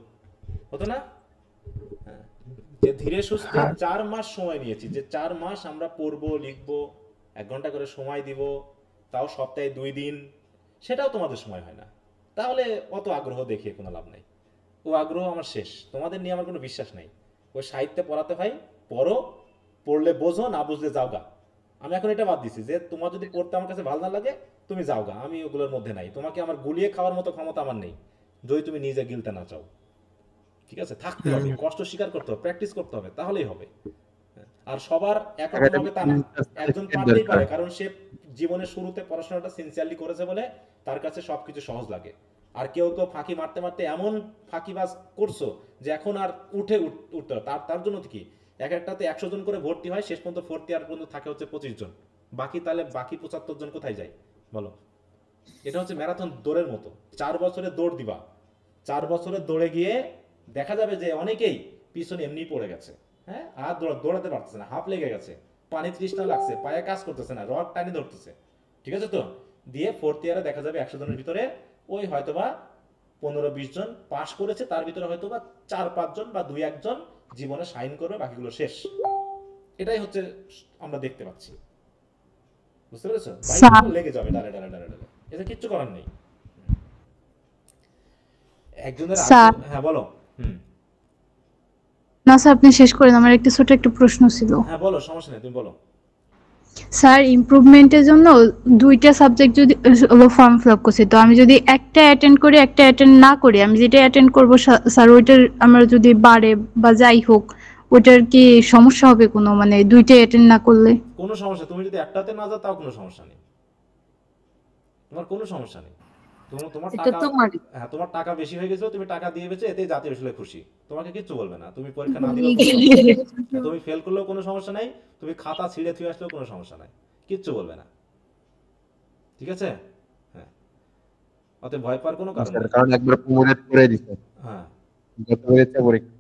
হতো না? হ্যাঁ, যে ধীরে সুস্থে 4 মাস সময় নিয়েছি, যে 4 মাস আমরা পড়বো লিখবো, 1 ঘন্টা করে সময় দিব, তাও সপ্তাহে 2 দিন, সেটাও তোমাদের সময় হয় না, তাহলে অত আগ্রহ দেখিয়ে কোনো লাভ নাই। ও আগ্রহ আমার শেষ, তোমাদের নিয়ে আমার কোনো বিশ্বাস নাই। ওই সাহিত্যে পড়াতে হয়, পড়ো, পড়লে বোঝো, না বুঝলে যাওগা। আমি এখন এটা বাদ দিছি যে তোমার যদি পড়তে আমার কাছে ভালো না লাগে তুমি যাওগা, আমি ওগুলোর মধ্যে নাই, তোমাকে আমার গুলিয়ে খাওয়ার মতো ক্ষমতা আমার নেই, যদি তুমি নিজে গিলতে না চাও, ঠিক আছে? থাকতে হবে, কষ্ট স্বীকার করতে হবে, প্র্যাকটিস করতে হবে, তাহলেই হবে। আর সবার একরকম হবে তা না, একজন পারতেই পারে, কারণ সে জীবনের শুরুতে পড়াশোনাটা সিনসিয়ারলি করেছে বলে তার কাছে সবকিছু সহজ লাগে। আর কেউ কেউ ফাঁকি মারতে মারতে এমন ফাঁকিবাজ করছো যে এখন আর উঠতে হবে, তার জন্য কি এক একটাতে 100 জন করে ভর্তি হয়, শেষ পর্যন্ত 4th ইয়ার পর্যন্ত থাকে হচ্ছে 25 জন, বাকি তাহলে বাকি 75 জন কোথায় যায় বলো? এটা হচ্ছে ম্যারাথন দৌড়ের মতো, 4 বছরে দৌড় দিবা, 4 বছরে দৌড়ে গিয়ে দেখা যাবে যে অনেকেই পিছনে এমনি পড়ে গেছে, হ্যাঁ আর দৌড়াতে পারতেছে না, হাঁপ লেগে গেছে, পানি তৃষ্ণা লাগছে, পায়ে কাজ করতেছে না, রড টানি ধরতেছে, ঠিক আছে তো? দিয়ে 4th ইয়ারে দেখা যাবে 100 জনের ভিতরে ওই হয়তোবা 15-20 জন পাশ করেছে, তার ভিতরে হয়তো বা 4-5 জন বা 2-1 জন জীবনে সাইন করবে, বাকিগুলো শেষ। এটাই হচ্ছে আমরা দেখতে পাচ্ছি, বুঝতে পেরেছো? বাইরে লেগে যাবে ডালে ডালে ডালে ডালে, এটা কিচ্ছু করার নেই। একজনের হ্যাঁ বলো। না স্যার, আপনি শেষ করেন, আমার একটা ছোট একটা প্রশ্ন ছিল। হ্যাঁ বলো, সমস্যা নেই, তুমি বলো। স্যার, ইমপ্রুভমেন্টের জন্য 2টা সাবজেক্ট যদি ফর্ম ফিল আপ করছি, তো আমি যদি একটা অ্যাটেন্ড করি একটা অ্যাটেন্ড না করি, আমি যেটা অ্যাটেন্ড করবো স্যার ওইটার আমার যদি বাড়ে বা যাই হোক, ওইটার কি সমস্যা হবে কোনো, মানে 2টা অ্যাটেন্ড না করলে? কোনো সমস্যা, তুমি যদি একটাতে না যাও তাও কোনো সমস্যা নেই, তোমার কোনো সমস্যা নেই। তোমার টাকা, হ্যাঁ তোমার টাকা বেশি হয়ে গেছে, তুমি টাকা দিয়ে বেঁচে এতেই জাতীয় বিশ্ববিদ্যালয় খুশি, তোমাকে কিচ্ছু বলবে না। তুমি পরীক্ষা না দিলেও তুমি ফেল করলেও কোনো সমস্যা নাই, তুমি খাতা ছিঁড়ে থুয়ে আসলেও কোনো সমস্যা নাই, কিচ্ছু বলবে না, ঠিক আছে? হ্যাঁ, অতএব ভয় পাওয়ার কোনো কারণ নেই, কারণ একবার কুমুরেট করে দিছে। হ্যাঁ যত হয়েছে পরীক্ষা,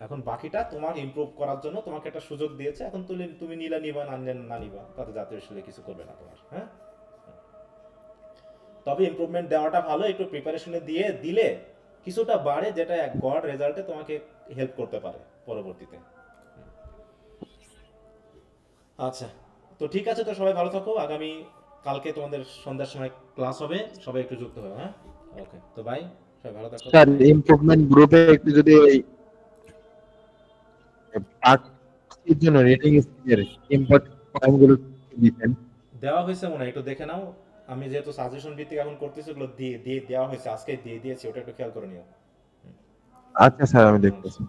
এখন বাকিটা তোমার ইমপ্রুভ করার জন্য তোমাকে একটা সুযোগ দিয়েছে, এখন তুমি নিলা নিবা না নিবা তাতে জাতীয় বিশ্ববিদ্যালয় কিছু করবে না তোমার। হ্যাঁ, তবে ইমপ্রুভমেন্ট দেওয়াটা ভালো, একটু প্রিপারেশনে দিলে কিছুটা বাড়ে, যেটা এক গড় রেজাল্টে তোমাকে হেল্প করতে পারে পরবর্তীতে। আচ্ছা, তো ঠিক আছে, তো সবাই ভালো থাকো। আগামী কালকে তোমাদের সন্ধ্যার সময় ক্লাস হবে, সবাই একটু যুক্ত হবে। হ্যাঁ, ওকে, তো বাই, সবাই ভালো থাকো। স্যার ইমপ্রুভমেন্ট গ্রুপে একটু যদি ওই পার্টির জন্য রেটিং স্কিমের ইম্পর্টেন্ট পয়েন্টগুলো দিতেন। দেওয়া হয়েছে মনে হয়, একটু দেখে নাও। আমি যেহেতু সাজেশন ভিত্তিক এখন করতেছি, ওগুলো দিয়ে দেওয়া হয়েছে, আজকে দিয়ে দিয়েছি, ওটা একটু খেয়াল করে নিও। আচ্ছা স্যার, আমি দেখতেছি।